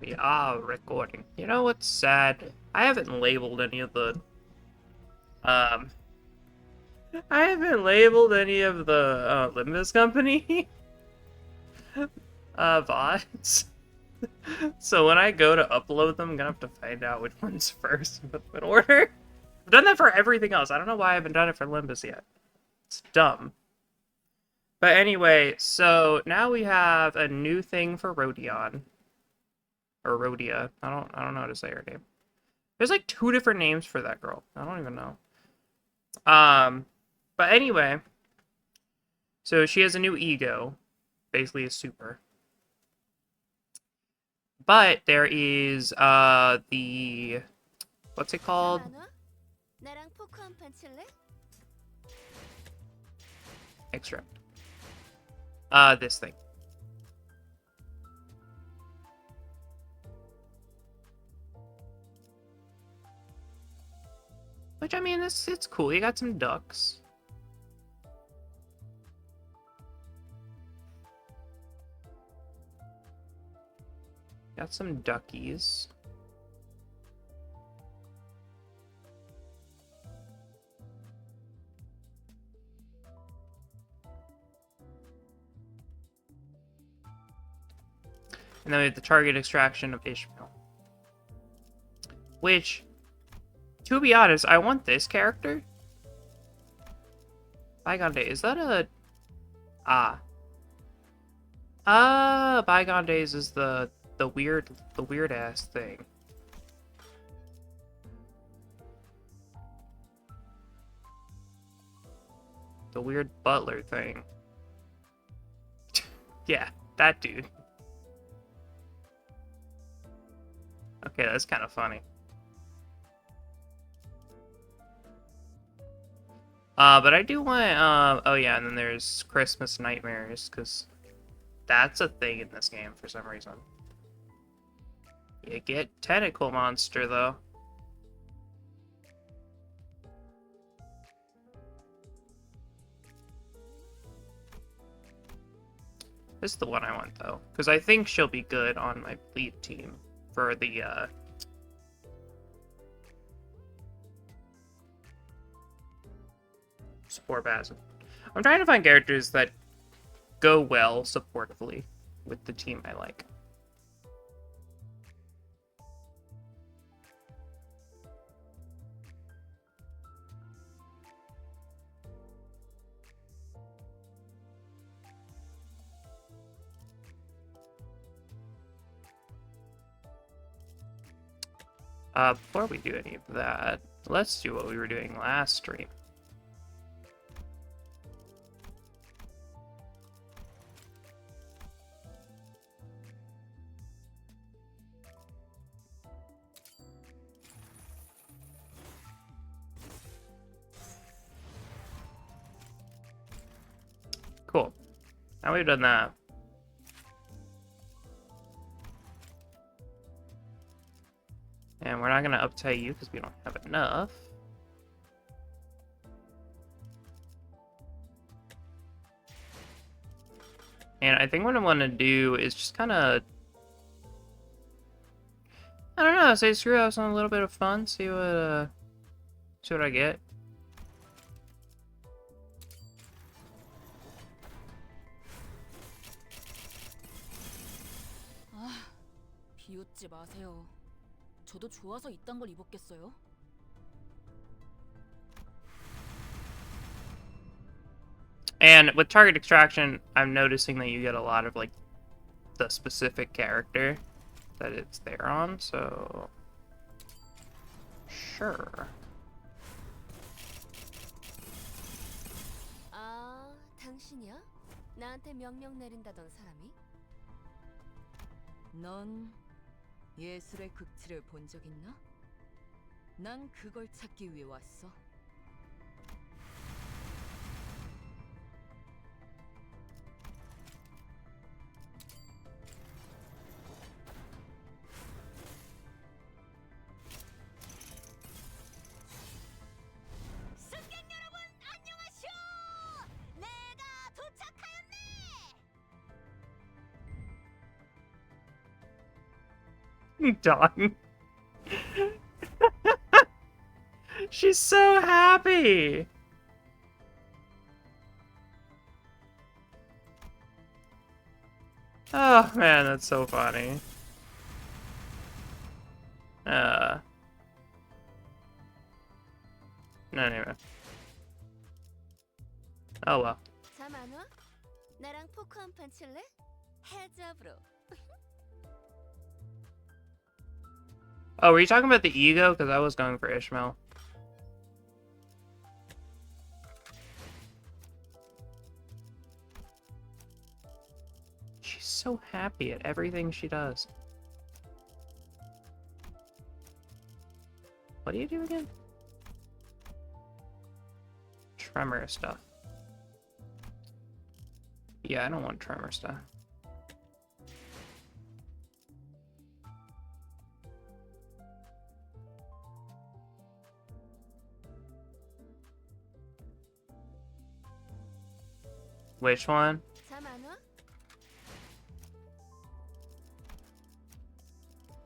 We are recording. You know what's sad? I haven't labeled any of the um I haven't labeled any of the limbus company vods. So when I go to upload them, I'm gonna have to find out which one's first and put them in order. I've done that for everything else. I don't know why I haven't done it for limbus yet. It's dumb. But anyway, so now we have a new thing for Rodion. Or Rhodia. I don't know how to say her name. There's like two different names for that girl. I don't even know. But anyway, so she has a new ego, basically a super. But there is the what's it called? Extract. This thing. Which I mean, it's cool. You got some ducks. Got some duckies. And then we have the target extraction of Ishmael. Which, to be honest, I want this character. Bygone Day. Is that a... Bygone Days is the weird ass thing. The weird butler thing. Yeah, that dude. Okay, that's kind of funny. But I do want, oh yeah, and then there's Christmas Nightmares, because that's a thing in this game for some reason. You get Tentacle Monster, though. This is the one I want, though, because I think she'll be good on my lead team for the, support Basim. I'm trying to find characters that go well supportively with the team I like. Before we do any of that, let's do what we were doing last stream. Cool. Now we've done that. And we're not going to uptight you because we don't have enough. And I think what I want to do is just kind of... I don't know, say screw out some a little bit of fun, see what I get. 비웃지 마세요. 저도 좋아서 이딴 걸 입었겠어요? And with target extraction, I'm noticing that you get a lot of like the specific character that it's there on, so sure. 아, 당신이야? 나한테 명령 내린다던 사람이? 넌 예술의 극치를 본 적 있나? 난 그걸 찾기 위해 왔어. 승객 여러분, 안녕하쇼! 내가 도착하였네! Done. She's so happy. Oh man, that's so funny. Anyway. Oh well. 잠 안 와? 나랑 포커 한 판 칠래? 해잡으로. Oh, were you talking about the ego? Because I was going for Ishmael. She's so happy at everything she does. What do you do again? Tremor stuff. Yeah, I don't want tremor stuff. Which one? 잠 안 와?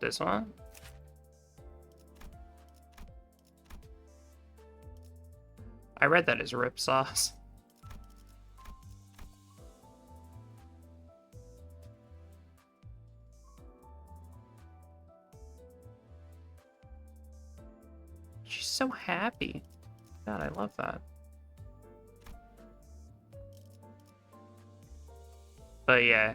This one? I read that as rip sauce. She's so happy. God, I love that. But yeah.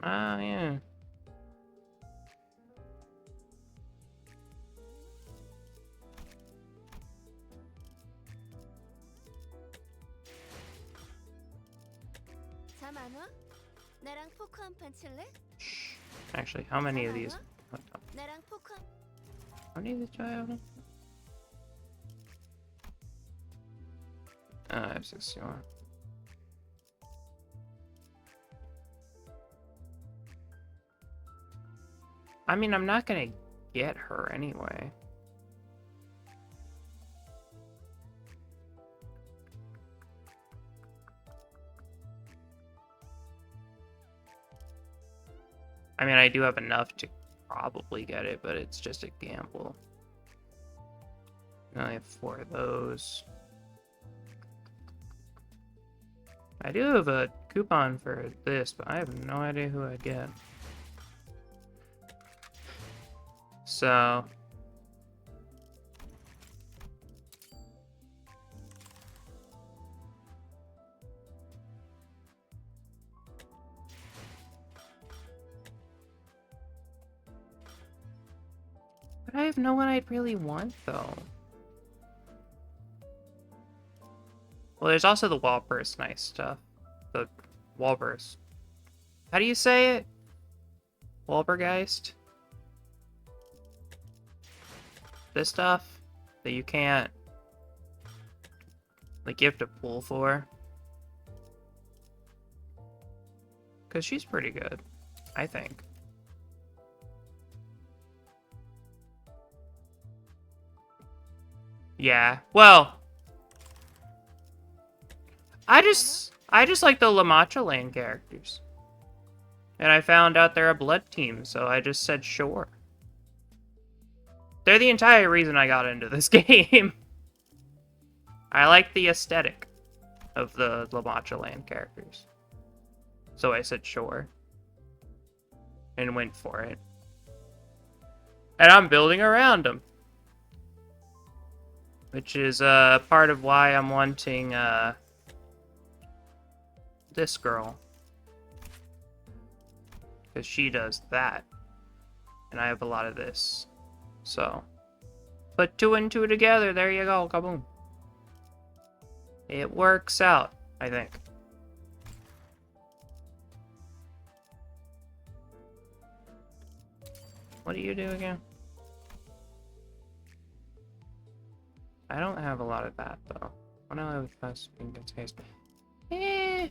Ah, yeah. 잠 안 와? 나랑 포커 한 판 칠래? Actually, how many of these? 나랑 포커. How many of these do I have? I have 61. I mean, I'm not gonna get her anyway. I mean, I do have enough to probably get it, but it's just a gamble. I only have 4 of those. I do have a coupon for this, but I have no idea who I'd get. So... But I have no one I'd really want, though. Well, there's also the Walburst nice stuff. The Walburst. How do you say it? Walburgeist? This stuff that you can't... like, you have to pull for. Because she's pretty good, I think. Yeah, well... I just like the La Mancha Lane characters. And I found out they're a blood team, so I just said sure. They're the entire reason I got into this game. I like the aesthetic of the La Mancha Land characters. So I said sure. And went for it. And I'm building around them. Which is part of why I'm wanting this girl. Because she does that. And I have a lot of this. So, put 2 and 2 together, there you go, kaboom. It works out, I think. What do you do again? I don't have a lot of that, though. What do I have with fast finger taste? Eh.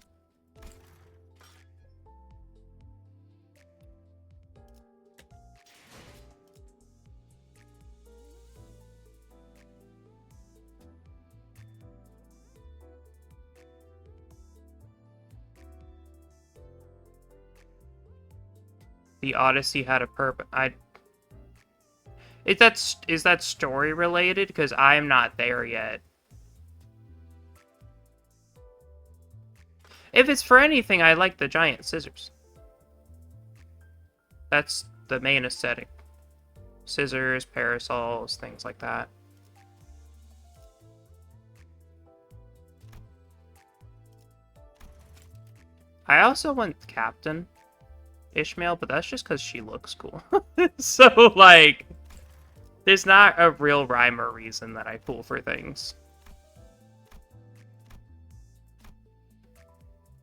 the Odyssey had a purpose. Is that story related? Because I'm not there yet. If it's for anything, I like the giant scissors. That's the main aesthetic. Scissors, parasols, things like that. I also want Captain Ishmael, but that's just because she looks cool. So, like, there's not a real rhyme or reason that I pull for things.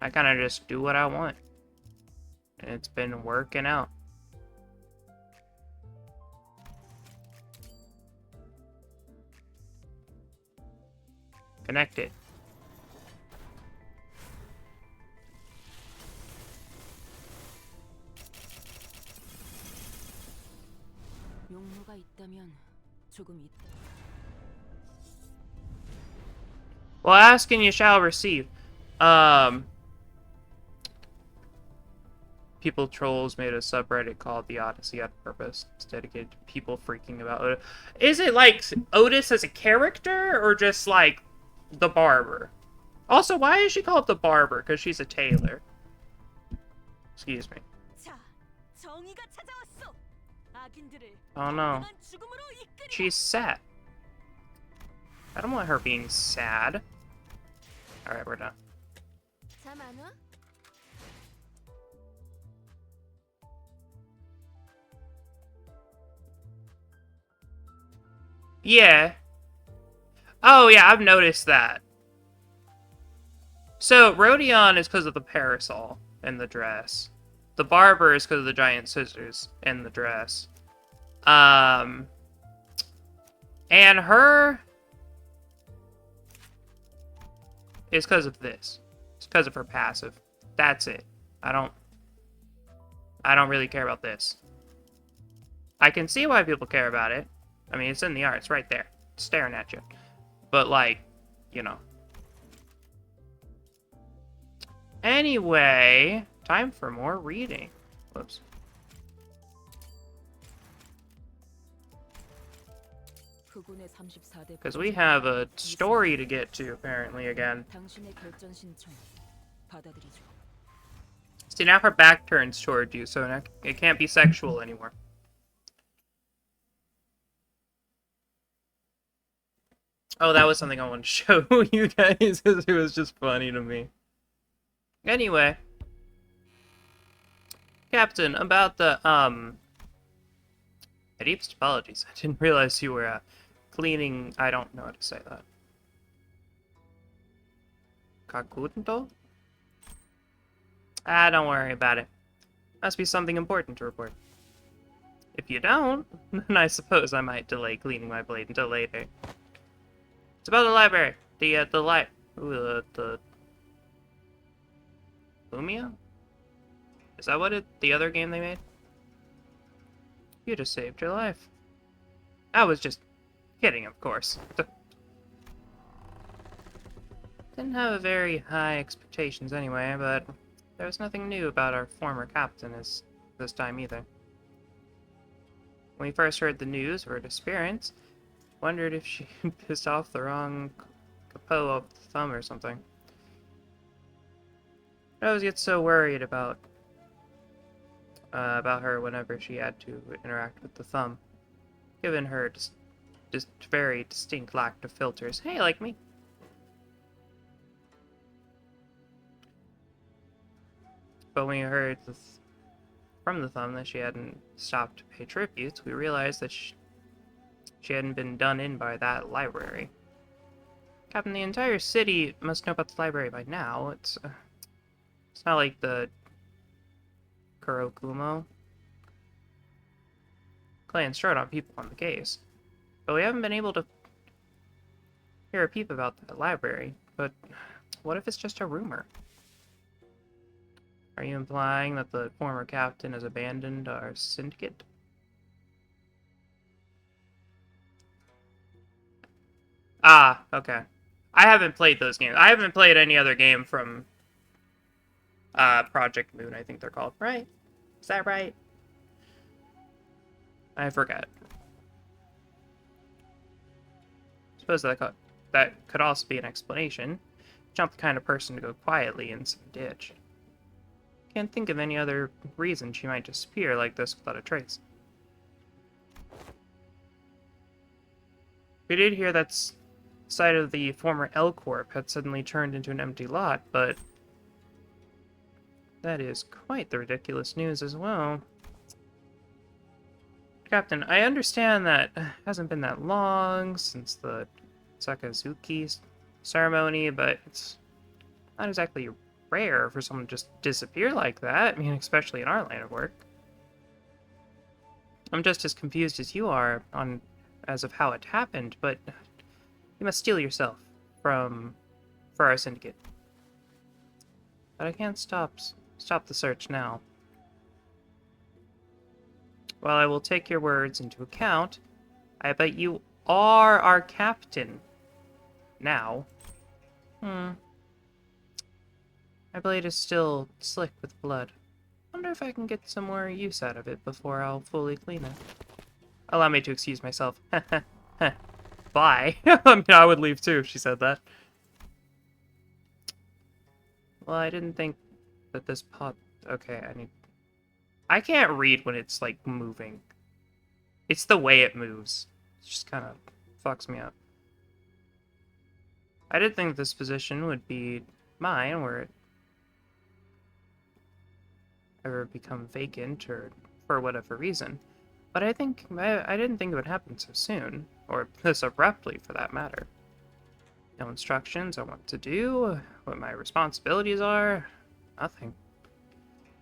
I kind of just do what I want. And it's been working out. Connected. 용모가 있다면 조금 있다. Well, ask and you shall receive. People trolls made a subreddit called The Odyssey on purpose. It's dedicated to people freaking about Otis. Is it like Otis as a character or just like the barber? Also, why is she called the barber? Because she's a tailor. Excuse me. 자, 정의가 찾아왔어. 악인들을 Oh no. 영원한 죽음으로 이끌이라. She's sad. I don't want her being sad. Alright, we're done. 잠 안 와? Yeah. Oh, yeah, I've noticed that. So, Rodion is because of the parasol and the dress. The barber is because of the giant scissors and the dress. And her is because of this. It's because of her passive. That's it. I don't really care about this. I can see why people care about it. I mean, it's in the art. It's right there. It's staring at you. But, like, you know. Anyway, time for more reading. Whoops. 그군의 34대 Because we have a story to get to, apparently, again. 당신의 결전 신청 받아들이죠. See, now her back turns toward you, so it can't be sexual anymore. Oh, that was something I wanted to show you guys, because it was just funny to me. Anyway. Captain, about the, deepest apologies. I didn't realize you were, cleaning... I don't know how to say that. Kakuto? Ah, don't worry about it. Must be something important to report. If you don't, then I suppose I might delay cleaning my blade until later. It's about the library. The Lumia? Is that what the other game they made? You just saved your life. I was just kidding, of course. Didn't have very high expectations anyway, but there was nothing new about our former captain this time either. When we first heard the news of her disappearance, wondered if she pissed off the wrong capo of the thumb or something. I always get so worried about her whenever she had to interact with the thumb, given her just very distinct lack of filters. Hey, like me. But when we heard from the thumb that she hadn't stopped to pay tributes, we realized that she hadn't been done in by that library. Captain, the entire city must know about the library by now. It's not like the Kurokumo clan strode on people on the case. But we haven't been able to hear a peep about that library. But what if it's just a rumor? Are you implying that the former captain has abandoned our syndicate? Ah, okay. I haven't played those games. I haven't played any other game from Project Moon, I think they're called. Right? Is that right? I forget. Suppose that could also be an explanation. Not the kind of person to go quietly in some ditch. Can't think of any other reason she might disappear like this without a trace. We did hear that site of the former L Corp had suddenly turned into an empty lot, but that is quite the ridiculous news as well. Captain, I understand that it hasn't been that long since the Sakazuki ceremony, but it's not exactly rare for someone to just disappear like that. I mean, especially in our line of work. I'm just as confused as you are as of how it happened, but you must steel yourself for our syndicate. But I can't stop the search now. While I will take your words into account, I bet you are our captain now. My blade is still slick with blood. Wonder if I can get some more use out of it before I'll fully clean it. Allow me to excuse myself. Bye. I mean, I would leave too if she said that. Well, I didn't think that this pot... Okay, I can't read when it's, like, moving. It's the way it moves. It just kind of fucks me up. I did think this position would be mine, where it ever become vacant, or for whatever reason. But I didn't think it would happen so soon, or this abruptly, for that matter. No instructions on what to do, what my responsibilities are, nothing.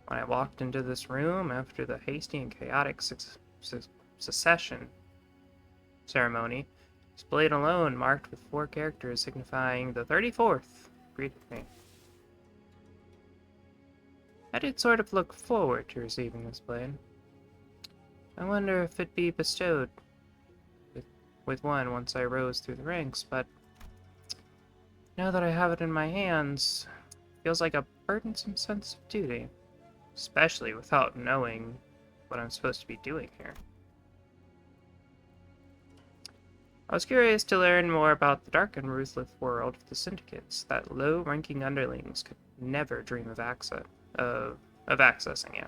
When I walked into this room after the hasty and chaotic secession ceremony, this blade alone, marked with 4 characters signifying the 34th, greeted me. I did sort of look forward to receiving this blade. I wonder if it'd be bestowed with one once I rose through the ranks, but now that I have it in my hands, it feels like a burdensome sense of duty. Especially without knowing what I'm supposed to be doing here. I was curious to learn more about the dark and ruthless world of the syndicates that low-ranking underlings could never dream of accessing it.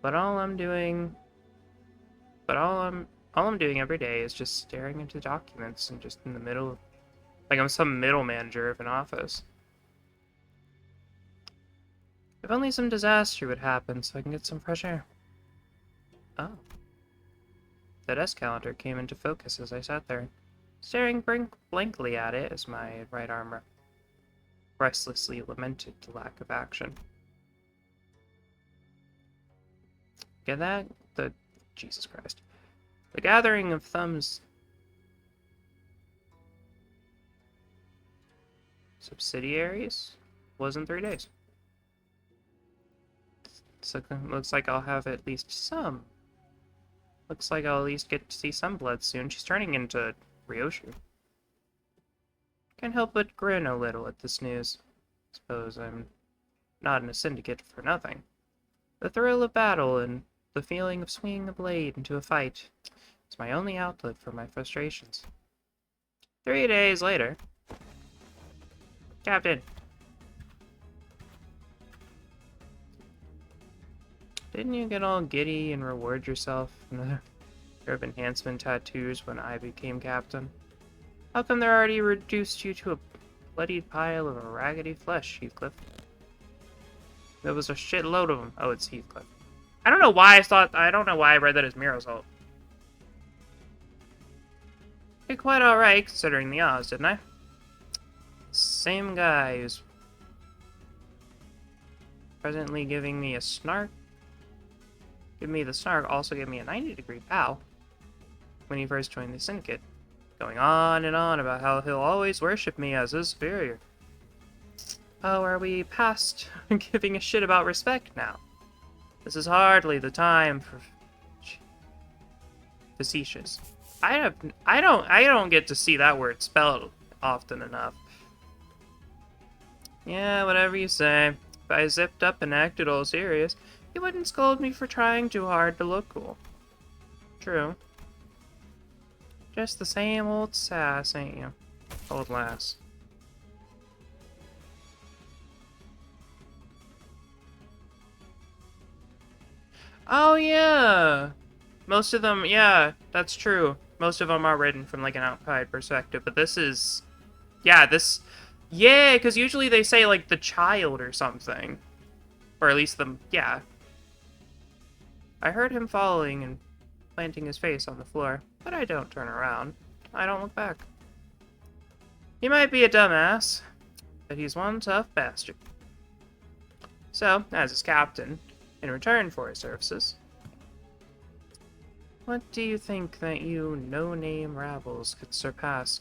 But all I'm doing every day is just staring into documents and just in the middle, like I'm some middle manager of an office. If only some disaster would happen so I can get some fresh air. Oh. The desk calendar came into focus as I sat there, staring blankly at it as my right arm restlessly lamented the lack of action. Get that? Jesus Christ. The gathering of thumbs... subsidiaries was in 3 days. So looks like I'll have at least some. Looks like I'll at least get to see some blood soon. She's turning into Ryoshu. Can't help but grin a little at this news. Suppose I'm not in a syndicate for nothing. The thrill of battle and the feeling of swinging a blade into a fight is my only outlet for my frustrations. 3 days later. Captain! Didn't you get all giddy and reward yourself another pair of enhancement tattoos when I became captain? How come they're already reduced you to a bloodied pile of raggedy flesh, Heathcliff? There was a shitload of them. Oh, it's Heathcliff. I don't know why I read that as Mirror's Did quite alright considering the odds, didn't I? Same guy who's presently giving me a snark. Give me the snark, also gave me a 90-degree bow when he first joined the syndicate, going on and on about how he'll always worship me as his superior. Oh, are we past giving a shit about respect now? This is hardly the time for facetious. I don't get to see that word spelled often enough. Yeah, whatever you say. If I zipped up and acted all serious, He wouldn't scold me for trying too hard to look cool. True. Just the same old sass, ain't you? Old lass. Oh, yeah! Most of them, yeah, that's true. Most of them are written from, like, an outside perspective, but this is... Yeah, this... Yeah, because usually they say, like, the child or something. Or at least the... Yeah. I heard him falling and planting his face on the floor, but I don't turn around. I don't look back. He might be a dumbass, but he's one tough bastard. So, as his captain, in return for his services, what do you think that you no-name rabbles could surpass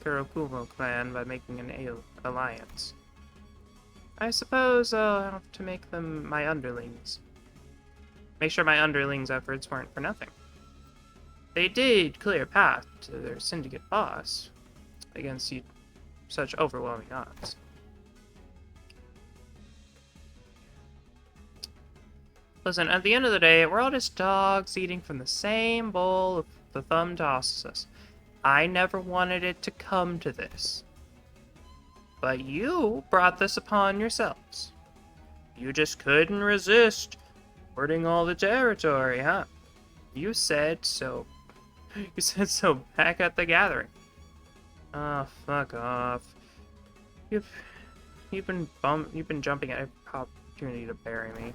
Kurokumo clan by making an alliance? I suppose I'll have to make them my underlings. Make sure my underlings' efforts weren't for nothing. They did clear a path to their syndicate boss against such overwhelming odds. Listen, at the end of the day, we're all just dogs eating from the same bowl the thumb tosses us. I never wanted it to come to this. But you brought this upon yourselves. You just couldn't resist hoarding all the territory, huh? You said so. You said so back at the gathering. Oh, fuck off. You've been jumping at every opportunity to bury me.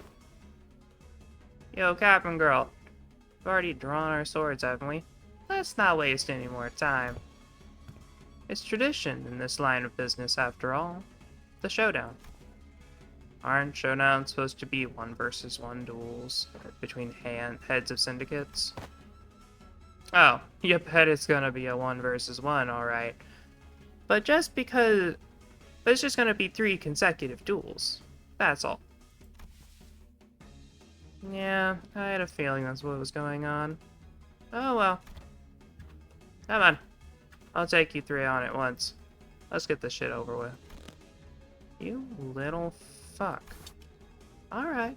Yo, Captain Girl. We've already drawn our swords, haven't we? Let's not waste any more time. It's tradition in this line of business, after all. The showdown. Aren't showdowns supposed to be 1-versus-1 duels between heads of syndicates? Oh, you bet it's gonna be a 1-versus-1, alright. But it's just gonna be 3 consecutive duels. That's all. Yeah, I had a feeling that's what was going on. Oh well. Come on. I'll take you 3 on at once. Let's get this shit over with. You little fuck. Alright.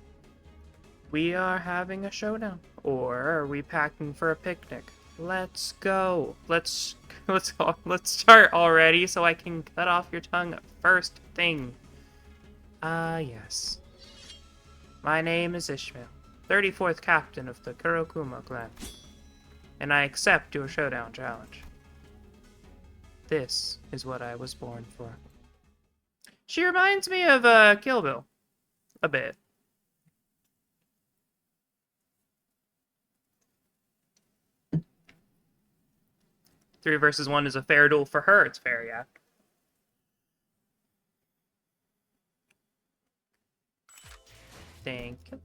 We are having a showdown. Or are we packing for a picnic? Let's go. Let's start already so I can cut off your tongue first thing. Yes. My name is Ishmael, 34th captain of the Kurokuma clan, and I accept your showdown challenge. This is what I was born for. She reminds me of Kill Bill. A bit. Three versus 1 is a fair duel for her. It's fair, yeah. Thank you.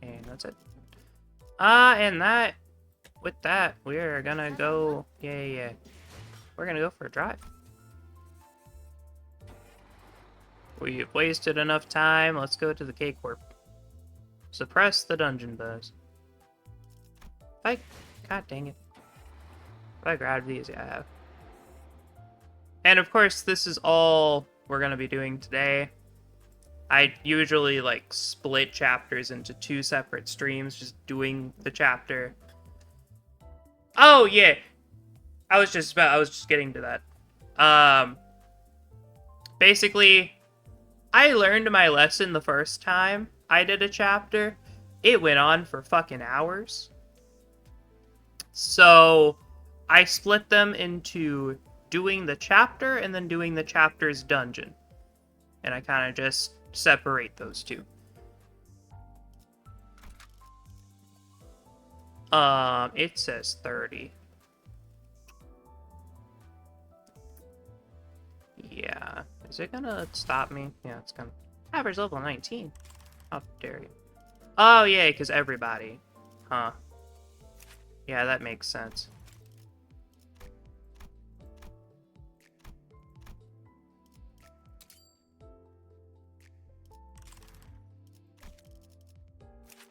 And that's it. And with that, we're gonna go, yeah. We're gonna go for a drive. We've wasted enough time. Let's go to the K-Corp. Suppress the dungeon buzz. God dang it. If I grab these, yeah, I have. And of course, this is all we're gonna be doing today. I usually, like, split chapters into 2 separate streams, just doing the chapter. Oh, yeah! I was just getting to that. Basically, I learned my lesson the first time I did a chapter. It went on for fucking hours. So, I split them into doing the chapter and then doing the chapter's dungeon. And I kind of just separate those 2. It says 30. Yeah. Is it gonna stop me? Yeah, it's gonna. Average level 19. How dare you? Oh, yeah, because everybody. Huh. Yeah, that makes sense.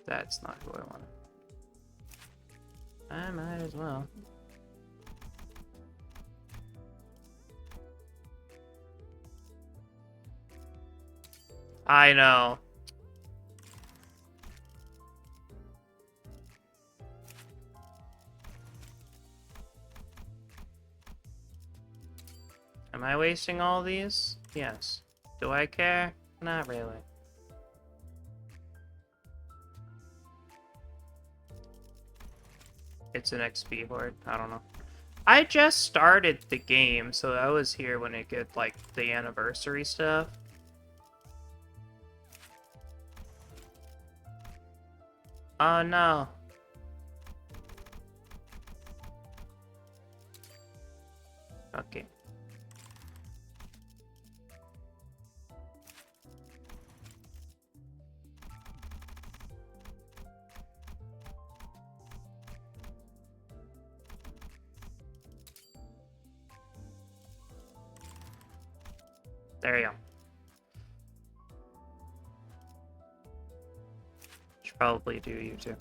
That's not who I want. I might as well. I know. Am I wasting all these? Yes. Do I care? Not really. It's an XP horde. I don't know. I just started the game, so I was here when it get like the anniversary stuff. Oh no. Okay. There you go. Should probably do you too.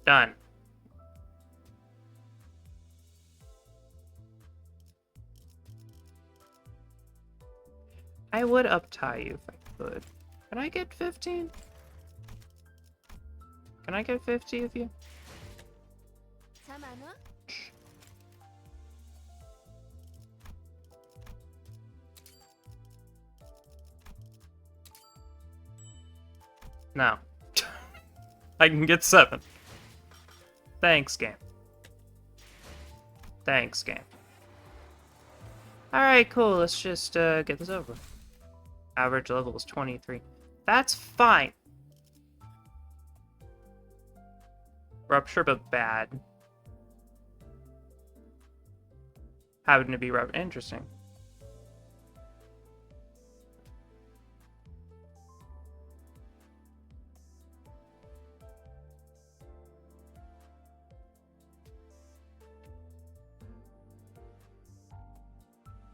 Done. I would uptie you if I could. Can I get 15? Can I get 50 of you? 잠 안 와? No. I can get 7. Thanks, game. Thanks, game. Alright, cool. Let's just get this over. Average level is 23. That's fine. Rupture, but bad. Having to be rupture. Interesting.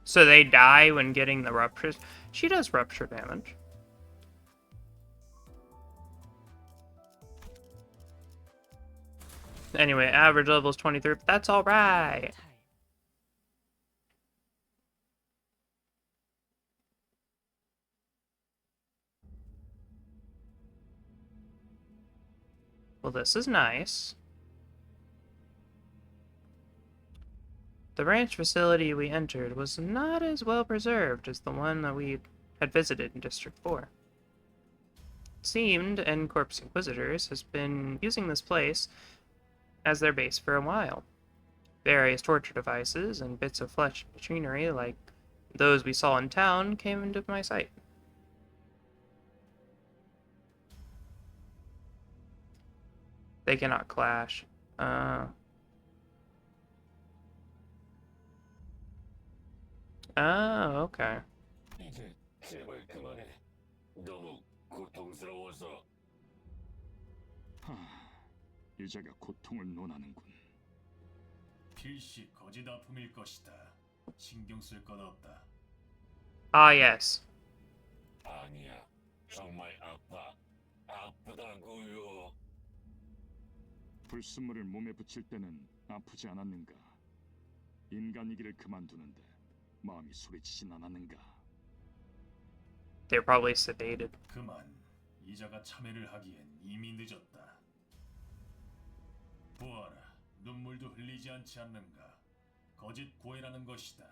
So they die when getting the ruptures. She does rupture damage. Anyway, average level is 23, but that's alright. Well, this is nice. The ranch facility we entered was not as well preserved as the one that we had visited in District 4. It seemed N-Corp's Inquisitors has been using this place as their base for a while. Various torture devices and bits of flesh machinery like those we saw in town came into my sight. They cannot clash. Oh, okay. 이제 제발 그만해. 너무 고통스러워서. 유자가 고통을 논하는군. 필시 거짓 아픔일 것이다. 신경 쓸 것 없다. Ah, yes. 아니야. 정말 아파. 아프다고요. 불순물을 몸에 붙일 때는 아프지 않았는가? 인간이기를 그만두는데 마음이 소리치진 않았는가? They're probably sedated. 그만. 이자가 참회를 하기엔 이미 늦었다. 보아라. 눈물도 흘리지 않지 않는가? 거짓 고해라는 것이다.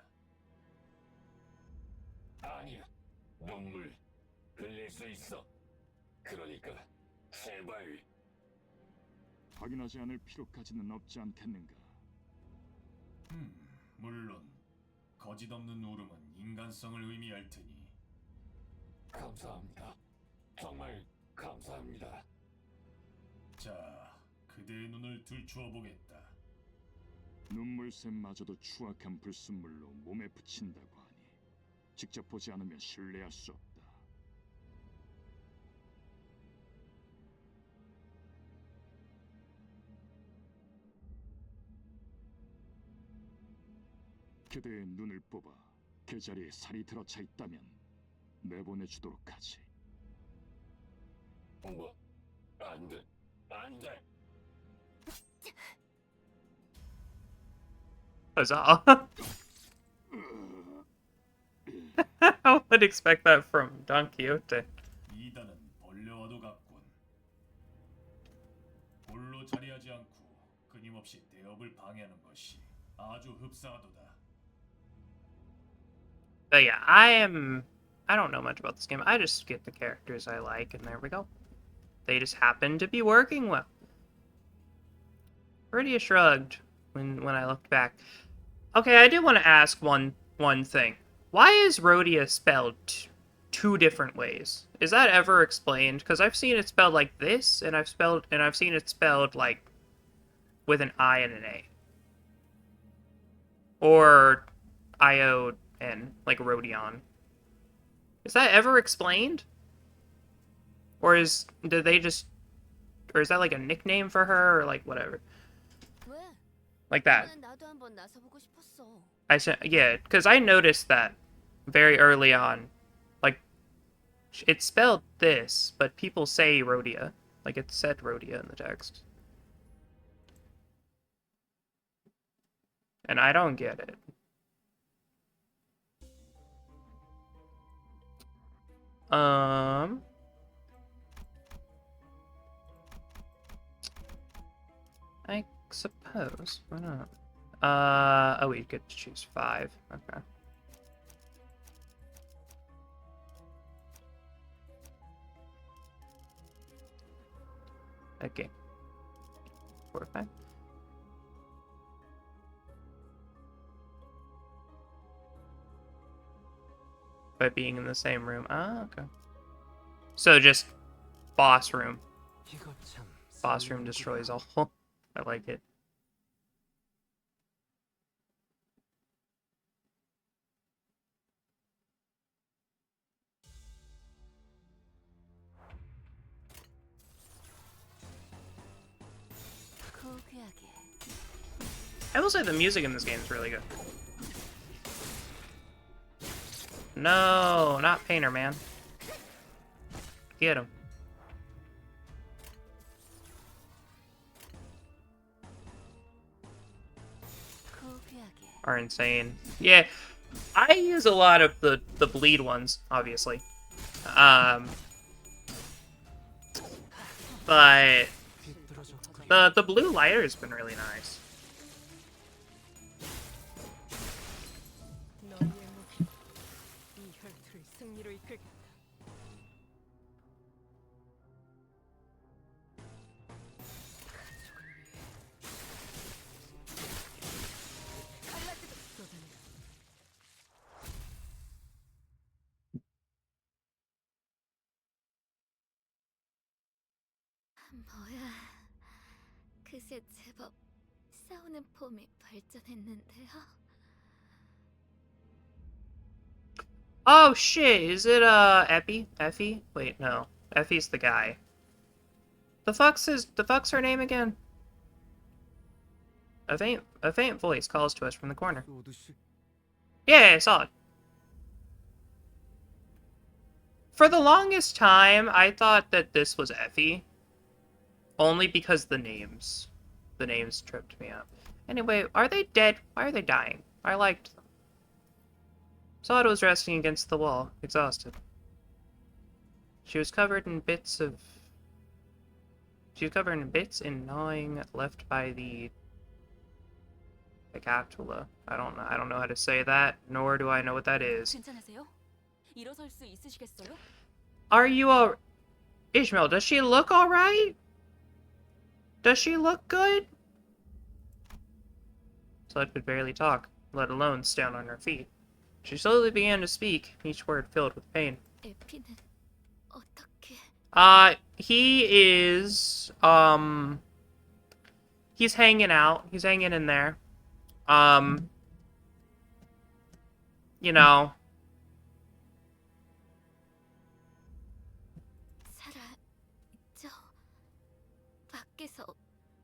아니야. 눈물 흘릴 수 있어. 그러니까 제발. 확인하지 않을 필요까지는 없지 않겠는가? 물론 거짓 없는 울음은 인간성을 의미할 테니. 감사합니다. 정말 감사합니다. 자, 그대의 눈을 들추어 보겠다. 눈물샘마저도 추악한 불순물로 몸에 붙인다고 하니 직접 보지 않으면 신뢰할 수 없다. 그대의 눈을 뽑아 그 자리에 살이 들어차 있다면 내보내주도록 하지. 뭐? 안 돼. 안 돼. Huzzah. I would expect that from Don Quixote. 이단은 벌레와도 같군. 홀로 자리하지 않고 끊임없이 대업을 방해하는 것이 아주 흡사하도다. But yeah, I don't know much about this game. I just get the characters I like, and there we go. They just happen to be working well. Pretty shrugged when I looked back. Okay, I do want to ask one thing. Why is Rhodia spelled two different ways? Is that ever explained? Because I've seen it spelled like this, and I've seen it spelled like with an I and an A. Or I-O-N, like Rodion. Is that ever explained? Or is that like a nickname for her, or like whatever? 왜? Like that. 이번엔 나도 한번 나서보고 싶었어. I said, yeah, because I noticed that very early on. Like, it's spelled this, but people say Rhodia. Like, it said Rhodia in the text. And I don't get it. I suppose. Why not? Oh, we get to choose 5. Okay. Okay. 4 or 5. By being in the same room. Ah, okay. So just boss room. Boss room destroys all. I like it. 고귀하게. I will say the music in this game is really good. No, not Painter, man. Get him. 고귀하게. Are insane. Yeah, I use a lot of the bleed ones, obviously. But the blue lighter has been really nice. 너희의 목표, 이 혈투를 승리로 이끌겠다. 가족을 위해 갈라지듯 쏟아내라. 뭐야? 그새 제법 싸우는 폼이 발전했는데요. Oh shit, is it Epi? Effie? Wait, no. Effie's the guy. The fuck's her name again? A faint voice calls to us from the corner. Yeah, I saw it. For the longest time, I thought that this was Effie. Only because the names tripped me up. Anyway, are they dead? Why are they dying? I liked them. Sod was resting against the wall, exhausted. She was covered in bits and gnawing left by the capsula. I don't know how to say that, nor do I know what that is. 괜찮으세요? 일어설 수 있으시겠어요? Are you all... Ishmael, does she look alright? Does she look good? Sod could barely talk, let alone stand on her feet. She slowly began to speak, each word filled with pain. 에피는 어떻게? He is, he's hanging out. He's hanging in there. You know. 살아있죠. 밖에서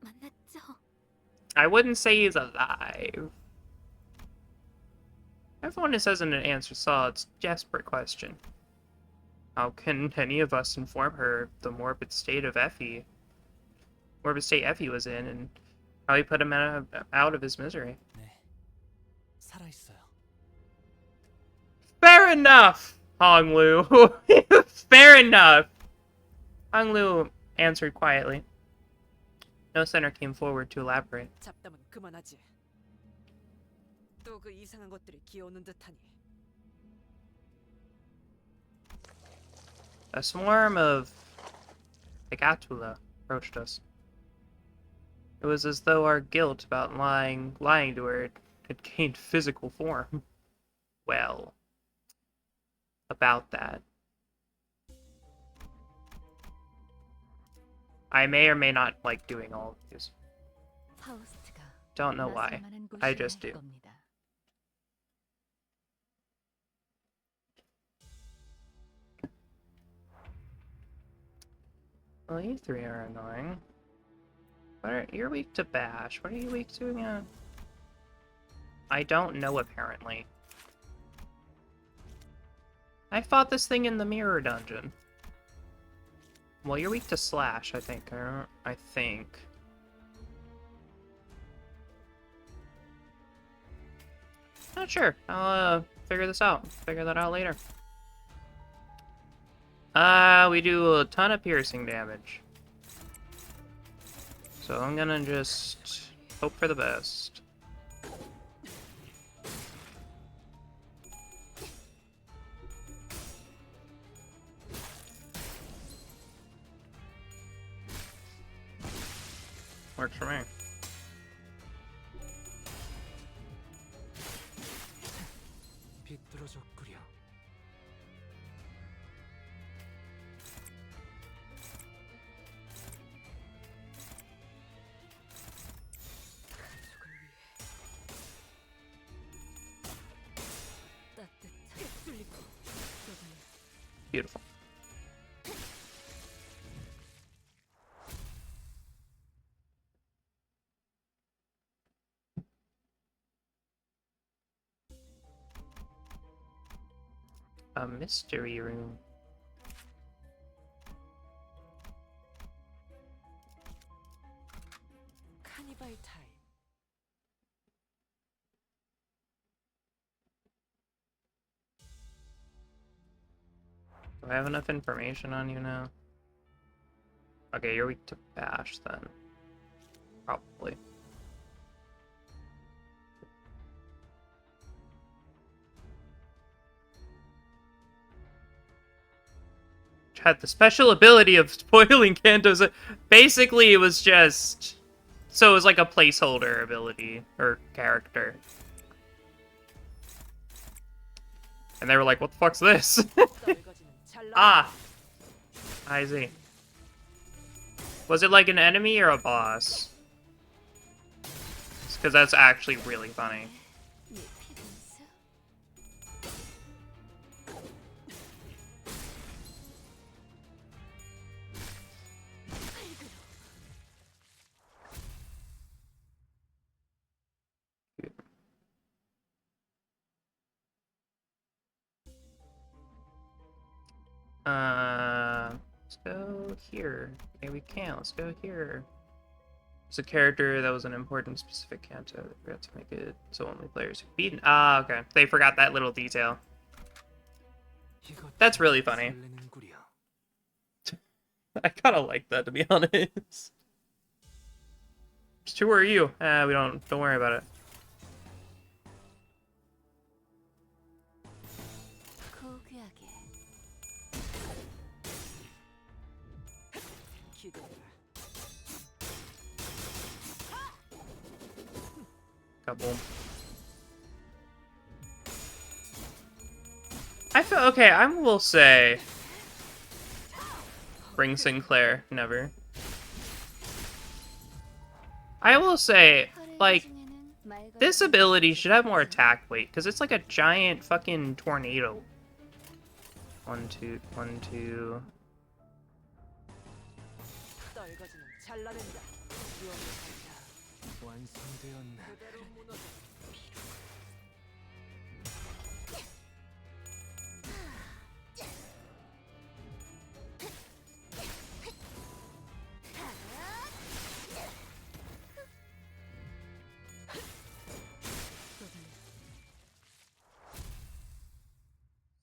만났죠. I wouldn't say he's alive. Everyone says in an answer Sod's desperate question. How can any of us inform her the morbid state Effie was in, and how he put him out of his misery? 네, 살아있어요. Fair enough, Honglu. Fair enough. Honglu answered quietly. No center came forward to elaborate. 잡담은 그만하지. 또 그 이상한 것들이 기어오는 듯하니. A swarm of Higatula approached us. It was as though our guilt about lying to her had gained physical form. Well, about that. I may or may not like doing all of these. 파우스트가 Don't know why. 나설 만한 I 곳이어야 just 할 do. 겁니다. Well, you three are annoying. You're weak to bash. What are you weak to again? I don't know, apparently. I fought this thing in the mirror dungeon. Well, you're weak to slash, I think. I think. Not sure. I'll figure this out. Figure that out later. We do a ton of piercing damage. So I'm gonna just hope for the best. Works for me. 비뚤어졌구려. 따뜻하게 뚫리고 쏟아내. Beautiful. A mystery room. 카니발 타임. Do I have enough information on you now? Okay, you're weak to bash then. Probably. Had the special ability of spoiling Kanto's. Basically, it was just. So it was like a placeholder ability or character. And they were like, what the fuck's this? 떨거지는 잘 Ah! I see. Was it like an enemy or a boss? Because that's actually really funny. 네 피곤스? Let's go here. Okay, we can't. Let's go here. It's a character that was an important specific Kanto. They forgot to make it so only players who beat. Ah, okay. They forgot that little detail. That's really funny. 설레는구려. I kind of like that, to be honest. Who are you? We don't worry about it. 고귀하게. 기대해라. Couple. I feel okay. I will say, bring Sinclair. Never. I will say, like, this ability should have more attack weight because it's like a giant fucking tornado. 1, 2, 1, 2. 떨거지는 잘라낸다. 위험하다. 완성되었나? 그대로 무너져.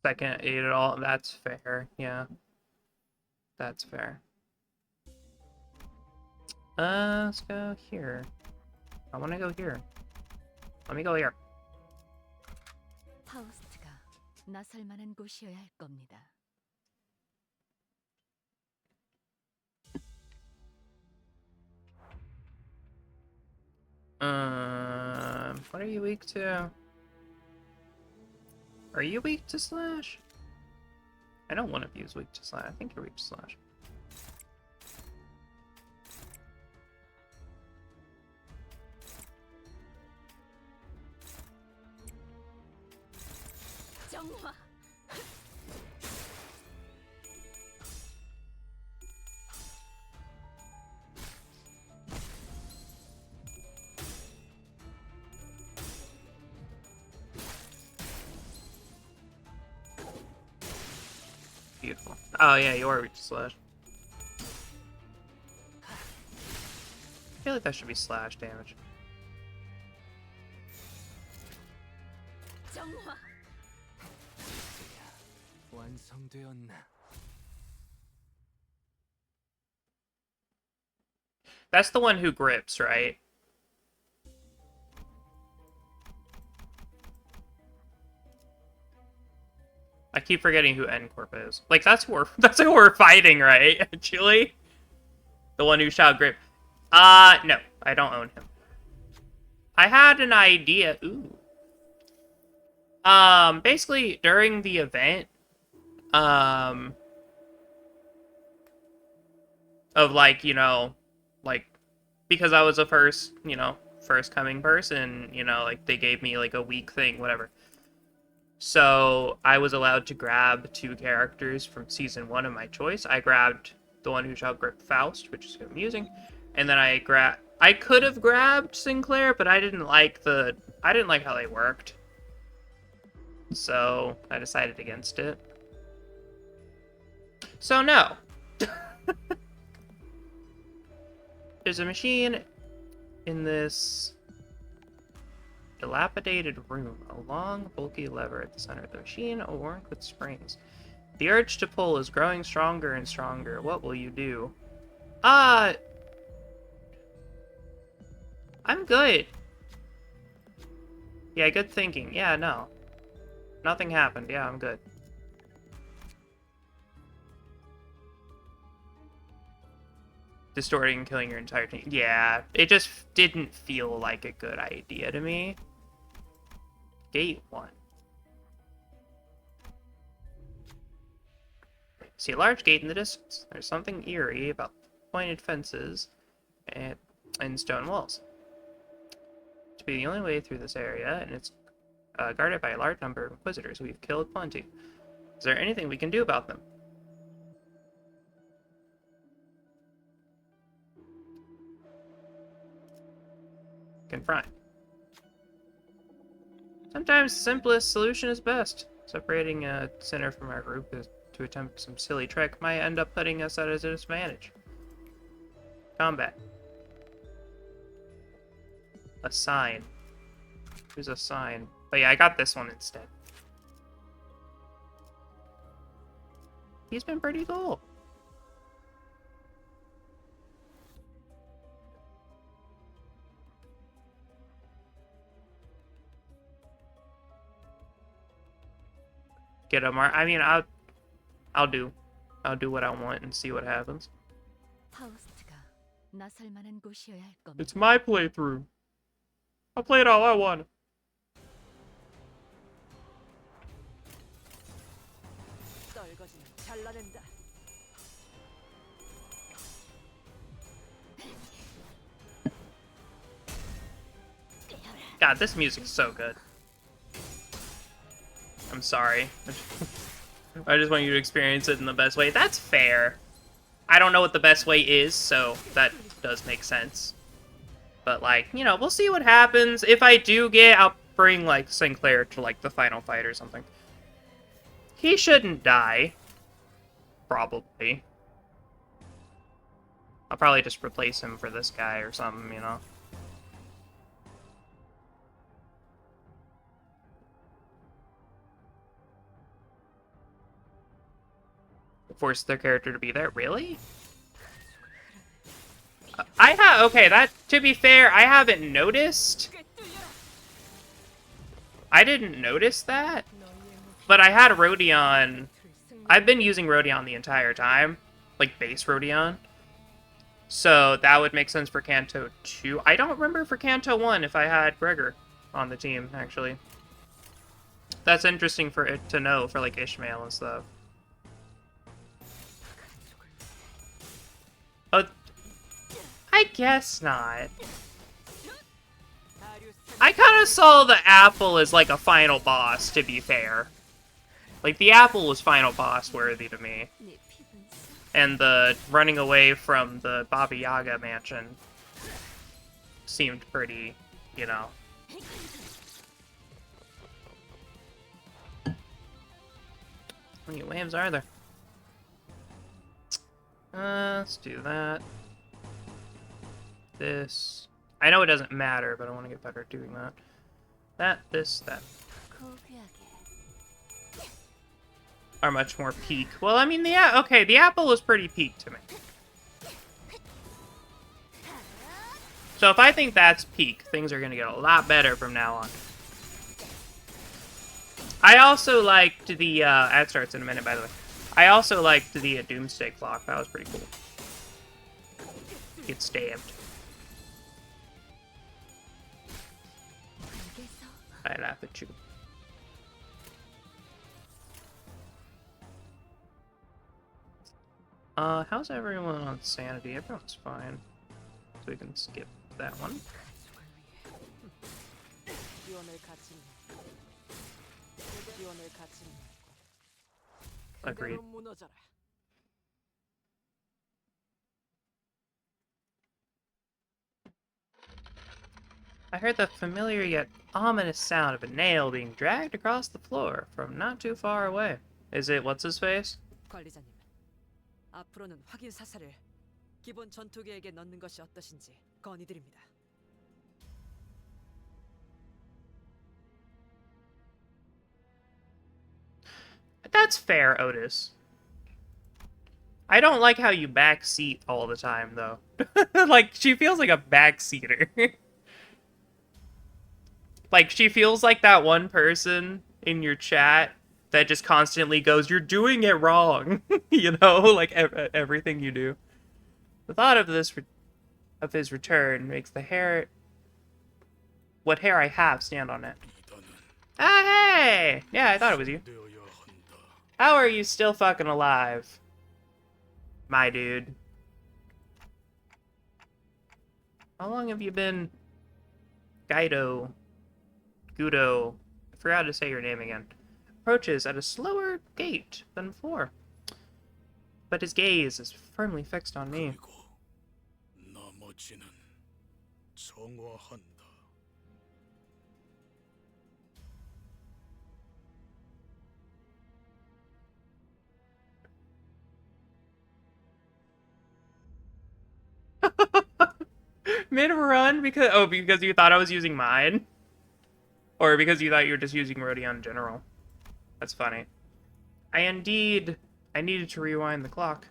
Second aid at all. That's fair. Yeah. That's fair. Let's go here. I want to go here. Let me go here. 파우스트가 나설 만한 곳이어야 할 겁니다. What are you weak to? Are you weak to slash? I know one of you is weak to slash. I think you're weak to slash. 정화. Beautiful. Oh yeah, you are weak to slash. I feel like that should be slash damage. 정화. 완성되었나? That's the one who grips, right? I keep forgetting who N-Corp is. Like, that's who we're fighting, right? Actually? The one who shall grip. No. I don't own him. I had an idea. Ooh. Basically, during the event, of, like, you know, like, because I was a first coming person, you know, like, they gave me, like, a weak thing, whatever. So, I was allowed to grab 2 characters from Season 1 of my choice. I grabbed the one who shall grip Faust, which is who I'm using, and then I could have grabbed Sinclair, but I didn't like how they worked. So, I decided against it. So, no. There's a machine in this dilapidated room. A long, bulky lever at the center of the machine, worn with springs. The urge to pull is growing stronger and stronger. What will you do? I'm good. Yeah, good thinking. Yeah, no. Nothing happened. Yeah, I'm good. Distorting and killing your entire team. Yeah, it just didn't feel like a good idea to me. Gate 1. See a large gate in the distance. There's something eerie about pointed fences and stone walls. To be the only way through this area, and it's guarded by a large number of inquisitors. We've killed plenty. Is there anything we can do about them? Confront. Sometimes the simplest solution is best. Separating a sinner from our group is to attempt some silly trick might end up putting us at a disadvantage. Combat. A sign. Who's a sign? But yeah, I got this one instead. He's been pretty cool. Get a mark. I mean, I'll do what I want and see what happens. 파우스트가 나설 만한 곳이어야 할 겁니다. It's my playthrough. I'll play it all I want. 떨거지는 잘라낸다. God, this music's so good. I'm sorry. I just want you to experience it in the best way. That's fair. I don't know what the best way is, so that does make sense. But, like, you know, we'll see what happens. If I do I'll bring, like, Sinclair to, like, the final fight or something. He shouldn't die. Probably. I'll probably just replace him for this guy or something, you know? Force their character to be there? Really? Okay, that, to be fair, I haven't noticed. I didn't notice that. But I had Rodion. I've been using Rodion the entire time. Like, base Rodion. So that would make sense for Kanto 2. I don't remember for Kanto 1 if I had Gregor on the team, actually. That's interesting for it to know for, like, Ishmael and stuff. Oh, I guess not. I kind of saw the apple as, like, a final boss, to be fair. Like, the apple was final boss worthy to me. 네 피부는 And the running away from the Baba Yaga mansion seemed pretty, you know. How many waves are there? Let's do that. This. I know it doesn't matter, but I want to get better at doing that. That, this, that. 고귀하게. Are much more peak. Well, I mean, okay, the apple was pretty peak to me. So if I think that's peak, things are going to get a lot better from now on. I also liked the, ad starts in a minute, by the way. I also liked the Doomsday Clock. That was pretty cool. Get stabbed. I laugh at you. How's everyone on sanity? Everyone's fine. So we can skip that one. Agreed. I heard the familiar yet ominous sound of a nail being dragged across the floor from not too far away. Is it what's-his-face? 관리자님, 앞으로는 확인 사살을 기본 전투기에게 넣는 것이 어떠신지 건의드립니다. That's fair, Otis. I don't like how you backseat all the time, though. Like, she feels like a backseater. Like, she feels like that one person in your chat that just constantly goes, "You're doing it wrong." You know, like, everything you do. The thought of of his return makes the hair... what hair I have stand on it. Ah, hey! Yeah, I thought it was you. How are you still fucking alive? My dude. How long have you been... Guido? I forgot to say your name again. Approaches at a slower gait than before. But his gaze is firmly fixed on me. 나머지는 정화한다. Mid-run because you thought I was using mine? Or because you thought you were just using Rodion in general? That's funny. I needed to rewind the clock.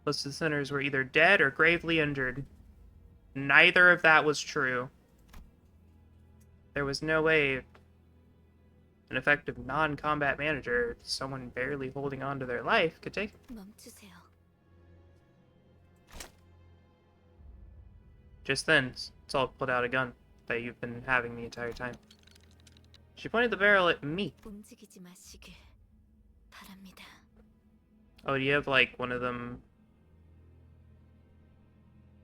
Most of the sinners were either dead or gravely injured. Neither of that was true. There was no way an effective non-combat manager, someone barely holding on to their life, could take... 멈추세요. Just then, Saul pulled out a gun that you've been having the entire time. She pointed the barrel at me. 움직이지 마시길 바랍니다. Oh, do you have, like, one of them...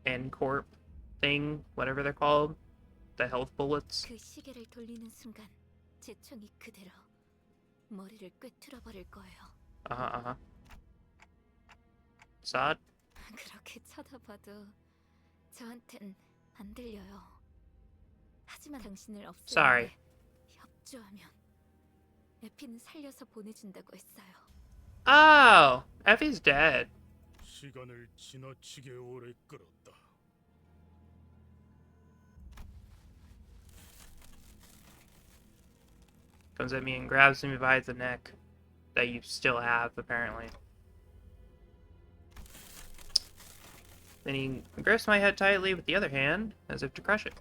N-Corp thing? Whatever they're called? The health bullets? 그 시계를 돌리는 순간 제 총이 그대로 머리를 꿰뚫어 버릴 거예요. Uh-huh. Sod? 그렇게 쳐다봐도 저한텐 안 들려요. 하지만 당신을 Sorry. 없애는데 협조하면 에피는 살려서 보내준다고 했어요. Oh! Effie's dead. 시간을 지나치게 오래 끌었다. Comes at me and grabs me by the neck. That you still have, apparently. Then he grips my head tightly with the other hand, as if to crush it.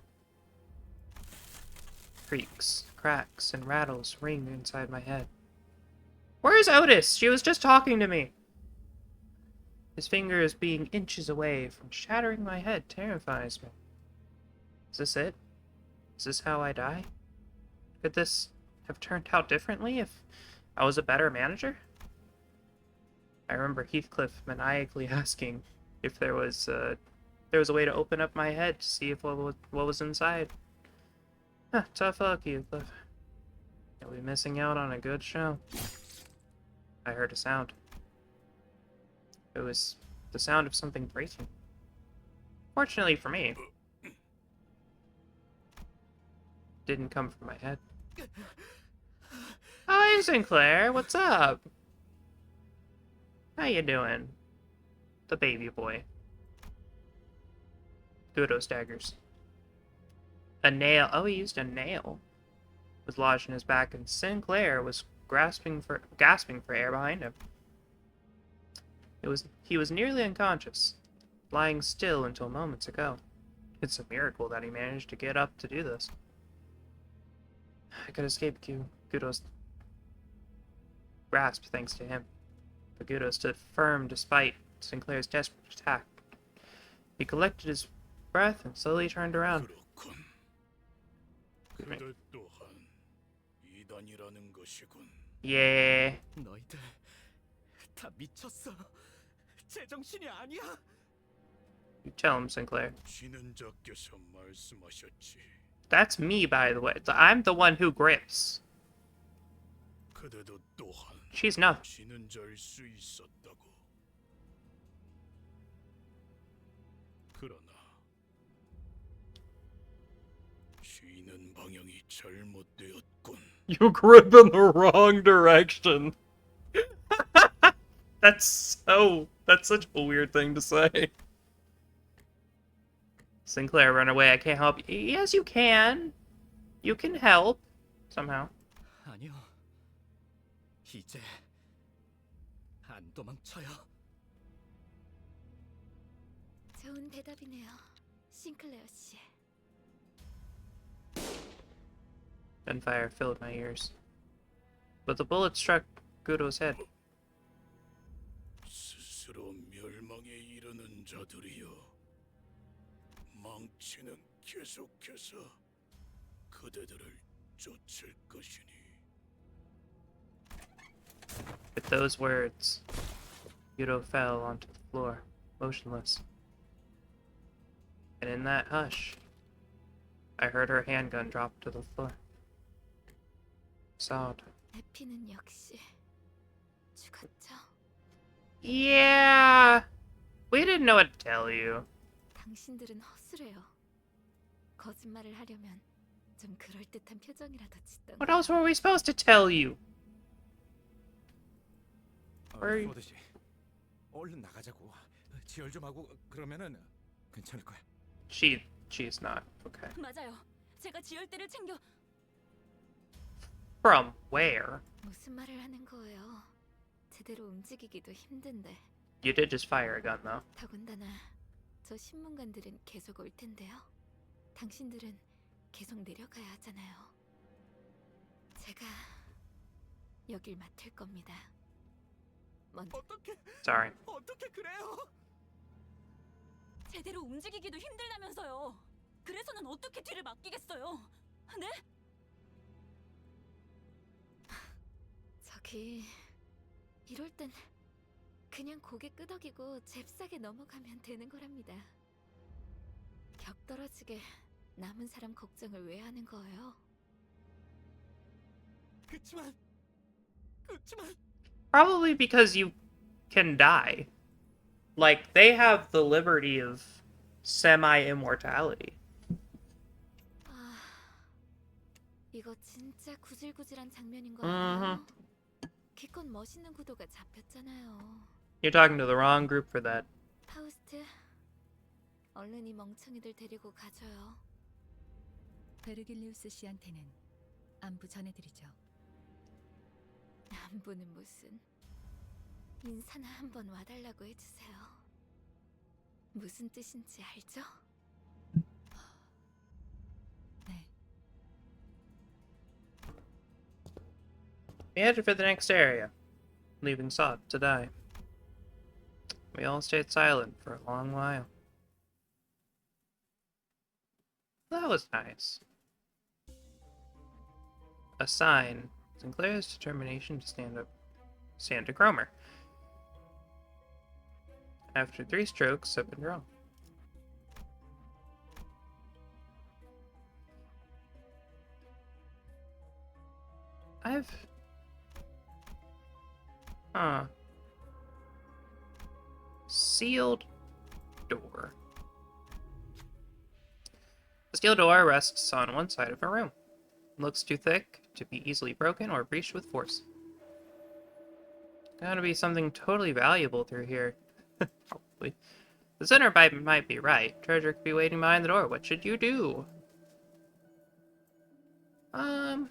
Creaks, cracks, and rattles ring inside my head. Where's Otis? She was just talking to me. His fingers being inches away from shattering my head terrifies me. Is this it? Is this how I die? Could this have turned out differently if I was a better manager? I remember Heathcliff maniacally asking if there was a way to open up my head to see if what was inside. Huh, tough luck, Heathcliff. You'll be missing out on a good show. I heard a sound. It was the sound of something breaking. Fortunately for me, didn't come from my head. Oh, hey, Sinclair, what's up? How you doing? The baby boy. Gudo staggers. A nail. Oh, he used a nail. Was lodged in his back, and Sinclair was gasping for air behind him. He was nearly unconscious, lying still until moments ago. It's a miracle that he managed to get up to do this. I could escape Gudo's grasp thanks to him. But Gudo stood firm despite Sinclair's desperate attack. He collected his breath and slowly turned around. 그렇군. 그들 또한 이단이라는 것이군. Yeah. 너희들 다 미쳤어. 제정신이 아니야. You tell him, Sinclair. 진행자께서 말씀하셨지. That's me, by the way. I'm the one who grips. 그대도 또한 She's not. 진행자일 수 있었다고. 그러나 쉬는 방향이 잘못되었군. You grip in the wrong direction. That's such a weird thing to say. Sinclair, run away. I can't help you. Yes, you can. You can help. Somehow. 아니요. 이제 안 도망쳐요. 좋은 대답이네요, 싱클레어 씨. Gunfire filled my ears. But the bullet struck Gudo's head. 스스로 멸망에 이르는 자들이여, 망치는 계속해서 그대들을 쫓을 것이니. With those words, Gudo fell onto the floor, motionless. And in that hush, I heard her handgun drop to the floor. Sawed. 에피는 역시 죽었죠. Yeah! We didn't know what to tell you. 당신들은 허술해요. 거짓말을 하려면 좀 그럴듯한 표정이라도 짓던. What else were we supposed to tell you? Where- 포드씨, 얼른 나가자고. 지혈 좀 하고 그러면은 괜찮을 거야. She's not. Okay. 맞아요. 제가 지혈대를 챙겨. From where? 무슨 말을 하는 거예요? 제대로 움직이기도 힘든데. You did just fire a gun, though. 더군다나 저 신문관들은 계속 올 텐데요. 당신들은 계속 내려가야 하잖아요. 제가 여길 맡을 겁니다. 먼저 어떻게 Sorry. 그래요? 제대로 움직이기도 힘들다면서요. 그래서는 어떻게 뒤를 맡기겠어요? 네? 저기 이럴 땐 그냥 고개 끄덕이고 잽싸게 넘어가면 되는 거랍니다. 격 떨어지게 남은 사람 걱정을 왜 하는 거예요? 그치만 Probably because you can die. Like, they have the liberty of semi-immortality. 아, 이거 진짜 구질구질한 장면인 거 알아요? 기껏 멋있는 구도가 잡혔잖아요. You're talking to the wrong group for that. 파우스트, 얼른 이 멍청이들 데리고 가줘요. 베르길리우스 씨한테는 안부 전해드리죠. 안부는 무슨. 인사나 한번 와달라고 해주세요. 무슨 뜻인지 알죠? 네. We headed for the next area, leaving Sod to die. We all stayed silent for a long while. That was nice. A sign. Sinclair's determination to stand to Cromer. After 3 strokes have been drawn. Sealed door. The steel door rests on one side of a room. It looks too thick to be easily broken or breached with force. Gotta be something totally valuable through here. Probably. The center might be right. Treasure could be waiting behind the door. What should you do? I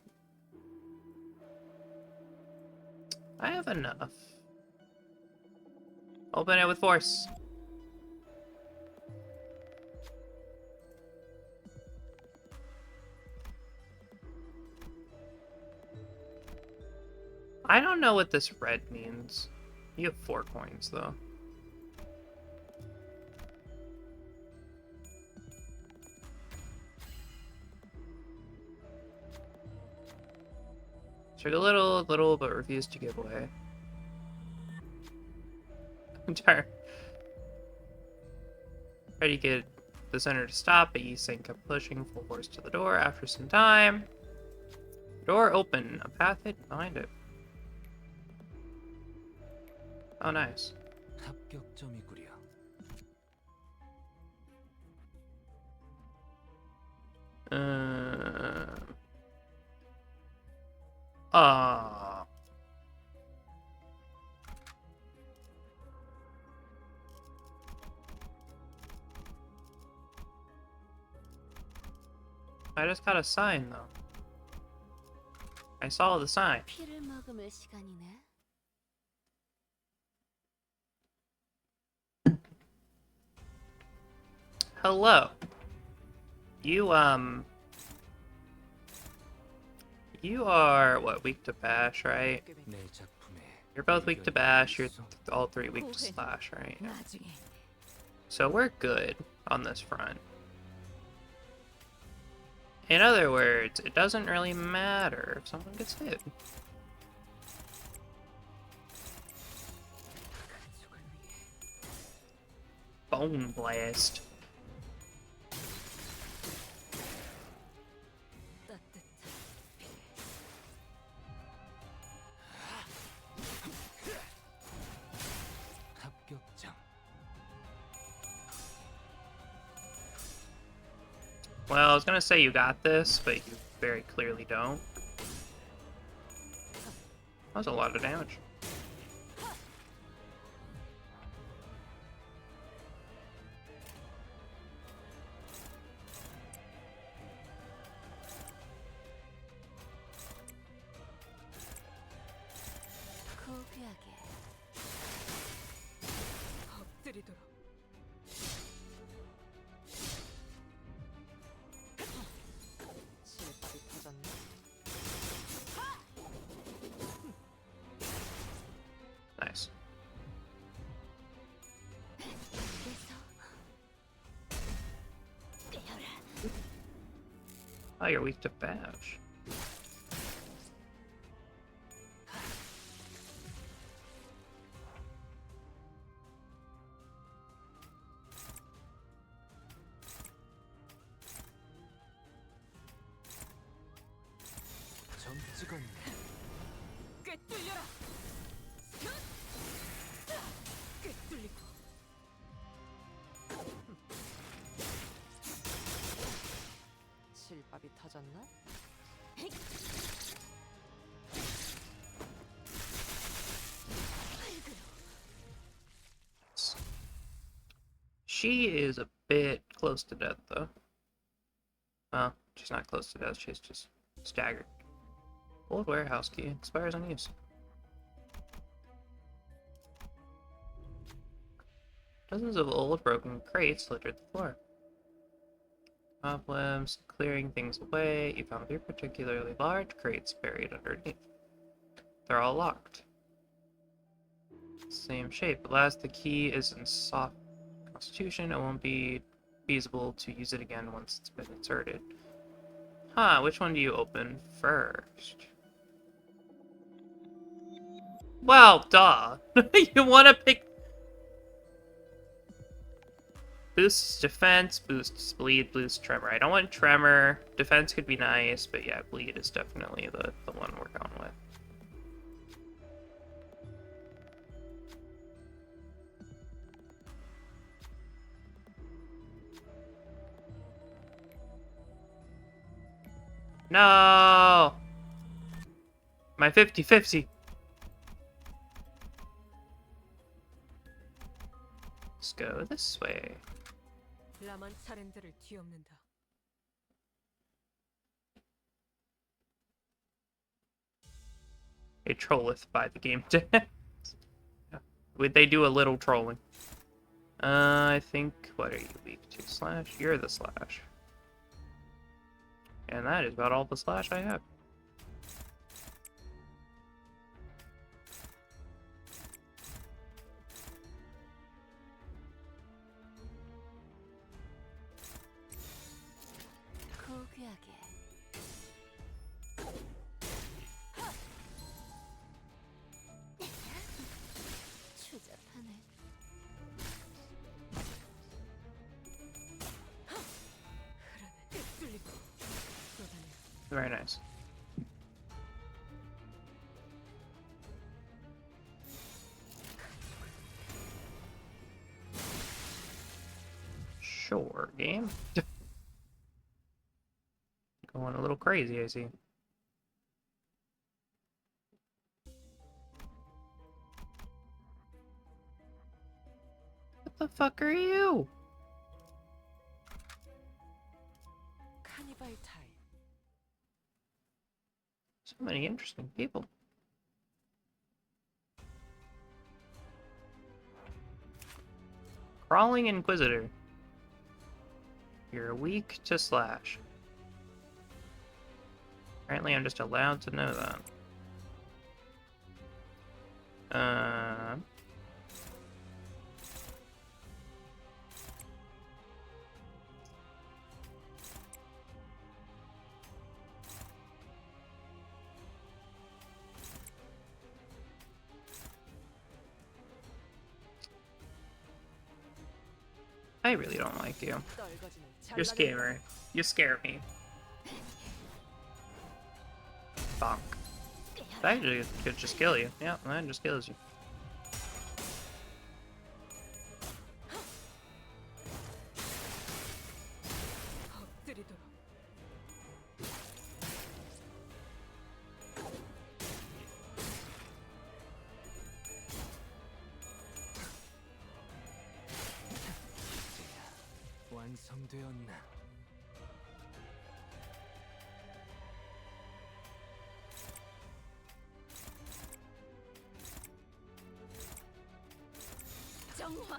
have enough. Open it with force. I don't know what this red means. You have 4 coins, though. Took a little, but refused to give away. I'm tired. Tried to get the center to stop, but Yi-Sing kept pushing full force to the door. After some time, the door opened. A path hid behind it. Oh, nice. 합격점이구려. I just got a sign, though. I saw the sign. 피를 머금을 시간이네. Hello. You are, what, weak to bash, right? 내 작품에 You're both weak to bash, you're all 3 weak to slash, right? 나중에 So we're good on this front. In other words, it doesn't really matter if someone gets hit. Bone blast. 합격점. Well, I was gonna say you got this, but you very clearly don't. That was a lot of damage. 고귀하게. 엎드리도록. 실밥이 터졌네. Nice. Oh, you're weak to bash. 점 찍었네. 꿰뚫려라. 꿰뚫리고. 실밥이 터졌나? She is a bit close to death, though. Well, she's not close to death, she's just staggered. Old warehouse key expires on use. Dozens of old broken crates littered the floor. Cobwebs, clearing things away. You found 3 particularly large crates buried underneath. They're all locked. Same shape. Alas, the key is in soft constitution. It won't be feasible to use it again once it's been inserted. Huh, which one do you open first? Well, duh. You want to pick... Boosts defense, boosts bleed, boosts tremor. I don't want tremor. Defense could be nice, but yeah, bleed is definitely the one we're going with. No! My 50-50. Let's go this way. 라만 차렌들을 뒤엎는다. It trolleth by the game. Would they do a little trolling? I think, what are you weak to? Slash? You're the slash. And that is about all the slash I have. 포기하게. 추잡하네. 흐름에 뚫리고 쏟아내. Very nice. Sure, game. Going a little crazy, I see. What the fuck are you? 카니발 타임. So many interesting people. Crawling Inquisitor. You're weak to slash. Apparently I'm just allowed to know that. I really don't like you. 떨거지는 You're scary. You scare me. Bonk. That actually could just kill you. Yeah, that just kills you. 엎드리도록. 완성되었나? 정화.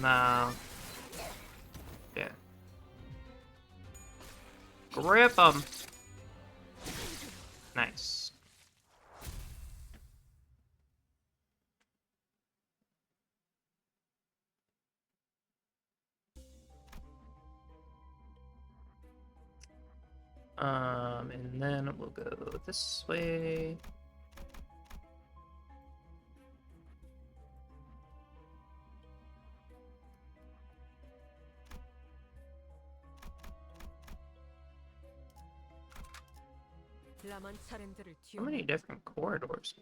No. Yeah. Grip him. Nice. And then we'll go this way. 라만 차렌들을 How many 뒤엎는다. different corridors?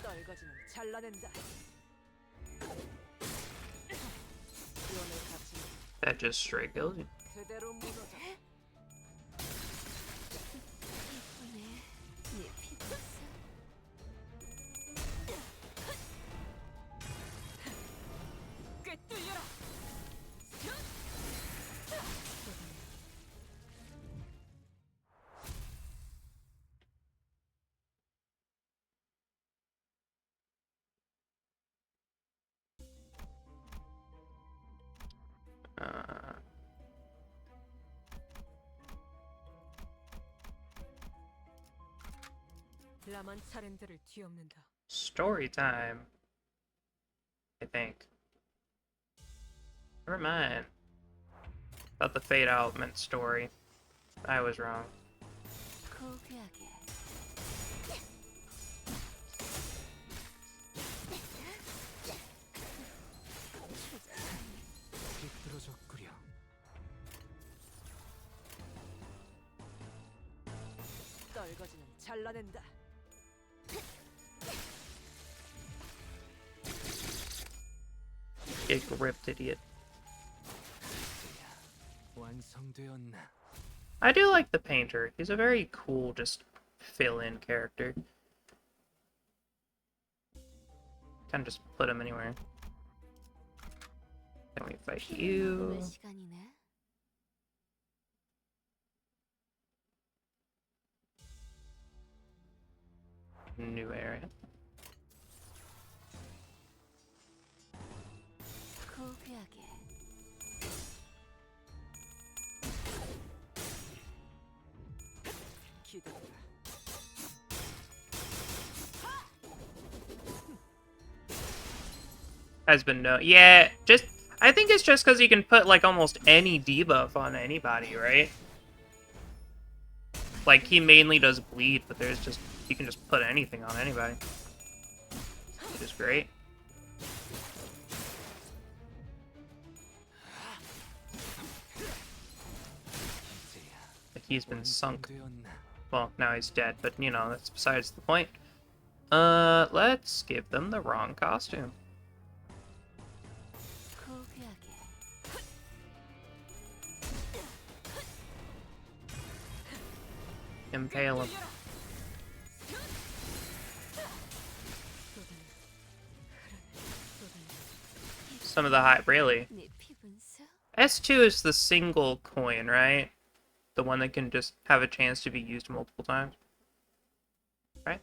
떨거지는 잘라낸다. That just straight kills you. 그대로 무너져. 이쁘네. 네 피부스. 꿰뚫려라. 라만 차렌들을 뒤엎는다. Story time. I think. Never mind. Thought the fade out meant story. I was wrong. 고귀하게. 비뚤어져 끓여. 떨거지는 잘라낸다. Get gripped, idiot. 완성되었나? I do like the painter. He's a very cool, just fill-in character. Kind of just put him anywhere. Then we fight you. 시간이네. New area. 고귀하게. 기다려라. Has been no. Yeah, just. I think it's just because you can put like almost any debuff on anybody, right? Like he mainly does bleed, but there's just you can just put anything on anybody, which is great. He's been sunk. Well, now he's dead, but you know, that's besides the point. Let's give them the wrong costume. 고귀하게. Impale him. Some of the high, really. 네 피분수. S2 is the single coin, right? The one that can just have a chance to be used multiple times. Right?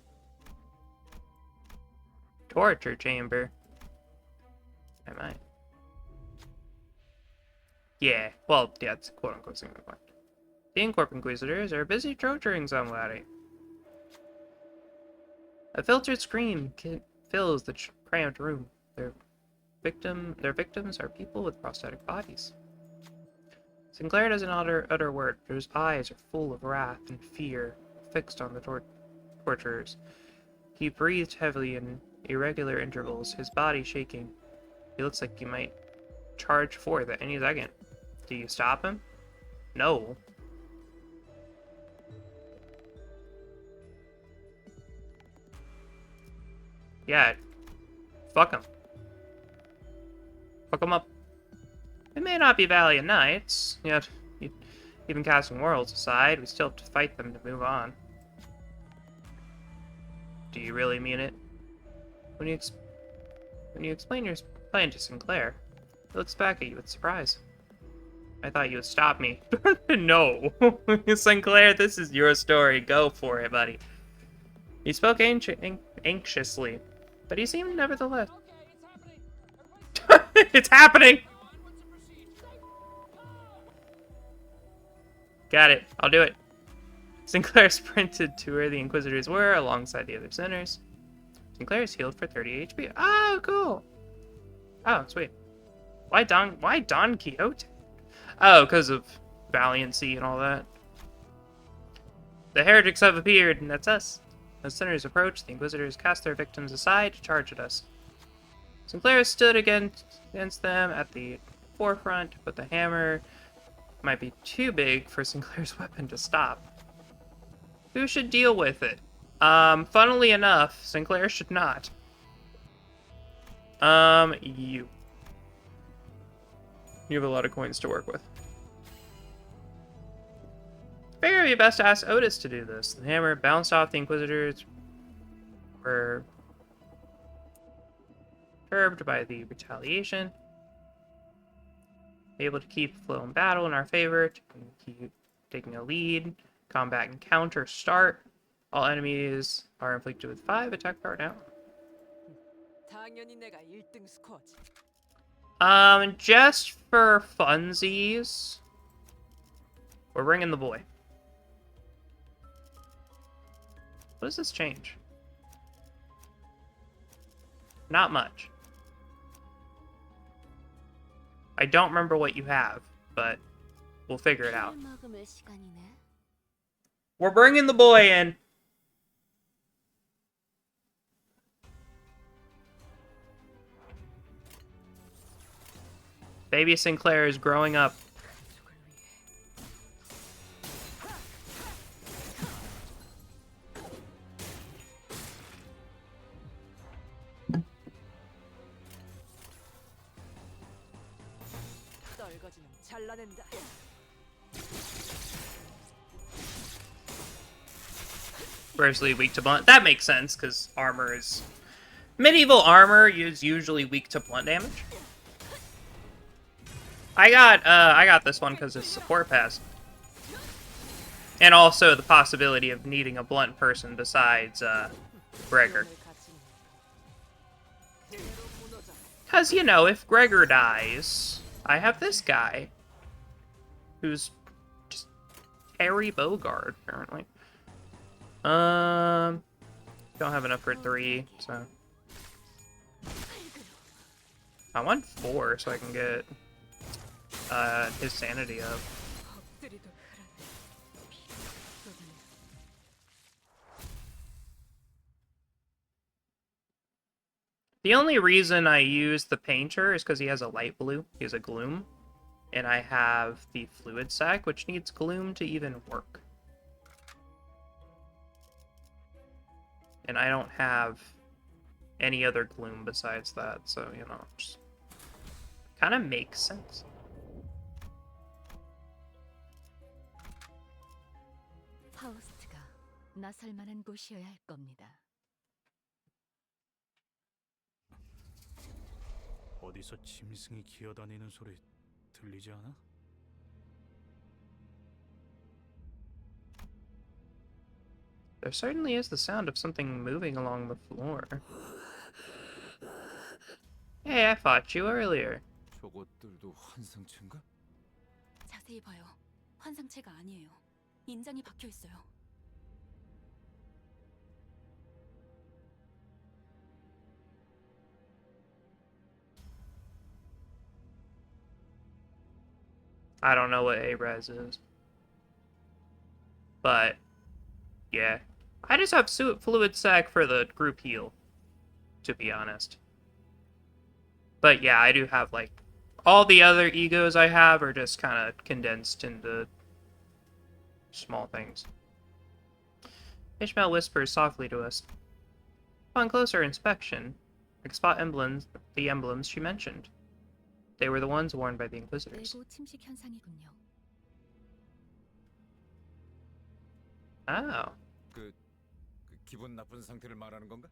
Torture chamber. I might. Yeah, well, yeah, it's quote-unquote single coin. The Incorp Inquisitors are busy torturing somebody. A filtered scream fills the cramped room. Their victims are people with prosthetic bodies. Sinclair doesn't utter a word, but his eyes are full of wrath and fear, fixed on the torturers. He breathed heavily in irregular intervals, his body shaking. He looks like he might charge forth at any second. Do you stop him? No. Yeah. Fuck him. Fuck him up. It may not be valiant knights, yet, even casting worlds aside, we still have to fight them to move on. Do you really mean it? When you explain your plan to Sinclair, he looks back at you with surprise. I thought you would stop me. No. Sinclair, this is your story. Go for it, buddy. He spoke anxiously, but he seemed nevertheless... It's happening! Got it. I'll do it. Sinclair sprinted to where the Inquisitors were, alongside the other sinners. Sinclair is healed for 30 HP. Oh, cool. Oh, sweet. Why Don Quixote? Oh, because of valiancy and all that. The heretics have appeared, and that's us. As sinners approach, the Inquisitors cast their victims aside to charge at us. Sinclair stood against them at the forefront, but the hammer might be too big for Sinclair's weapon to stop. Who should deal with it? Funnily enough, Sinclair should not. You. You have a lot of coins to work with. I figure it'd be best to ask Otis to do this. The hammer bounced off the Inquisitors, were perturbed by the retaliation. Able to keep the flow in battle in our favor, to keep taking a lead. Combat encounter start. All enemies are inflicted with 5 attack power now. 당연히 내가 1등 스코어지. Just for funsies, we're bringing the boy. What does this change? Not much. I don't remember what you have, but we'll figure it out. We're bringing the boy in. Baby Sinclair is growing up. 떨거지는 잘라낸다. Grossly weak to blunt. That makes sense, because armor is... Medieval armor is usually weak to blunt damage. I got this one because it's support pass. And also the possibility of needing a blunt person besides, Gregor. Because, you know, if Gregor dies, I have this guy. Who's just Harry Bogard, apparently. Don't have enough for 3, so... I want 4 so I can get, his sanity up. The only reason I use the painter is because he has a light blue. He has a gloom. And I have the fluid sac, which needs gloom to even work. And I don't have any other gloom besides that, so, you know, just kind of makes sense. 파우스트가 나설 만한 곳이어야 할 겁니다. 어디서 짐승이 기어다니는 소리 들리지 않아? There certainly is the sound of something moving along the floor. Hey, I fought you earlier. 저것들도 환상체인가? 자세히 봐요. 환상체가 아니에요. 인장이 박혀 있어요. I don't know what A-Res is. But, yeah. I just have fluid sac for the group heal, to be honest. But yeah, I do have, like, all the other egos I have are just kind of condensed into small things. Ishmael whispers softly to us. Upon closer inspection, I could spot the emblems she mentioned. They were the ones worn by the Inquisitors. 내고 침식 현상이군요. Oh. 그 기분 나쁜 상태를 말하는 건가?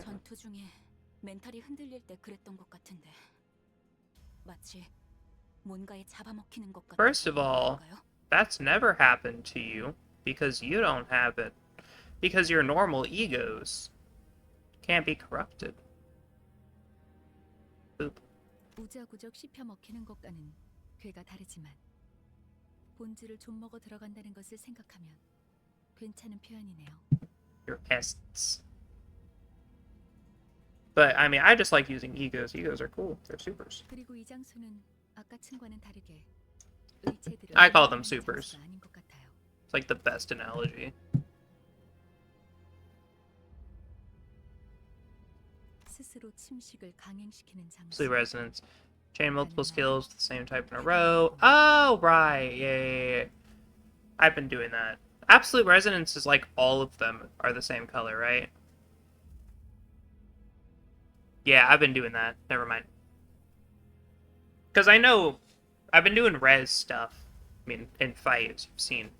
전투 중에 멘탈이 흔들릴 때 그랬던 것 같은데 마치 뭔가에 잡아먹히는 것 같은. First of all, that's never happened to you because you don't have it. Because your normal egos can't be corrupted. Boop. 우자구적 씹혀 먹히는 것과는 괴가 다르지만 본질을 좀 먹어 들어간다는 것을 생각하면 괜찮은 표현이네요. Your essence. But I mean, I just like using egos. Egos are cool. They're supers. 그리고 이 장소는 아까 층과는 다르게 의체들을 I call them supers. 장소가 아닌 것 같아요. It's like the best analogy. 스스로 침식을 강행시키는 장소. Absolute resonance. Chain multiple skills with the same type in a row. Oh, right. Yeah. I've been doing that. Absolute resonance is like all of them are the same color, right? Yeah, I've been doing that. Never mind. Because I know I've been doing res stuff. I mean, in fights, you've seen.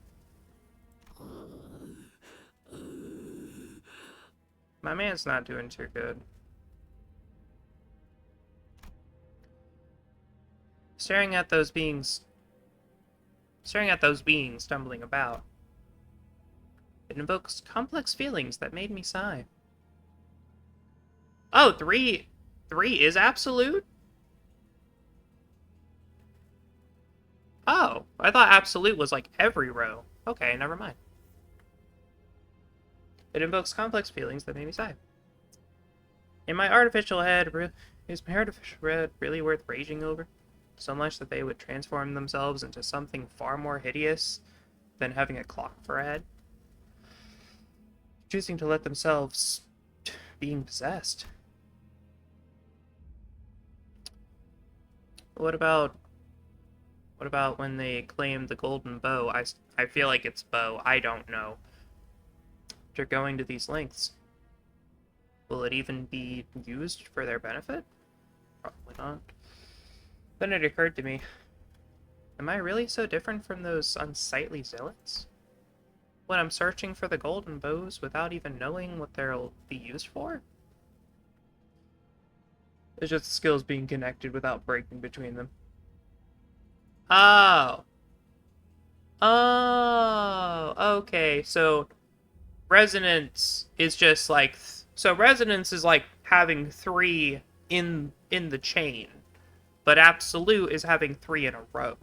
My man's not doing too good. Staring at those beings stumbling about. It invokes complex feelings that made me sigh. Oh, three is absolute? Oh, I thought absolute was like every row. Okay, never mind. It invokes complex feelings that made me sigh. Is my artificial head really worth raging over? So much that they would transform themselves into something far more hideous than having a clock for a head? Choosing to let themselves being possessed. What about when they claim the golden bow? I feel like it's bow. I don't know. They're going to these lengths. Will it even be used for their benefit? Probably not. Then it occurred to me, am I really so different from those unsightly zealots? When I'm searching for the golden bows without even knowing what they'll be used for? It's just skills being connected without breaking between them. Oh. Oh, okay. So resonance is just like resonance is like having 3 in the chain, but absolute is having 3 in a row.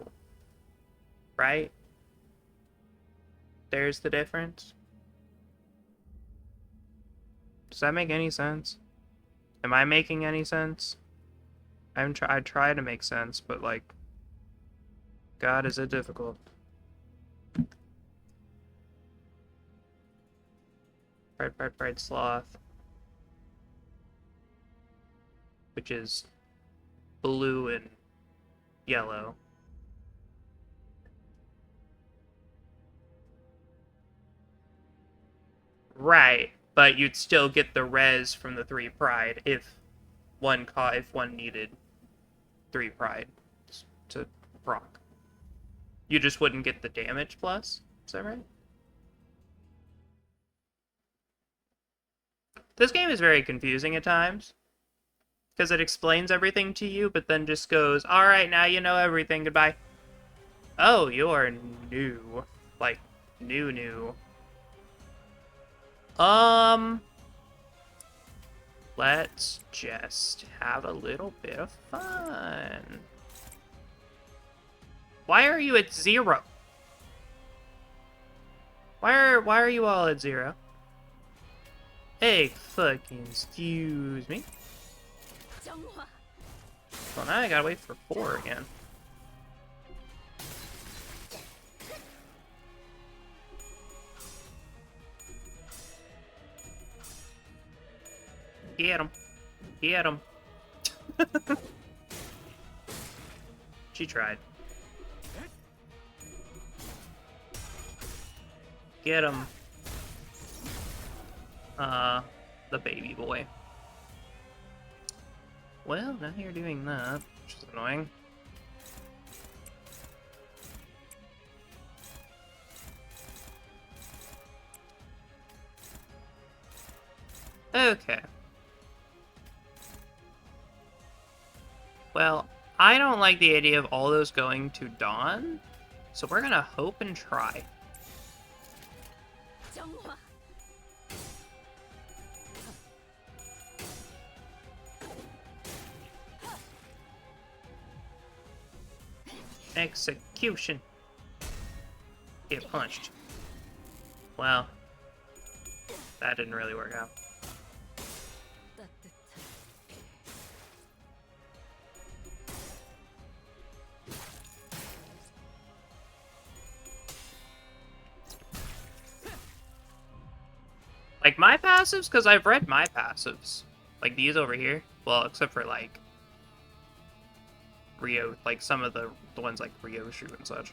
Right? There's the difference. Does that make any sense? Am I making any sense? I try to make sense, but like, God, is it difficult. Pride, sloth. Which is blue and yellow. Right, but you'd still get the res from the 3 pride if one needed 3 pride to proc. You just wouldn't get the damage plus. Is that right? This game is very confusing at times. Because it explains everything to you, but then just goes, alright, now you know everything, goodbye. Oh, you're new. Like, new. Let's just have a little bit of fun. Why are you at 0? Why are you all at 0? Hey, fucking excuse me. Well, now I gotta wait for 4 again. Get him. Get him. She tried. Get him. The baby boy. Well, now you're doing that, which is annoying. Okay. Well, I don't like the idea of all those going to Dawn, so we're gonna hope and try. Execution. Get punched. Well, that didn't really work out. Like my passives, because I've read my passives. Like these over here. Well, except for like Rio, like some of the ones like Ryoshu and such.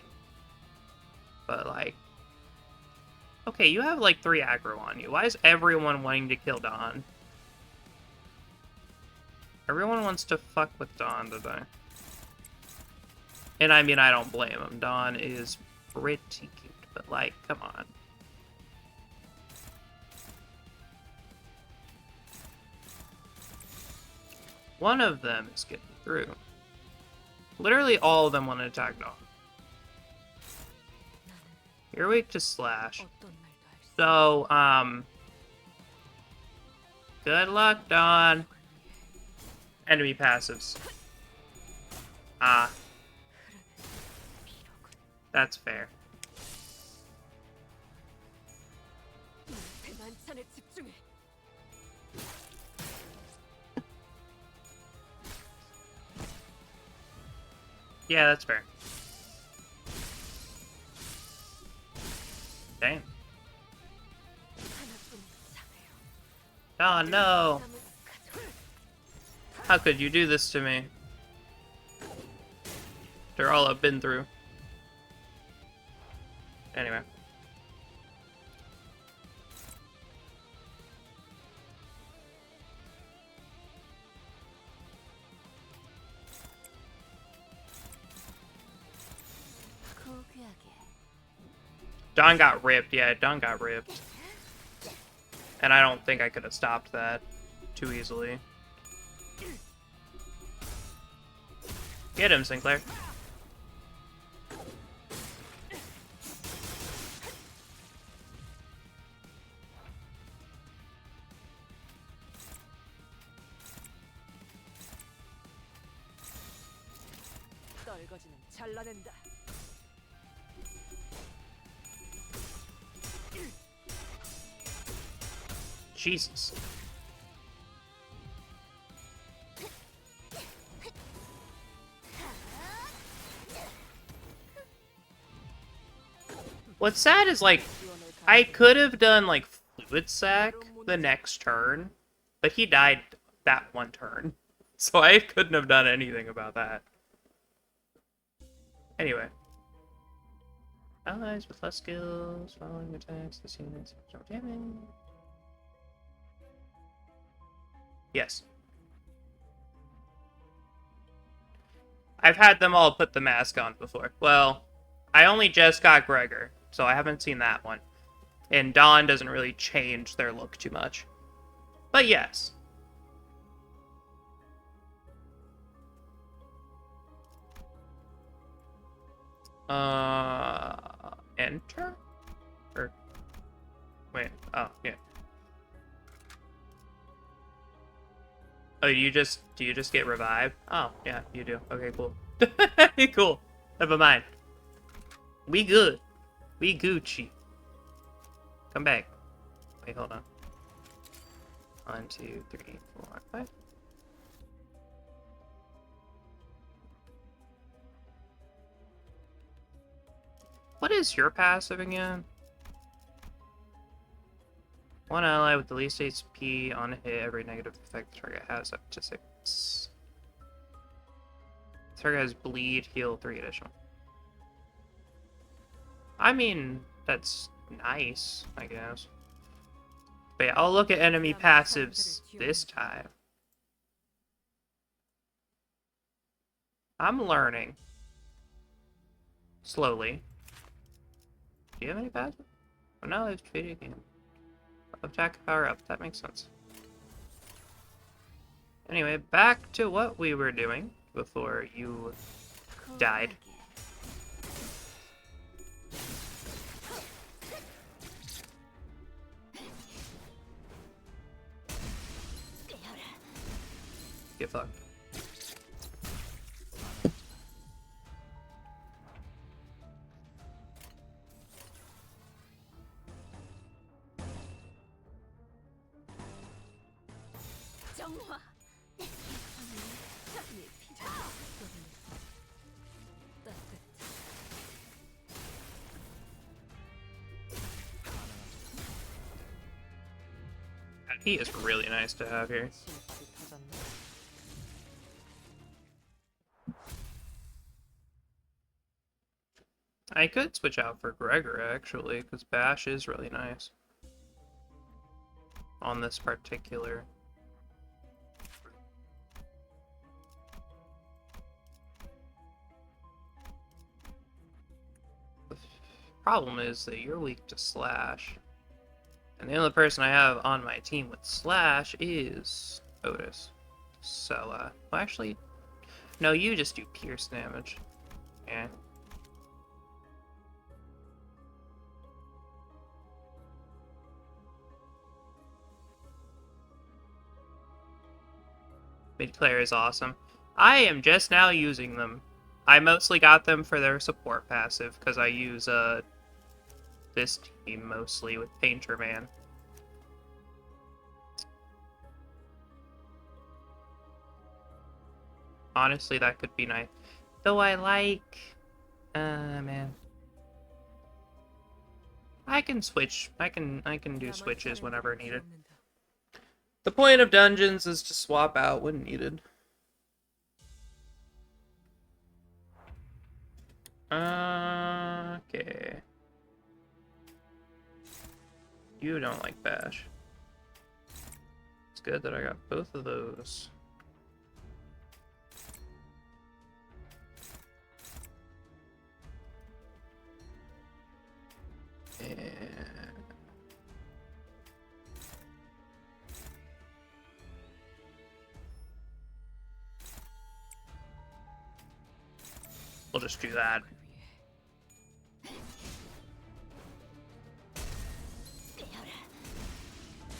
But like, okay, you have like 3 aggro on you. Why is everyone wanting to kill Dawn? Everyone wants to fuck with Dawn today. And I mean, I don't blame him. Dawn is pretty cute, but like, come on. One of them is getting through. Literally all of them want to attack Dawn. You're weak to slash. So, good luck, Dawn. Enemy passives. Ah. That's fair. Yeah, that's fair. Damn. Oh no! How could you do this to me? They're all I've been through. Anyway. Dawn got ripped. Yeah, Dawn got ripped. And I don't think I could have stopped that too easily. Get him, Sinclair. Jesus. What's sad is, like, I could have done, like, Fluid Sac the next turn, but he died that one turn. So I couldn't have done anything about that. Anyway. Allies with less skills, following attacks, this unit's no damage. Yes. I've had them all put the mask on before. Well, I only just got Gregor, so I haven't seen that one. And Dawn doesn't really change their look too much. But yes. Enter? Or, wait, oh, yeah. Oh, do you just get revived? Oh, yeah, you do. Okay, cool. Cool. Never mind. We good. We Gucci. Come back. Wait, hold on. 1, 2, 3, 4, 5. What is your passive again? One ally with the least HP on a hit, every negative effect the target has up to 6. The target has bleed, heal 3 additional. I mean, that's nice, I guess. But yeah, I'll look at enemy passives this time. I'm learning. Slowly. Do you have any passive? Oh no, it's treated again. Attack power up, that makes sense. Anyway, back to what we were doing before you died. Get fucked. He is really nice to have here. I could switch out for Gregor, actually, because Bash is really nice. On this particular... problem is that you're weak to slash. And the only person I have on my team with slash is Otis. So, well, actually, no, you just do pierce damage. Yeah. Mid player is awesome. I am just now using them. I mostly got them for their support passive, because I use, this team mostly with Painter Man. Honestly, that could be nice. Though I like... man. I can switch. I can do switches whenever needed. The point of dungeons is to swap out when needed. Okay. You don't like Bash. It's good that I got both of those. And... we'll just do that.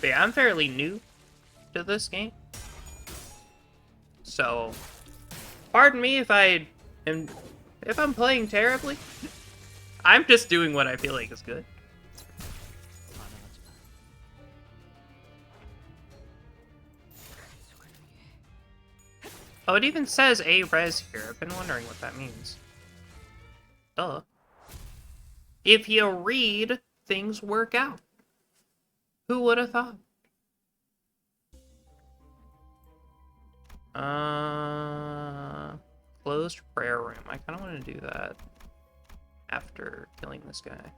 But yeah, I'm fairly new to this game. So, pardon me if I'm playing terribly. I'm just doing what I feel like is good. Oh, it even says A res here. I've been wondering what that means. Duh. If you read, things work out. Who would have thought? Closed prayer room. I kind of want to do that after killing this guy.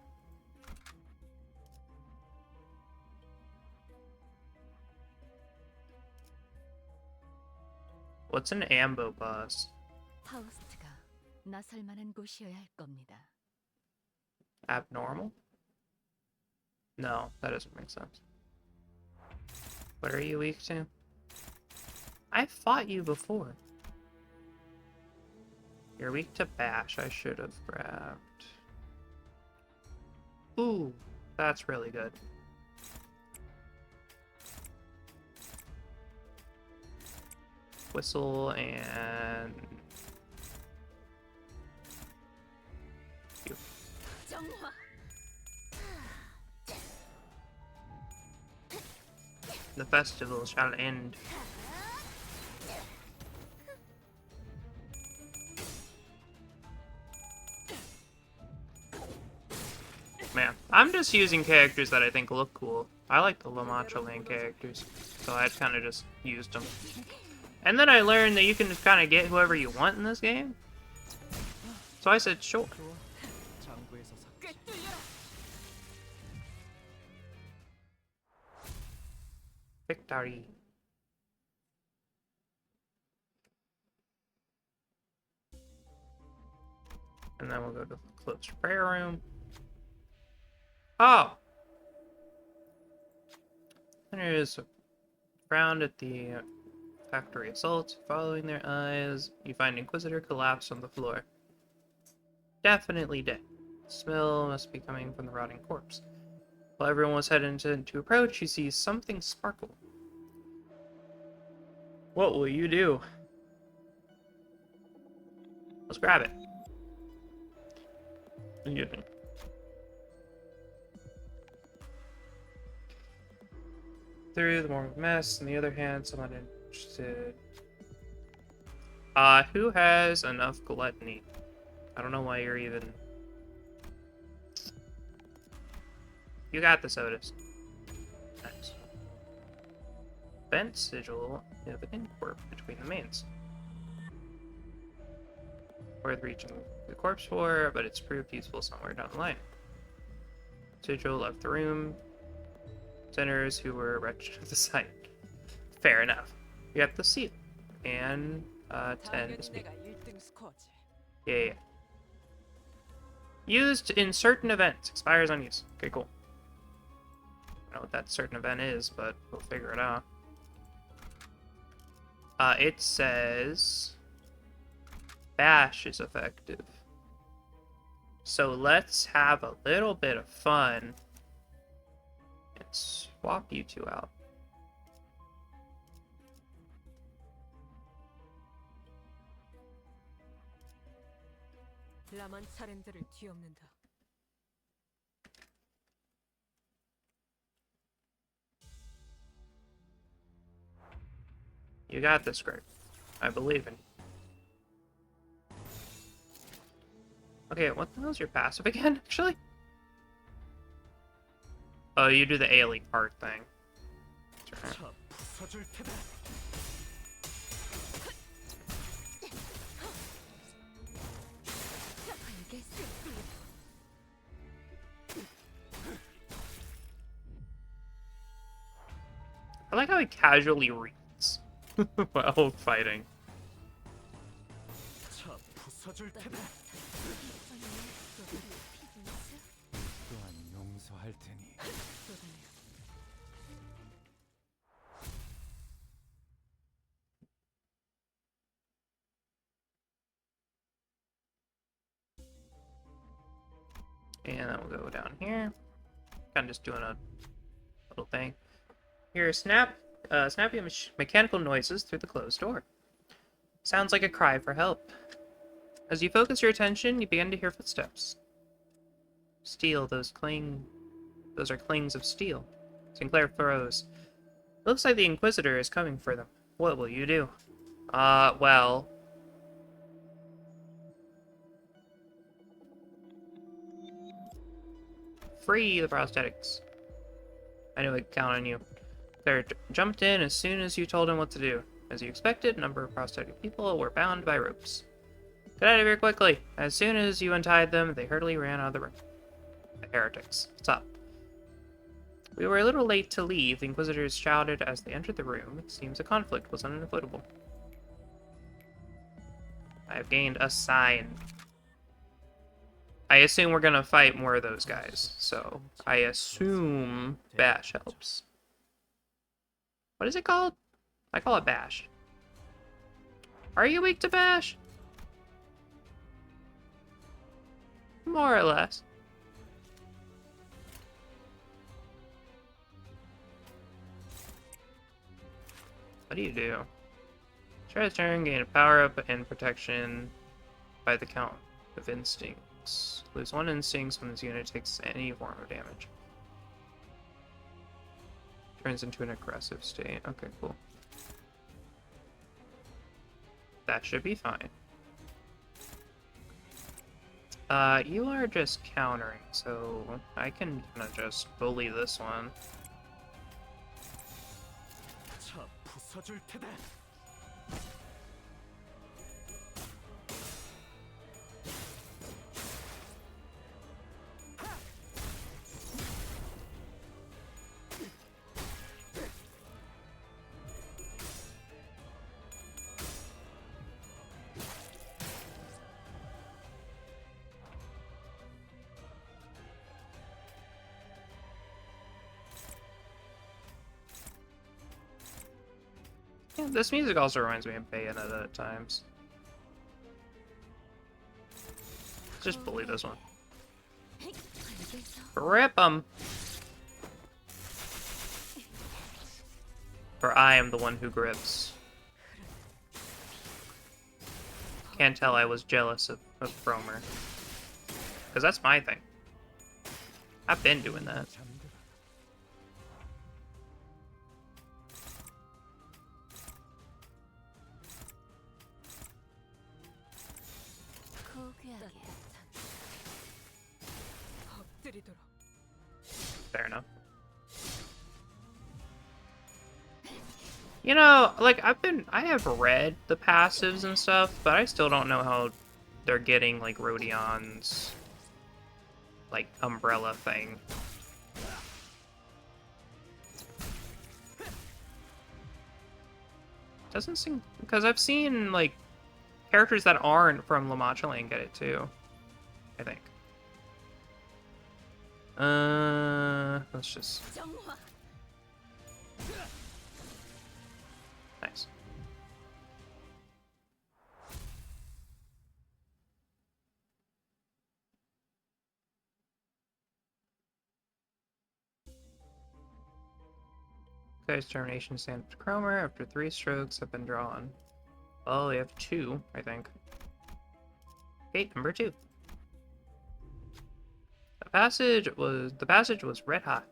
What's an ambo boss? 파우스트가 나설 만한 곳이어야 할 겁니다. Abnormal? No, that doesn't make sense. What are you weak to? I fought you before. You're weak to bash. I should have grabbed. Ooh, that's really good. Whistle and... you. The festival shall end. Man, I'm just using characters that I think look cool. I like the La Mancha Lane characters, so I kind of just used them. And then I learned that you can just kind of get whoever you want in this game. So I said, sure. Victory. And then we'll go to the closed prayer room. Oh! There's found at the factory assault. Following their eyes, you find Inquisitor collapsed on the floor. Definitely dead. The smell must be coming from the rotting corpse. While everyone was heading to approach, you see something sparkle. What will you do? Let's grab it. Excuse me. Through the morning mess, on the other hand, someone interested. Who has enough gluttony? I don't know why you're even... You got this, Otis. Nice. Bent sigil of an incorp between the mains. Worth reaching the corpse for, but it's proved useful somewhere down the line. Sigil left the room. Sinners who were wretched at the sight. Fair enough. You got the seal. And, 10 to speak. Yeah. Used in certain events. Expires on use. Okay, cool. I don't know what that certain event is, but we'll figure it out. It says bash is effective. So let's have a little bit of fun and swap you two out. 라만 차렌들을 뒤엎는다. You got this, Greg. I believe in you. Okay, what the hell's your passive again, actually? Oh, you do the Ailey part thing. That's right. I like how he casually reads while fighting. 또한 용서할 테니. And then we'll go down here. Kind of just doing a little thing. Here, snappy mechanical noises through the closed door. Sounds like a cry for help. As you focus your attention, you begin to hear footsteps. Steel, those are clings of steel. Sinclair throws. Looks like the Inquisitor is coming for them. What will you do? Well... Free the prosthetics. I knew I'd count on you. Claire jumped in as soon as you told him what to do. As you expected, a number of prosthetic people were bound by ropes. Get out of here quickly! As soon as you untied them, they hurriedly ran out of the room. The heretics. What's up? We were a little late to leave, the Inquisitors shouted as they entered the room. It seems a conflict was unavoidable. I have gained a sign. I assume we're gonna fight more of those guys, so I assume bash helps. What is it called? I call it bash. Are you weak to bash? More or less. What do you do? Try to turn, gain a power-up and protection by the count of instincts. Lose one instinct when this unit takes any form of damage. Turns into an aggressive state. Okay, cool. That should be fine. You are just countering, so I can kinda just bully this one. Yeah, this music also reminds me of Bayonetta at times. Just bully this one. Rip 'em! For I am the one who grips. Can't tell I was jealous of Fromer. Because that's my thing. I've been doing that. Fair enough. You know, like, I have read the passives and stuff, but I still don't know how they're getting, like, Rhodion's, like, umbrella thing. Doesn't seem... Because I've seen, like, characters that aren't from La Mancha Lane get it, too. I think. Let's just... 정화. Nice. Guy's termination stand up to Cromer after 3 strokes have been drawn. Oh, we have 2, I think. Okay, number 2. The passage was red hot.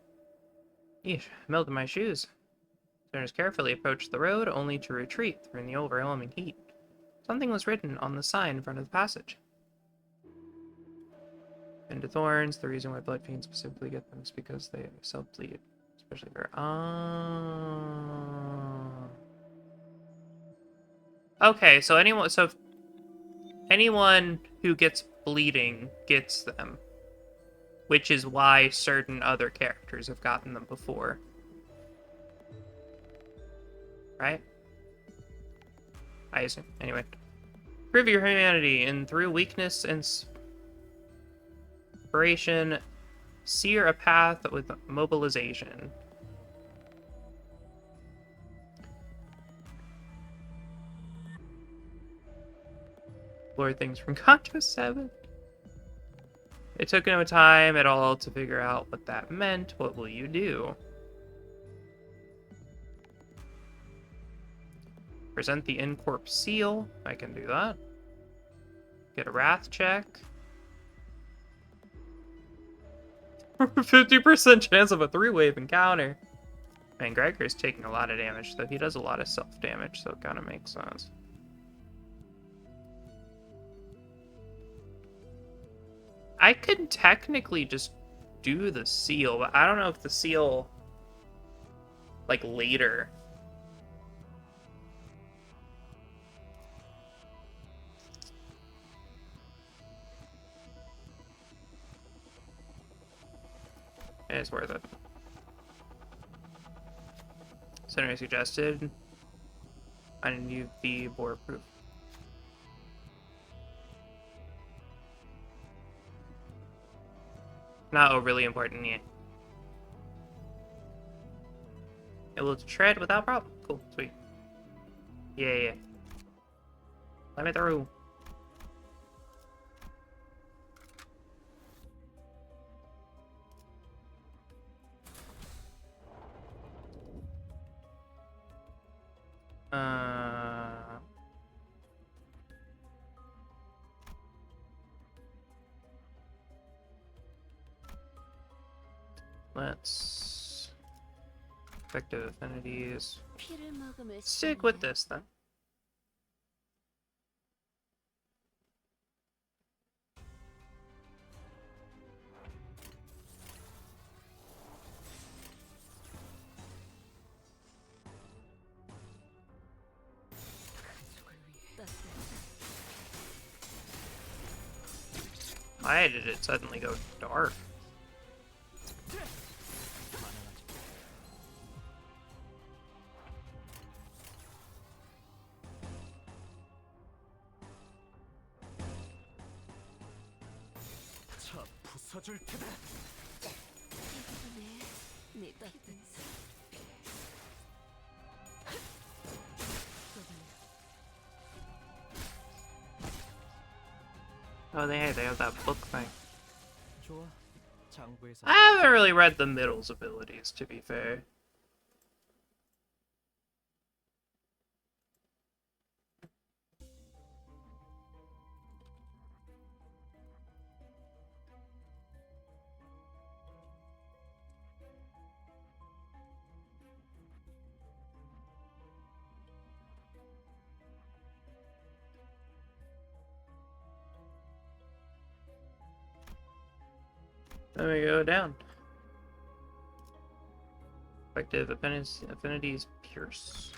Eesh, melted my shoes. Sinners carefully approached the road, only to retreat through the overwhelming heat. Something was written on the sign in front of the passage. Into thorns, the reason why blood fiends specifically get them is because they self-bleed. Especially for... Okay, so anyone who gets bleeding gets them. Which is why certain other characters have gotten them before. Right? I assume. Anyway. Prove your humanity, and through weakness and inspiration, sear a path with mobilization. Explore things from Contra 7. It took no time at all to figure out what that meant. What will you do? Present the in-corp seal. I can do that. Get a wrath check. 50% chance of a 3-wave encounter. Man, Gregor's taking a lot of damage, though. He does a lot of self-damage, so it kind of makes sense. I could technically just do the seal, but I don't know if the seal, like, later. It's worth it. Senator suggested I need the bore proof. Not overly important yet. Able to tread without problem. Cool, sweet. Yeah. Let me through. Let's effective affinities. 피를 먹으면 Stick with this then. Why did it suddenly go dark? 차 부숴줄 테다. 네 따뜻. Oh, they have that book thing. 좋아. 장부에서 I haven't really read the middle's abilities, to be fair. Let me go down. Effective affinities pierce.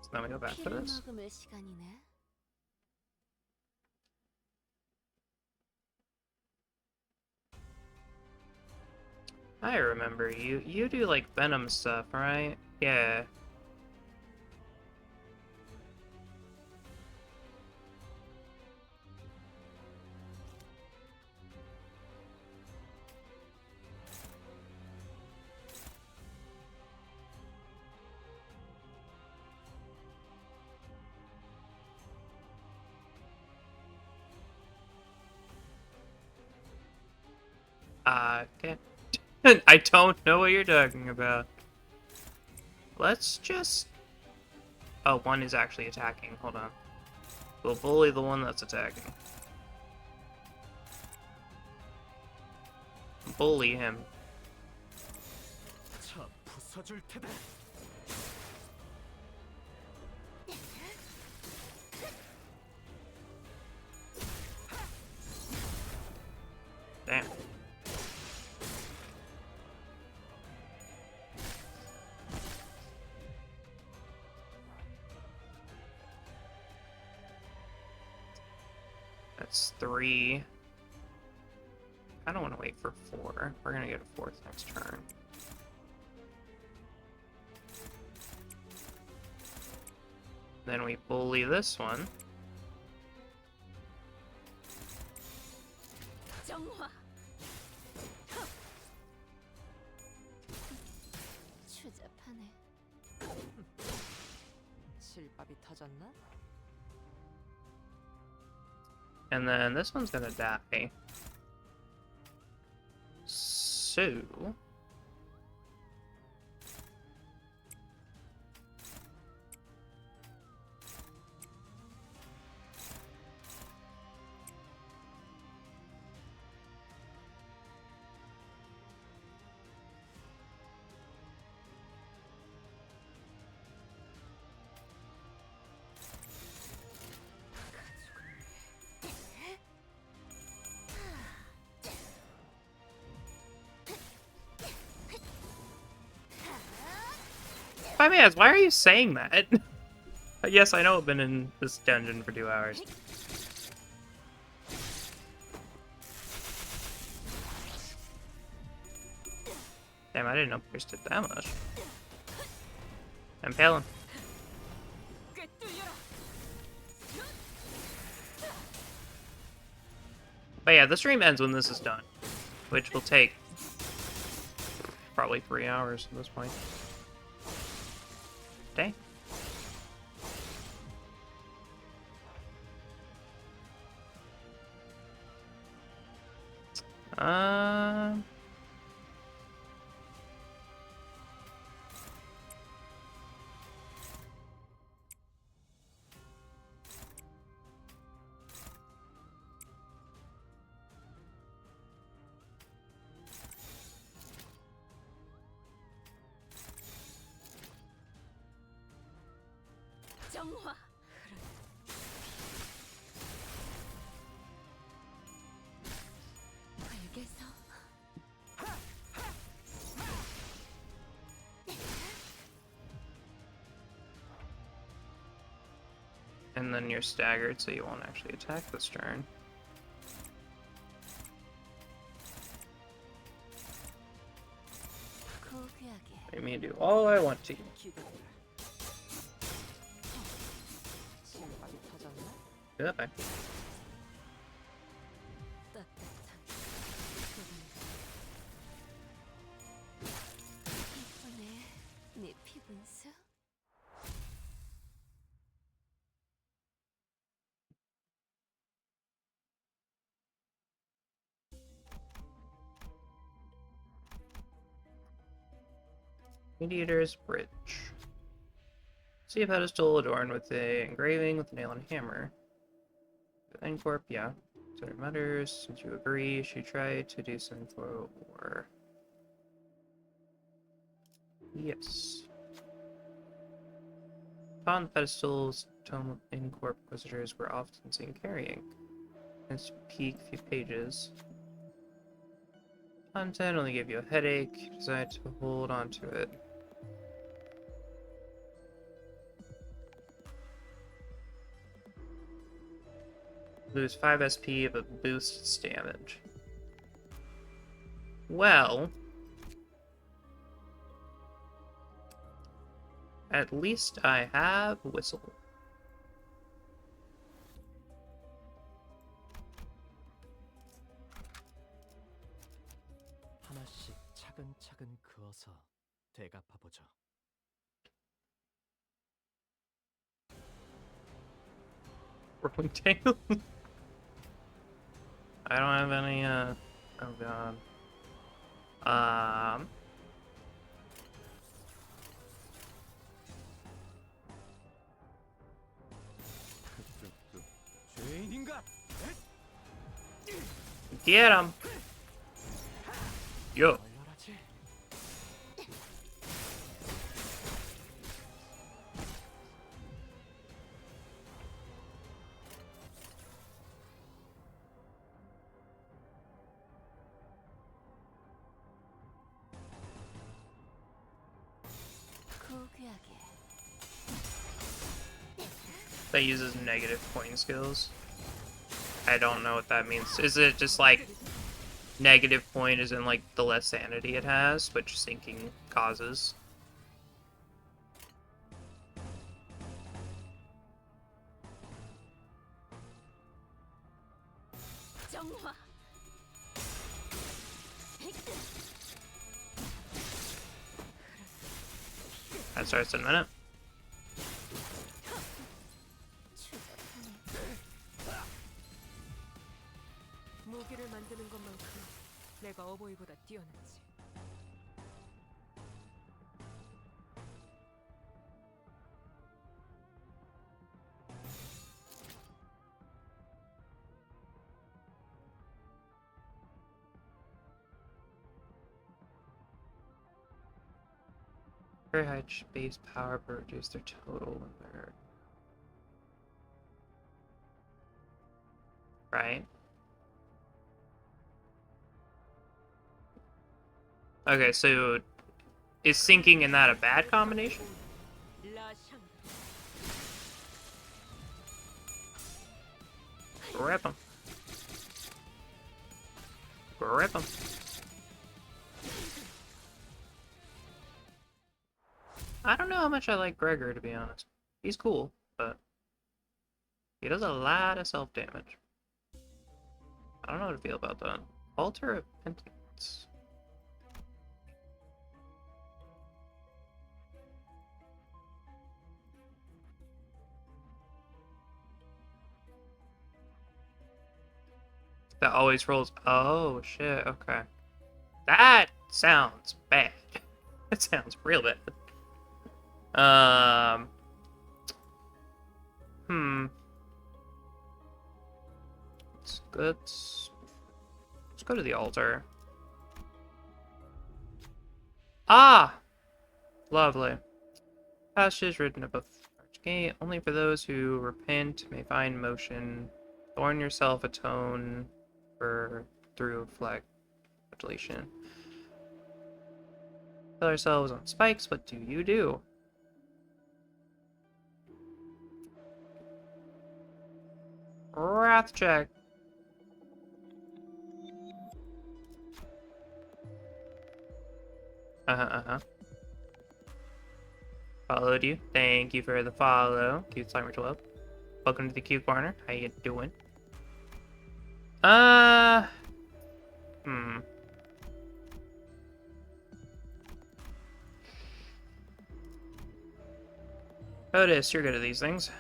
So now we go back to 피를 this. 먹으면 시간이네. I remember you. You do like venom stuff, right? Yeah. Okay. I don't know what you're talking about. Let's just... Oh, one is actually attacking. Hold on. We'll bully the one that's attacking. Bully him. 저 부숴줄 테다. Damn. That's 3. I don't want to wait for 4. We're gonna get a 4th next turn. Then we bully this one. 정화. 추잡하네. 실밥이 터졌나? And then this one's gonna die. So... If I may ask, why are you saying that? Yes, I know I've been in this dungeon for 2 hours. Damn, I didn't know Pierce did that much. Impale him. But yeah, the stream ends when this is done, which will take probably 3 hours at this point. Dang. 정화. 알겠어. And then you're staggered, so you won't actually attack this turn. Let me do all I want to. 실밥이 터졌나? Goodbye. 따뜻한 이번에 네 피분수. Mediator's Bridge. See a pedestal adorned with a engraving with a nail and hammer. Encorp, yeah. So it matters. Since you agree, she tried to do some for war. Yes. Upon the pedestals, Tome Encorp visitors were often seen carrying. Let's peek a few pages. Content only gave you a headache. You decided to hold on to it. Lose 5 SP but boosts damage. Well, at least I have Whistle. 하나씩 차근차근 그어서 되갚아 보죠. Growing tail. I don't have any, oh god. Um, 죄인인가? get him. Yo. 얼려라지. 고귀하게. That uses negative point skills. I don't know what that means. Is it just like negative point is in like the less sanity it has, which sinking causes? 정화. That starts in a minute. 무기를 만드는 것만큼 내가 어버이보다 뛰어났지. Very high base power but reduce their total when they're... Right? Okay, so is sinking and that a bad combination? Grip him. Grip him. I don't know how much I like Gregor, to be honest. He's cool, but he does a lot of self-damage. I don't know how to feel about that. Altar of Penitence. That always rolls. Oh, shit. Okay. That sounds bad. That sounds real bad. Let's go to the altar. Ah! Lovely. Passage written above the arch gate. Only for those who repent may find motion. Thorn yourself atone for through flagellation. Kill ourselves on spikes. What do you do? Wrath check. Followed you. Thank you for the follow. Cute Slimer 12. Welcome to the Cute Corner. How you doing? Otis, you're good at these things.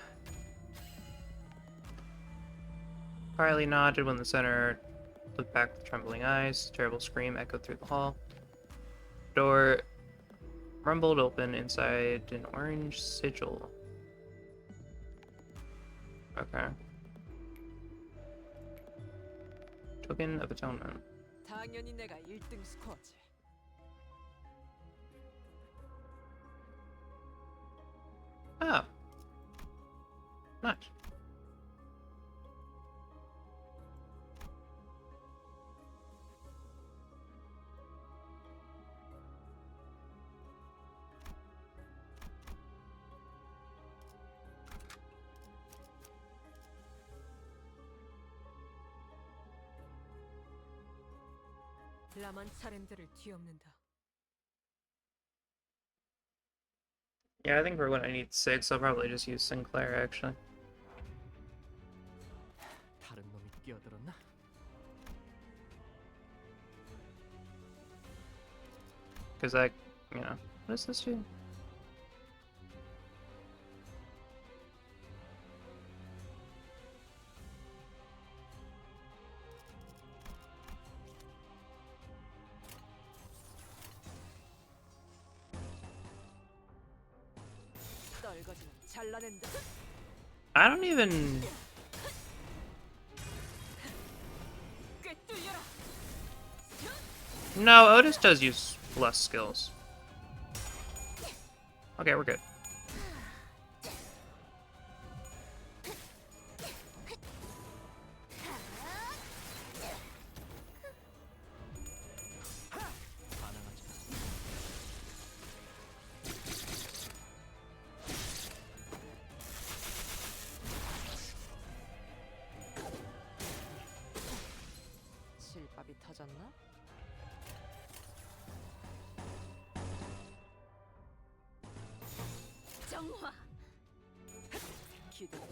Quietly nodded when the center looked back with trembling eyes. A terrible scream echoed through the hall. Door rumbled open inside an orange sigil. Okay. Token of Atonement. 당연히 내가 1등 스코어지. Ah. Nice. 라만 차렌들을 뒤엎는다. Yeah, I think for when I need 6, I'll probably just use Sinclair, actually. 다른 놈이 끼어들었나? Because that, you know... What does this do? 설거지는 잘라낸다. I don't even. 꿰뚫려라. No, Otis does use less skills. Okay, we're good. 실밥이 터졌나? 정화. 기다려라.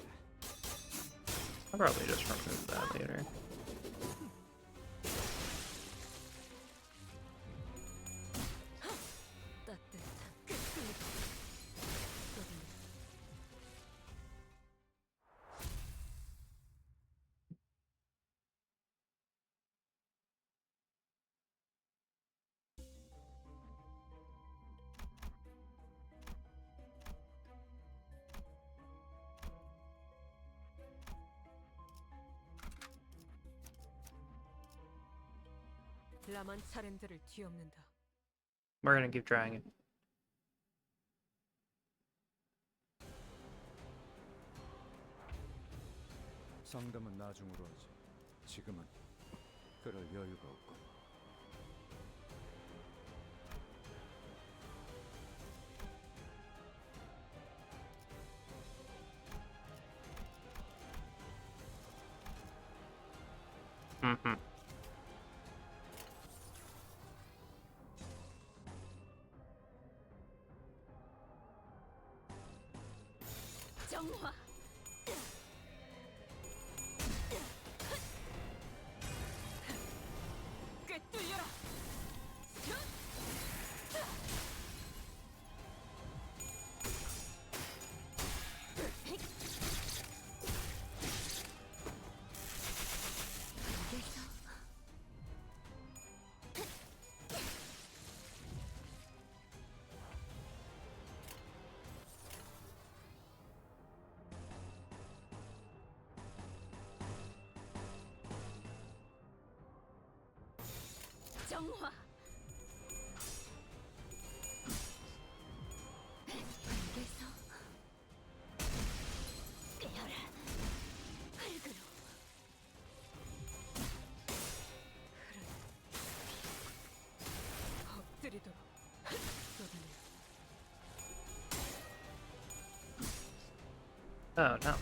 I'll probably just remove that later. 따뜻한 꿰뚫리고. 라만 차렌들을 뒤엎는다. We're gonna keep trying it. 상담은 나중으로 하지. 지금은 그럴 여유가 없고. Mm-hmm. 정화. 꿰뚫려라. 정화. 여기서 깨어라. 흙으로. 엎드리도록. 쏟아내. Oh no.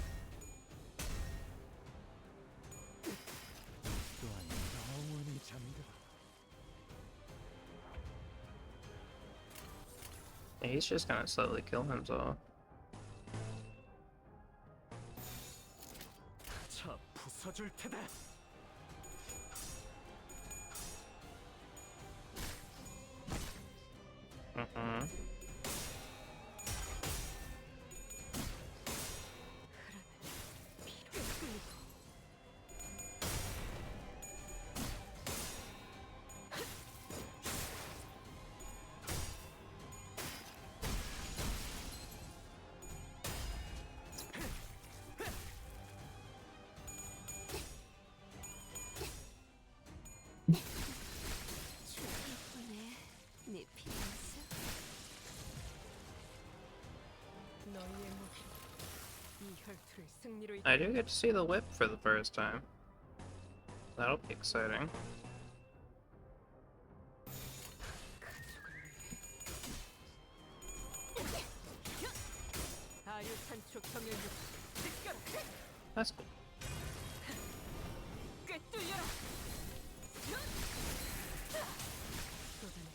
또한 영원히 잠들어. Yeah, he's just gonna slowly kill himself. 차 부숴줄 테다. Mm-hmm. 덕분에 네 피어스. 너희의 무기로 이 혈투를 승리로 I do get to see the whip for the first time. That'll be exciting. 아유탄초 경연력 느껴라. That's cool. 꿰뚫려라. 쏟아내.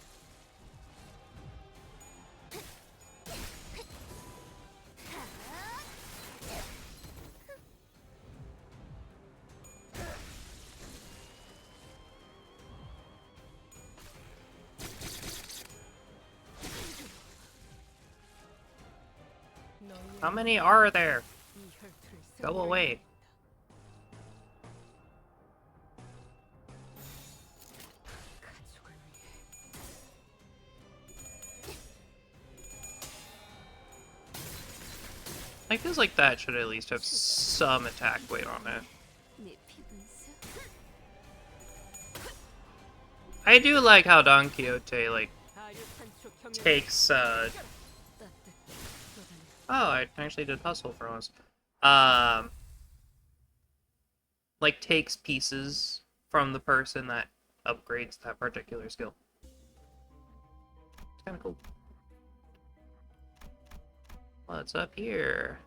너희의 How many are there? 이 혈투를 Go 승리로 away. 이끈다. 가족을 위해 Like, feels like that should at least have some attack weight on it. 네 피분수? I do like how Don Quixote, like, 하류 산초 경영. takes, 따뜻. 쏟아내. oh, I actually did hustle for once. Like, takes pieces from the person that upgrades that particular skill. It's kind of cool. What's up here?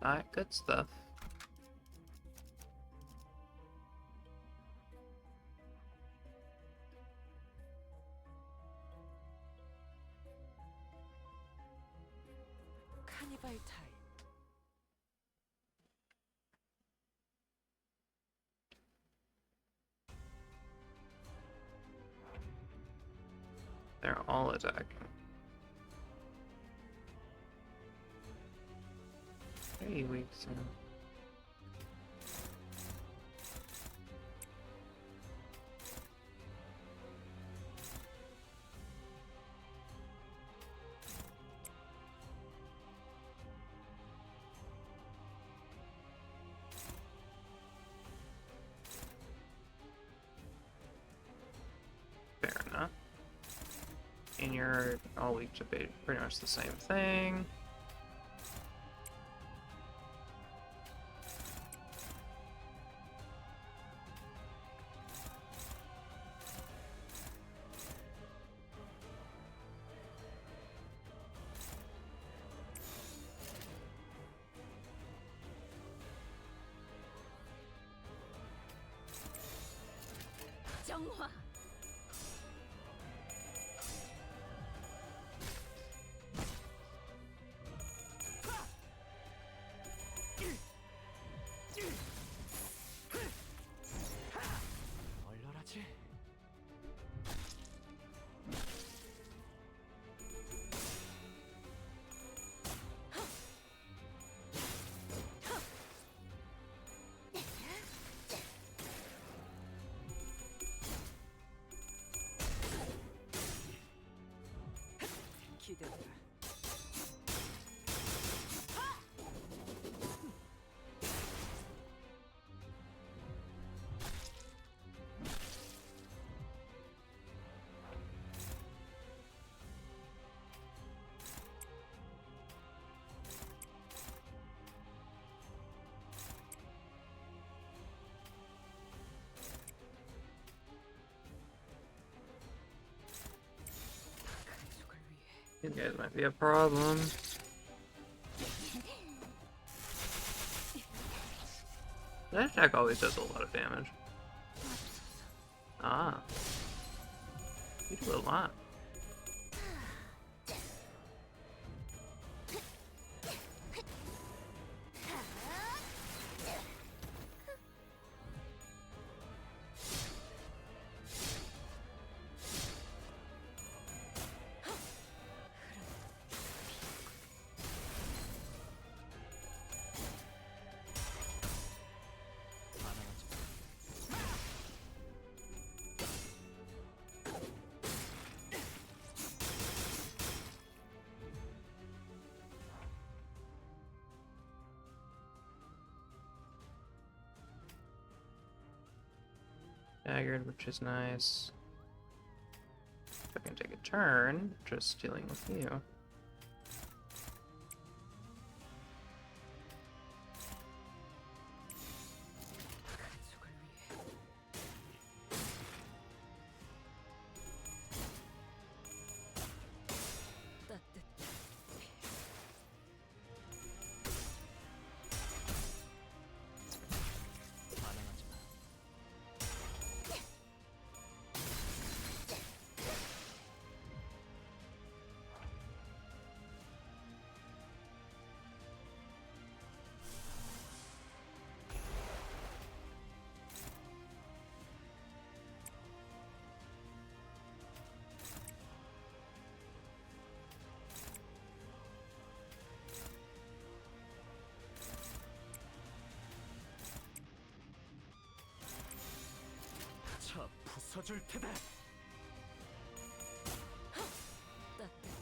Not good stuff. 카니발 타임. They're all attacking. Very weak soon. Fair enough. And you're all weak to pretty much the same thing. 정화. 얼얼하지? 기대된다. 가족을 위해. You guys might be a problem. That attack always does a lot of damage. Ah. You do a lot. Staggered, which is nice. If I can take a turn, just dealing with you. 가족을 위해. 따뜻. 반항하지 마. 차 부숴줄 테다. 따뜻한.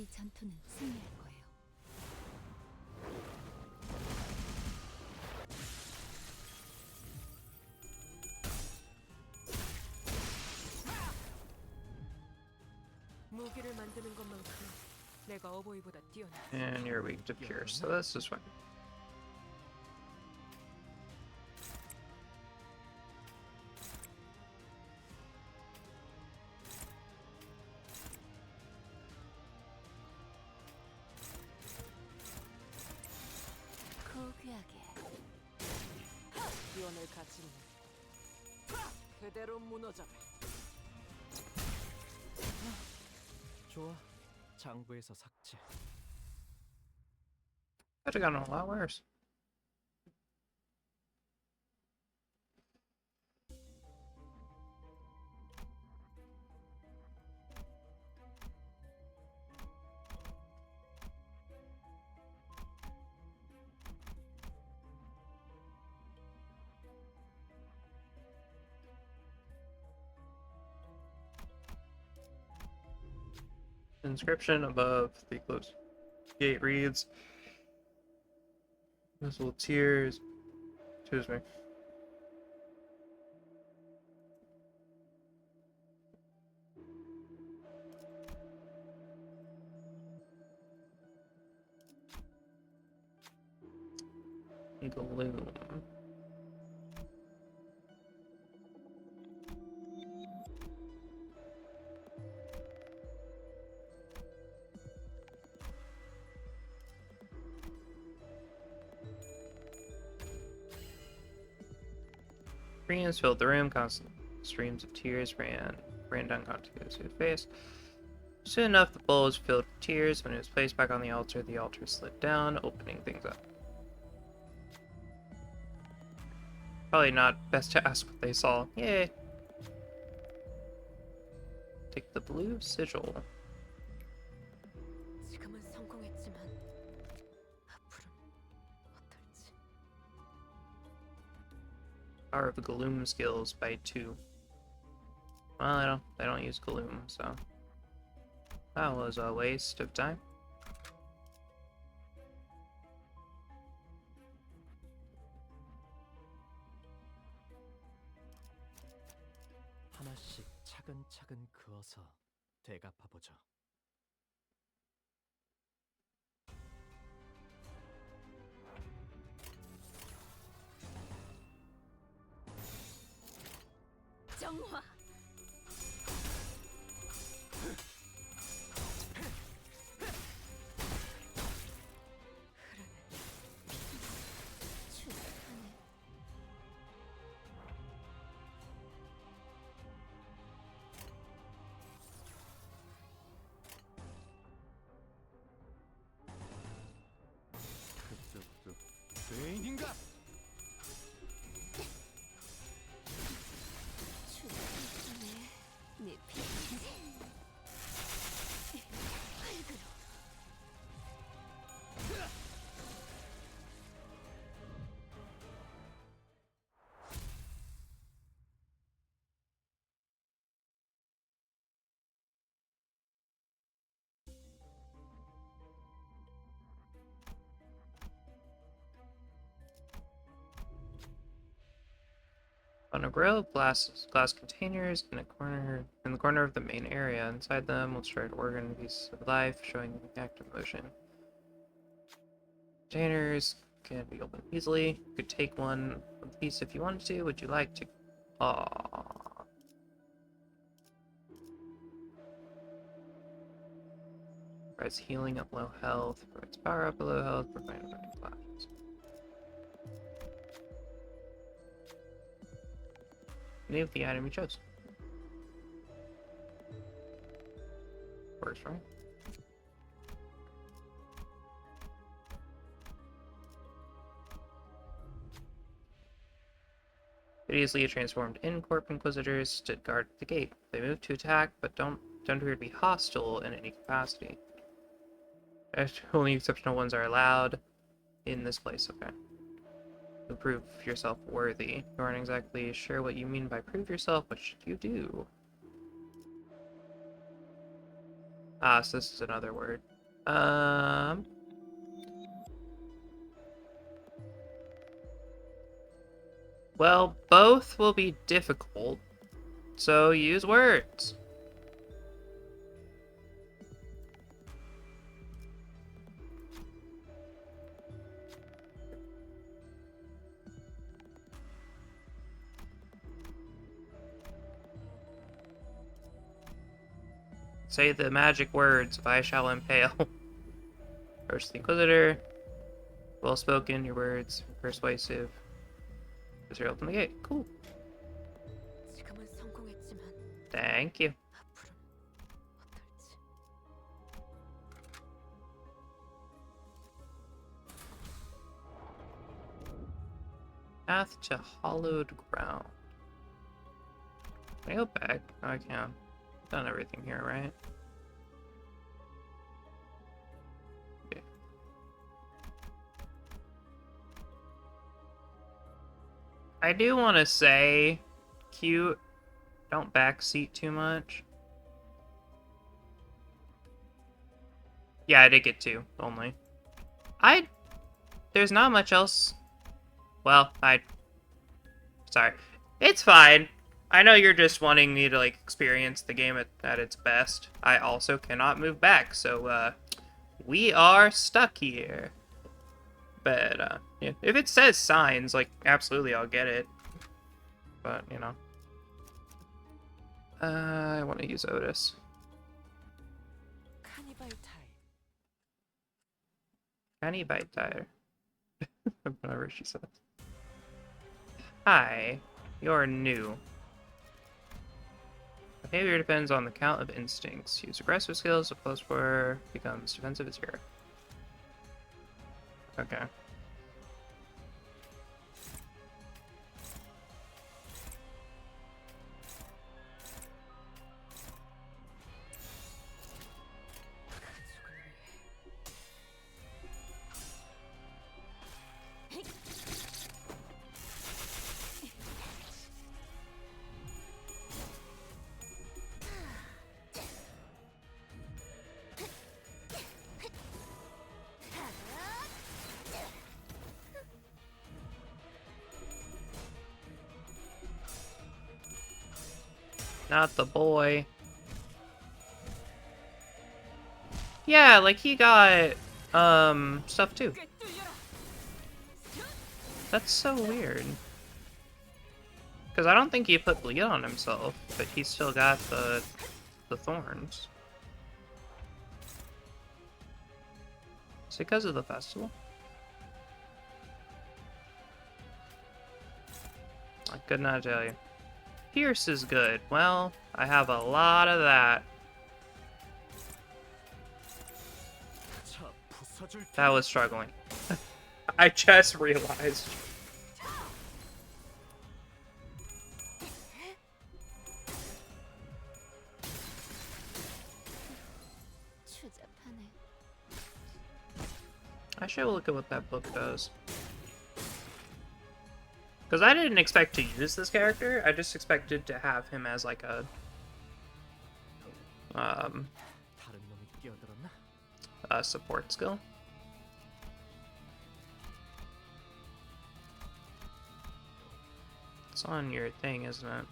이 전투는 승리할 거예요. 무기를 만드는 것만큼 내가 어버이보다 뛰어나. And you're weak to pure, so this is fine. 고귀하게. 기원을 가지는 그대로 무너져라. 좋아, 장부에서 삭제. Could have gotten a lot worse. Inscription above the closed gate reads, "Visible tears." Excuse me. Gloom. Screams filled the room. Constant streams of tears ran down Contigo's face. Soon enough, the bowl was filled with tears. When it was placed back on the altar slid down, opening things up. Probably not best to ask what they saw. Yay! Take the blue sigil. 지금은 성공했지만 앞으로는 어떨지. Power of the Gloom skills by 2. Well, they don't use Gloom, so that was a waste of time. 하나씩 차근차근 그어서 되갚아 보죠. 정화. 그쪽도 죄인인가? 네 피. On a row of glass containers in the corner of the main area. Inside them will start organ piece of life showing active motion. Containers can be opened easily. You could take one piece if you wanted to. Would you like to? Aww. Provides healing at low health. Provides power up at low health. Provides flashes. Name the item you chose. Works, right? Hideously transformed in-corp inquisitors stood guard at the gate. They moved to attack, but don't appear to be hostile in any capacity. Only exceptional ones are allowed in this place, okay. To prove yourself worthy. You aren't exactly sure what you mean by prove yourself. What should you do? Ah, so this is another word. Um. Well, both will be difficult, so use words. Say the magic words, I shall impale. First the Inquisitor. Well spoken, your words. Persuasive. Israel open the gate. Cool. 지금은 성공했지만 Thank you. 앞으로는 어떨지. Path to hallowed ground. Can I go back? Oh, I can. Done everything here, right? Okay. I do want to say, cute. Don't backseat too much. Yeah, I did get 2 only. There's not much else. Well, sorry. It's fine. I know you're just wanting me to, like, experience the game at its best. I also cannot move back, so, we are stuck here. But, yeah. If it says signs, like, absolutely I'll get it. But, you know. I want to use Otis. Canny bite tire. Whatever she says. Hi, you're new. Behavior depends on the count of instincts. Use aggressive skills, so close for becomes defensive is here. Okay. Not the boy. Yeah, like he got stuff too. That's so weird. Because I don't think he put bleed on himself, but he still got the thorns. Is it because of the festival? I could not tell you. Pierce is good. Well, I have a lot of that. That was struggling. I just realized. I should look at what that book does. Because I didn't expect to use this character. I just expected to have him as like a support skill. It's on your thing, isn't it?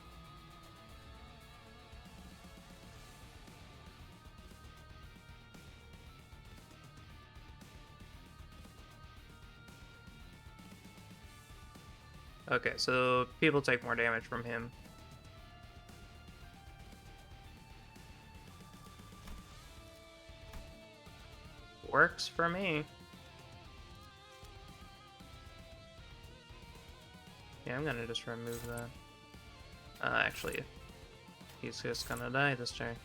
Okay, so people take more damage from him. Works for me. Yeah, I'm gonna just remove that. Actually, he's just gonna die this turn.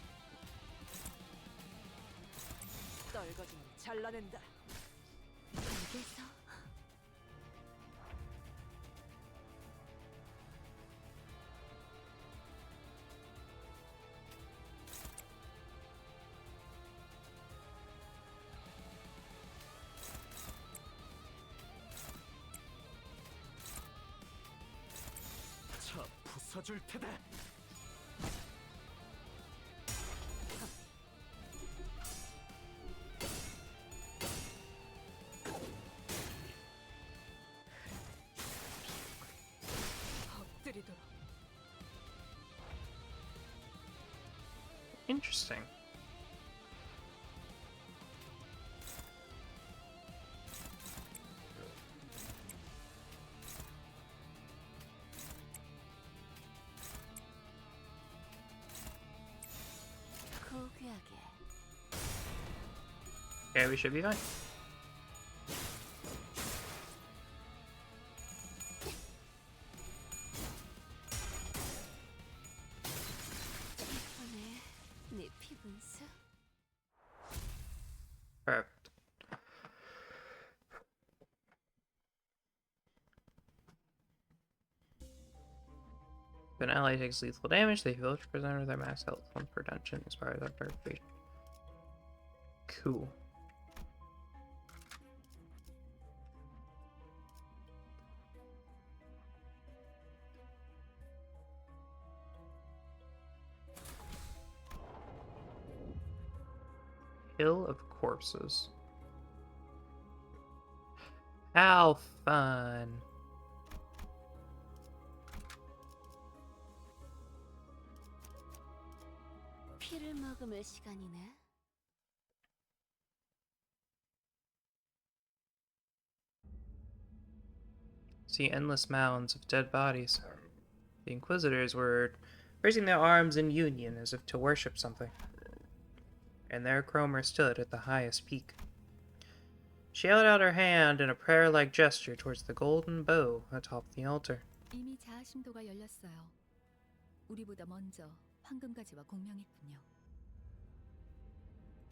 부숴줄 테다. 내리도록. Interesting. 고귀하게. Okay, we should be fine. 이번에 네 피분수. Perfect. If an ally takes lethal damage, they heal each prisoner with their max health. 1 per dungeon expires after activation. Cool. Hill of Corpses. How fun. 피를 머금을 시간이네. See endless mounds of dead bodies. The Inquisitors were raising their arms in union as if to worship something. And there Cromer stood at the highest peak. She held out her hand in a prayer-like gesture towards the golden bow atop the altar. 이미 자아심도가 열렸어요. 우리보다 먼저 황금가지와 공명했군요.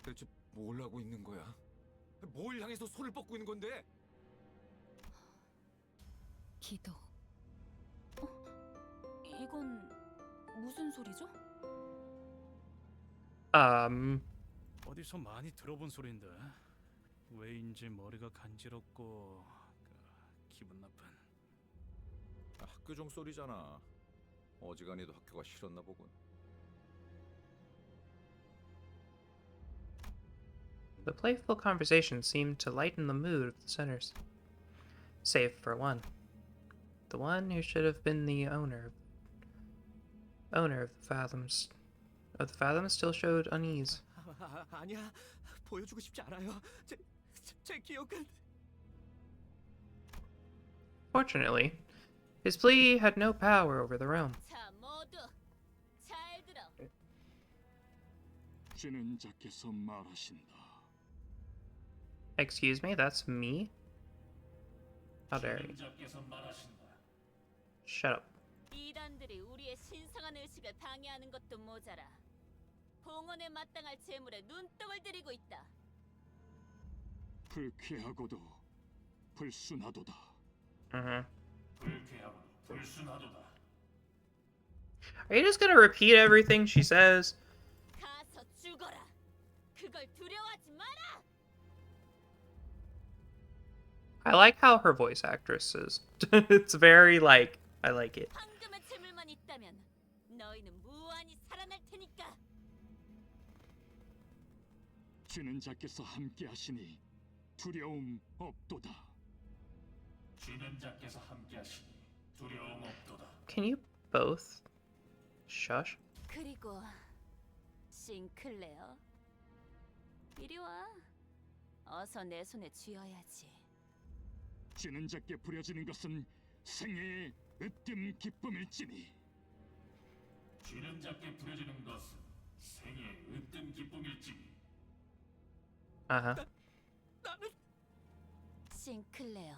대체 뭘 하고 있는 거야? 뭘 향해서 손을 뻗고 있는 건데? 기도. 이건 무슨 소리죠? 어디서 많이 들어본 소리인데 왜인지 머리가 간지럽고 기분 나쁜. 학교 종 소리잖아. 어지간히도 학교가 싫었나 보군. The playful conversation seemed to lighten the mood of the sinners. Save for one. The one who should have been the owner of the fathoms. Of the fathoms still showed unease. 아니야. 보여주고 싶지 않아요. 제 기억은 Fortunately, his plea had no power over the realm. 자, 모두 잘 들어. 진행자께서 말하신다. Excuse me, that's me? How dare you? 진행자께서 말하신다. Shut up. 이단들이 우리의 신성한 의식을 방해하는 것도 모자라 봉헌에 마땅할 재물에 눈독을 들이고 있다. 불쾌하고도 불순하도다. 불쾌하고 불순하도다. Are you just gonna repeat everything she says? 가서 죽어라. 그걸 두려워하지 마라. I like how her voice actress is. It's very like, I like it. 황금의 재물만 있다면 너희는 무한히 살아날 테니까. 진행자께서 함께하시니 두려움 없도다. 진행자께서 함께하시니 두려움 없도다. Can you both shush? 그리고 싱클레어, 이리 와. 어서 내 손에 쥐어야지. 진행자께 부려지는 것은 생애의 으뜸 기쁨일지니. 진행자께 부려지는 것은 생애의 으뜸 기쁨일지니. Uh-huh. 싱클레어,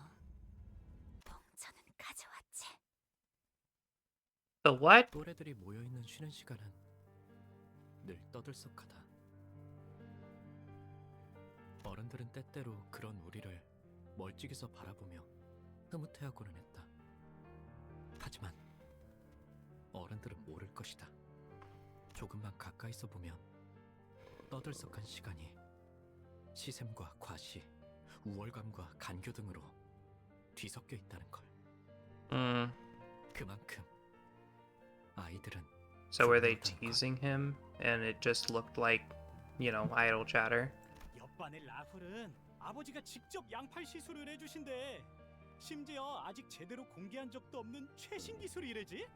봉천은 가져왔지. The what? 또래들이 모여 있는 쉬는 시간은 늘 떠들썩하다. 어른들은 때때로 그런 우리를 멀찍이서 바라보며 흐뭇해하고는 했다. 하지만 어른들은 모를 것이다. 조금만 가까이서 보면 떠들썩한 시간이 시샘과 과시, 우월감과 간교 등으로 뒤섞여 있다는 걸. 그만큼 아이들은 So were they teasing him and it just looked like, you know, idle chatter? 옆반의 라플은 아버지가 직접 양팔 시술을 해주신대. 심지어 아직 제대로 공개한 적도 없는 최신 기술이래지?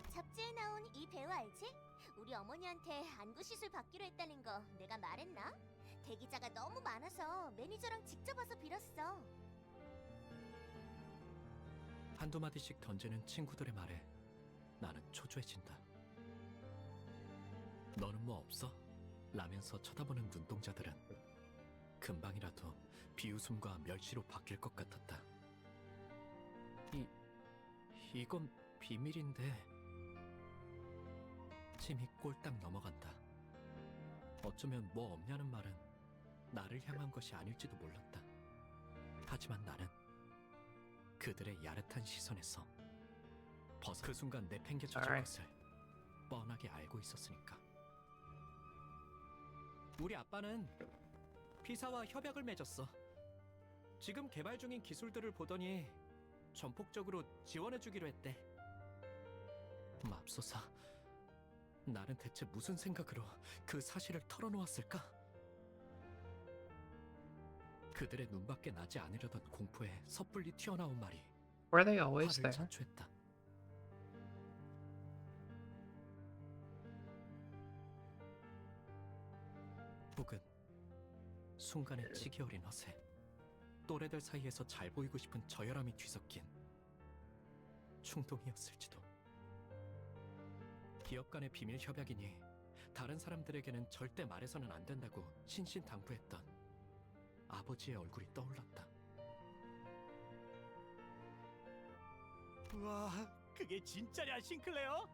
잡지에 나온 이 배우 알지? 우리 어머니한테 안구 시술 받기로 했다는 거 내가 말했나? 대기자가 너무 많아서 매니저랑 직접 와서 빌었어. 한두 마디씩 던지는 친구들의 말에 나는 초조해진다. 너는 뭐 없어? 라면서 쳐다보는 눈동자들은 금방이라도 비웃음과 멸시로 바뀔 것 같았다. 이건 비밀인데. 침이 꼴딱 넘어간다. 어쩌면 뭐 없냐는 말은 나를 향한 것이 아닐지도 몰랐다. 하지만 나는 그들의 야릇한 시선에서 그 순간 내팽개쳐질 것을 뻔하게 알고 있었으니까. 우리 아빠는 피사와 협약을 맺었어. 지금 개발 중인 기술들을 보더니 전폭적으로 지원해주기로 했대. 맙소사, 나는 대체 무슨 생각으로 그 사실을 털어놓았을까? 그들의 눈밖에 나지 않으려던 공포에 섣불리 튀어나온 말이 Were they always 화를 there? 자초했다. 혹은 순간의 치기 어린 허세, 또래들 사이에서 잘 보이고 싶은 저열함이 뒤섞인 충동이었을지도. 기업 간의 비밀 협약이니 다른 사람들에게는 절대 말해서는 안 된다고 신신당부했던 아버지의 얼굴이 떠올랐다. 우와, 그게 진짜냐, 싱클레어?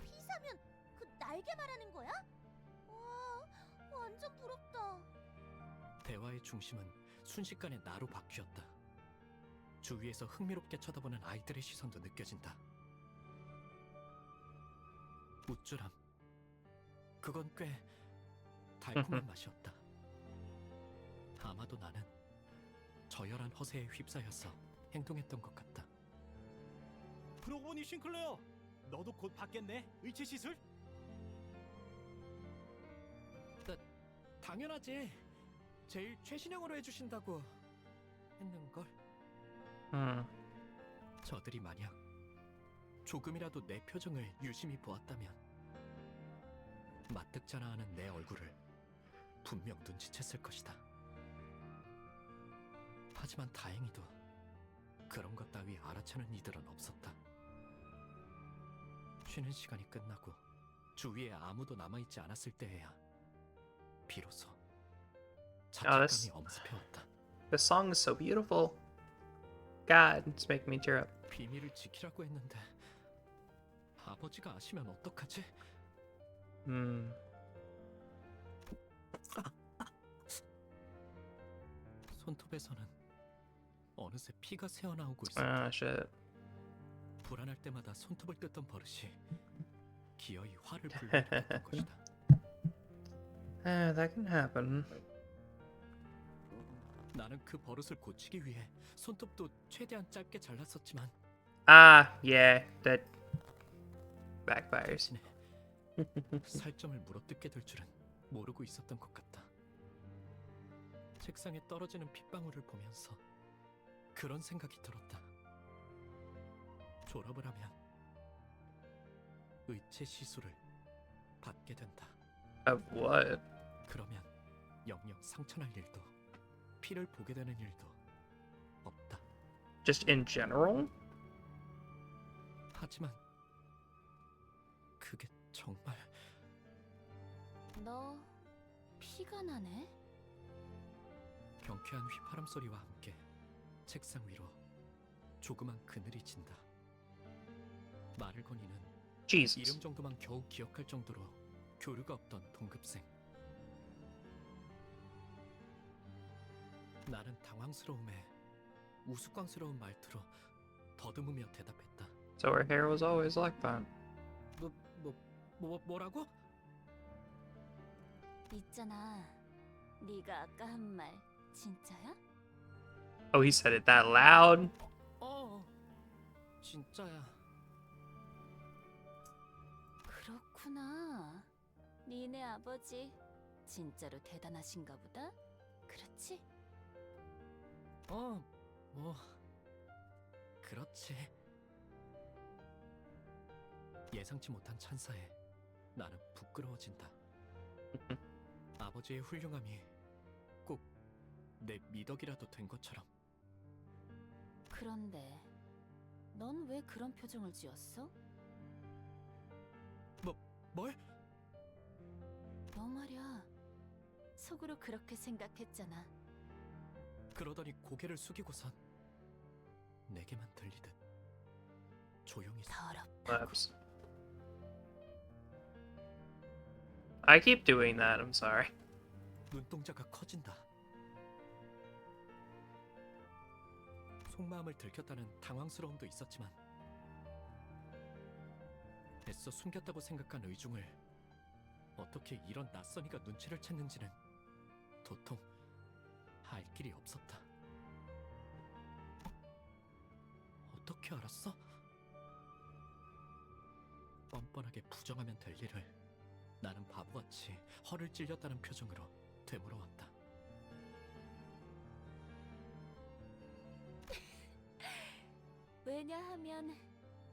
피사면 그 날개 말하는 거야? 와, 완전 부럽다. 대화의 중심은 순식간에 나로 바뀌었다. 주위에서 흥미롭게 쳐다보는 아이들의 시선도 느껴진다. 우쭐함. 그건 꽤 달콤한 맛이었다. 아마도 나는 저열한 허세에 휩싸여서 행동했던 것 같다. 그러고 보니 싱클레어, 너도 곧 받겠네, 의체 시술? 당연하지. 제일 최신형으로 해주신다고 했는걸. 저들이 만약 조금이라도 내 표정을 유심히 보았다면 마뜩자나하는 내 얼굴을 분명 눈치챘을 것이다. 하지만 다행히도 그런 것 따위 알아채는 이들은 없었다. 쉬는 시간이 끝나고 주위에 아무도 남아있지 않았을 때에야 비로소 자책감이 엄습해왔다. This song is so beautiful. God, it's making me tear up. 비밀을 지키라고 했는데 아버지가 아시면 어떡하지? 손톱에서는 어느새 피가 새어나오고 있었다. Shit. 불안할 때마다 손톱을 뜯던 버릇이 기어이 화를 불러일으켰던 것이다. That can happen. 나는 그 버릇을 고치기 위해 손톱도 최대한 짧게 잘랐었지만 Yeah, that backfires. 살점을 물어뜯게 될 줄은 모르고 있었던 것 같다. 책상에 떨어지는 핏방울을 보면서 그런 생각이 들었다. 졸업을 하면 의체 시술을 받게 된다. Of what? 그러면 영영 상처날 일도 피를 보게 되는 일도 없다. Just in general? 하지만 그게 정말 너 피가 나네? 경쾌한 휘파람 소리와 함께 책상 위로 조그만 그늘이 진다. 말을 거니는 Jesus. 이름 정도만 겨우 기억할 정도로 교류가 없던 동급생. 나는 당황스러움에 우스꽝스러운 말투로 더듬으며 대답했다. So her hair was always like that. 뭐라고? 있잖아, 네가 아까 한 말 진짜야? Oh, he said it that loud? 진짜야. 그렇구나. 니네 아버지 진짜로 대단하신가 보다. 그렇지? 뭐 그렇지. 예상치 못한 찬사에 나는 부끄러워진다. 아버지의 훌륭함이 꼭 내 미덕이라도 된 것처럼. 그런데 넌 왜 그런 표정을 지었어? 뭘? 너 말이야. 속으로 그렇게 생각했잖아. 그러더니 고개를 숙이고선 내게만 들리듯 조용히 더럽다고. Whoops. I keep doing that. I'm sorry. 눈동자가 커진다. 속마음을 들켰다는 당황스러움도 있었지만 애써 숨겼다고 생각한 의중을 어떻게 이런 낯선이가 눈치를 챘는지는 도통 알 길이 없었다. 어떻게 알았어? 뻔뻔하게 부정하면 될 일을 나는 바보같이 허를 찔렸다는 표정으로 되물어왔다. 왜냐하면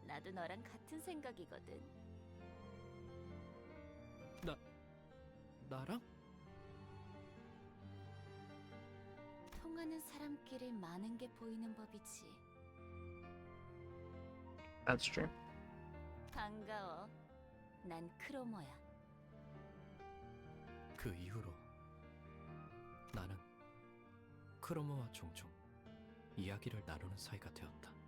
나도 너랑 같은 생각이거든. 나랑? 통하는 사람끼리 많은 게 보이는 법이지. That's true. 반가워. 난 크로모야. 그 이후로 나는 크로모와 종종 이야기를 나누는 사이가 되었다.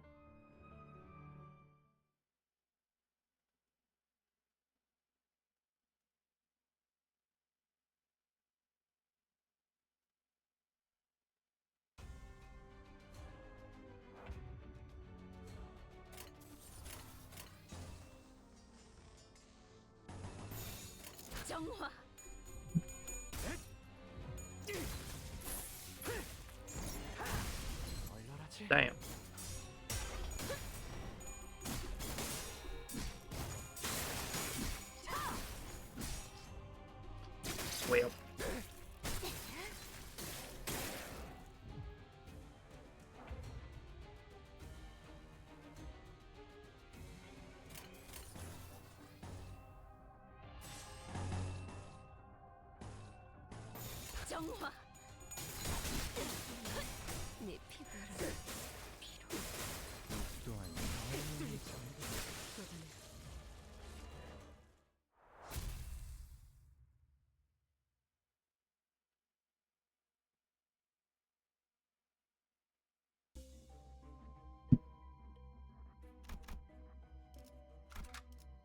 정화. 얼얼하지? Damn. Well. 정화. 네 피부를 피로.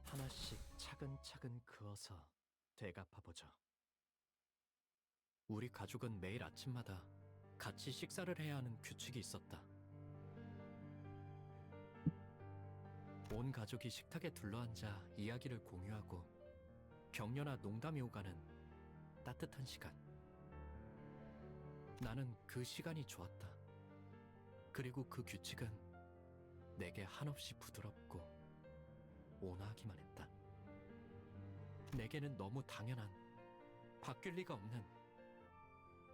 하나씩 차근차근 그어서 되갚아보죠. 우리 가족은 매일 아침마다 같이 식사를 해야 하는 규칙이 있었다. 온 가족이 식탁에 둘러앉아 이야기를 공유하고 격려나 농담이 오가는 따뜻한 시간. 나는 그 시간이 좋았다. 그리고 그 규칙은 내게 한없이 부드럽고 온화하기만 했다. 내게는 너무 당연한, 바뀔 리가 없는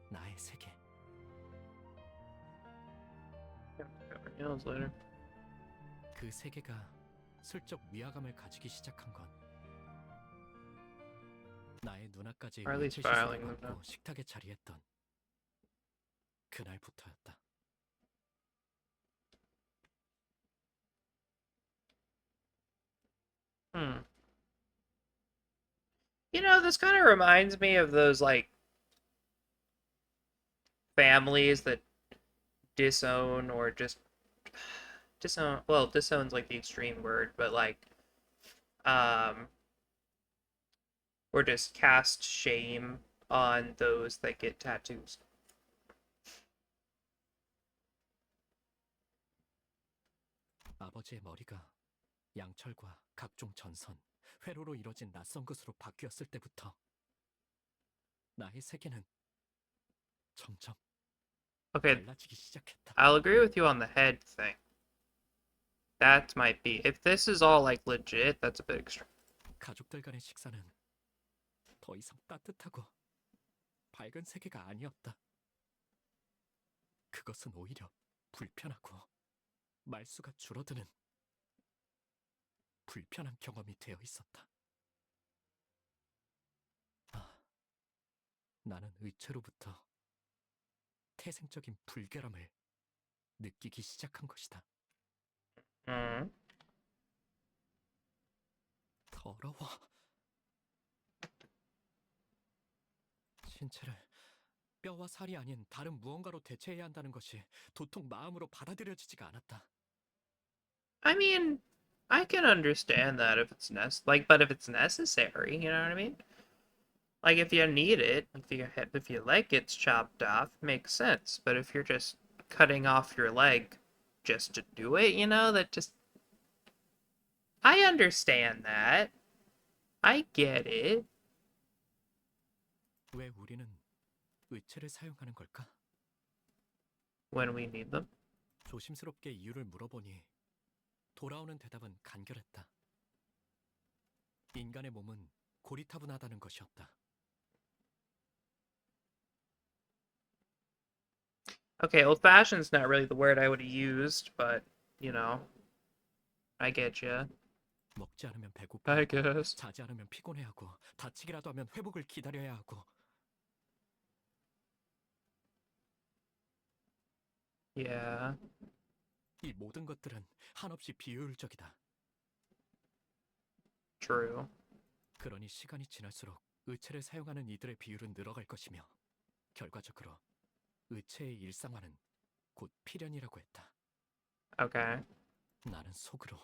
나의 세계. Years later. 그 세계가 슬쩍 위화감을 가지기 시작한 건 나의 누나까지 Or at least 일체 filing 시선을 them 받고 now. 식탁에 자리했던 그날부터였다. You know, this kind of reminds me of those, like, families that disown or just disown. Well, disown's like the extreme word, but like, or just cast shame on those that get tattoos. 아버지의 머리가 양철과 각종 전선, 회로로 이뤄진 낯선 것으로 바뀌었을 때부터 나의 세계는 점점 Okay, 달라지기 시작했다. I'll agree with you on the head thing. That might be. If this is all like legit, that's a bit extreme. 가족들 간의 식사는 더 이상 따뜻하고 밝은 세계가 아니었다. 그것은 오히려 불편하고 말수가 줄어드는 불편한 경험이 되어 있었다. 나는 의체로부터 태생적인 불결함을 느끼기 시작한 것이다. 더러워. 신체를 뼈와 살이 아닌 다른 무언가로 대체해야 한다는 것이 도통 마음으로 받아들여지지가 않았다. I mean, I can understand that if it's but if it's necessary, you know what I mean? Like if you need it, if your leg gets chopped off, makes sense. But if you're just cutting off your leg just to do it, you know, that just I understand that. I get it. 왜 우리는 의체를 사용하는 걸까? When we need them. 조심스럽게 이유를 물어보니 돌아오는 대답은 간결했다. 인간의 몸은 고리타분하다는 것이었다. Okay, old-fashioned's not really the word I would have used, but, you know, I get you. 먹지 않으면 배고파. I guess. 자지 않으면 피곤해하고 다치기라도 하면 회복을 기다려야 하고. Yeah. 이 모든 것들은 한없이 비효율적이다. True. 그러니 시간이 지날수록 의체를 사용하는 이들의 비율은 늘어갈 것이며 결과적으로 의체의 일상화는 곧 필연이라고 했다. Okay. 나는 속으로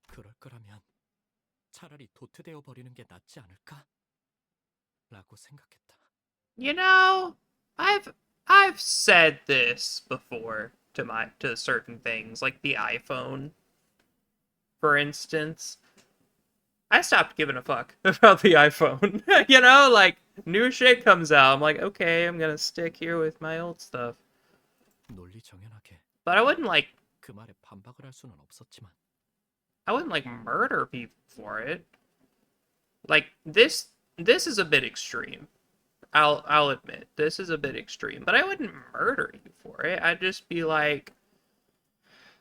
그럴 거라면 차라리 도태되어 버리는 게 낫지 않을까? 라고 생각했다. You know, I've said this before to certain things, like the iPhone, for instance. I stopped giving a fuck about the iPhone. You know, like new shit comes out, I'm like, okay, I'm gonna stick here with my old stuff. 논리 정연하게 But I wouldn't like 그 말에 반박을 할 수는 없었지만 murder people for it. Like this is a bit extreme. I'll admit this is a bit extreme, but I wouldn't murder you for it. I'd just be like,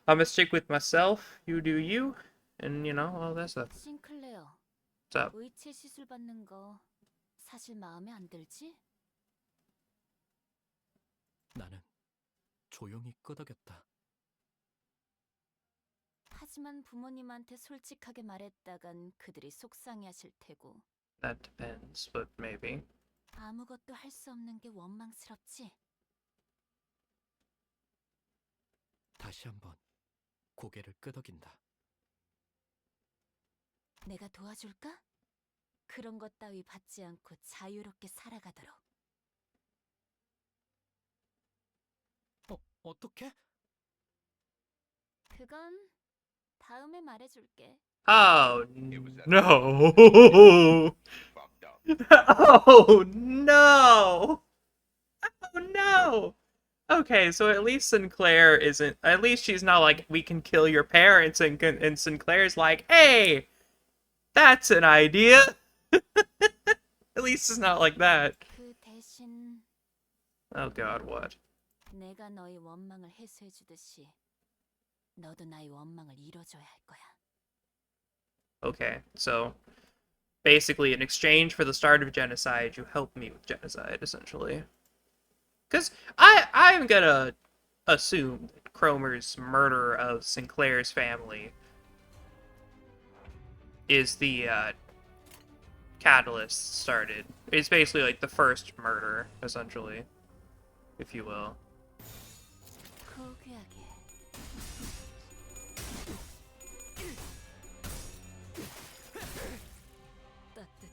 I'm gonna stick with myself. You do you, and you know all that stuff. 싱클레어, What's up? 의체 시술 받는 거 사실 마음에 안 들지? 나는 조용히 끄덕였다. 하지만 부모님한테 솔직하게 말했다간 그들이 속상해하실 테고. That depends, but maybe. 아무것도 할 수 없는 게 원망스럽지? 다시 한번 고개를 끄덕인다. 내가 도와줄까? 그런 것 따위 받지 않고 자유롭게 살아가도록. 어떻게? 그건 다음에 말해줄게. Oh no! Oh no! Oh no! Okay, so at least Sinclair isn't. At least she's not like, we can kill your parents, and Sinclair's like, hey, that's an idea. At least it's not like that. 그 대신 Oh god, what? 내가 너의 원망을 해소해주듯이 너도 나의 원망을 이뤄줘야 할 거야. Okay, so basically in exchange for the start of genocide, you help me with genocide, essentially. Because I'm gonna assume that Cromer's murder of Sinclair's family is the catalyst started. It's basically like the first murder, essentially, if you will. 포기하게. 따뜻한.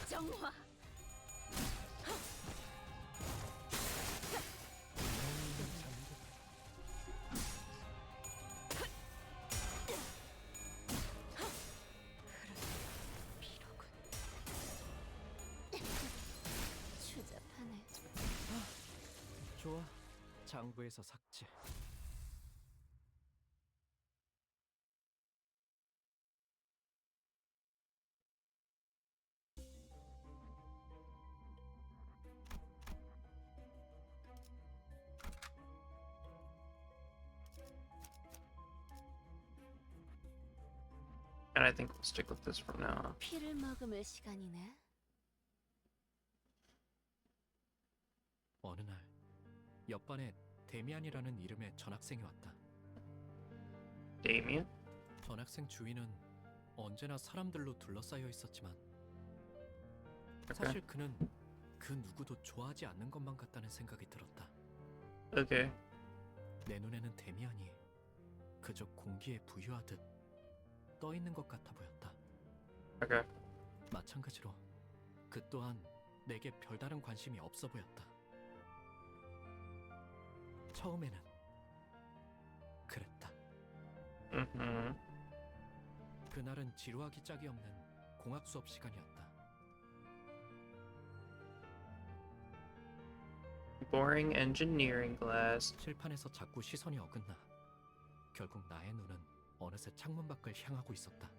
정화. 추잡하네. 좋아. 장부에서 삭제. And I think we'll stick with this from now on. 피를 머금을 시간이네. 어느 날 옆반에 데미안이라는 이름의 전학생이 왔다. Damien? 전학생 주위는 언제나 사람들로 둘러싸여 있었지만 Okay. 사실 그는 그 누구도 좋아하지 않는 것만 같다는 생각이 들었다. Okay. 내 눈에는 데미안이 그저 공기에 부유하듯 떠 있는 것 같아 보였다. Okay. 마찬가지로 그 또한 내게 별다른 관심이 없어 보였다. 처음에는 그랬다. Mm-hmm. 그날은 지루하기 짝이 없는 공학 수업 시간이었다. Boring engineering class. 칠판에서 자꾸 시선이 어긋나 결국 나의 눈은 어느새 창문 밖을 향하고 있었다.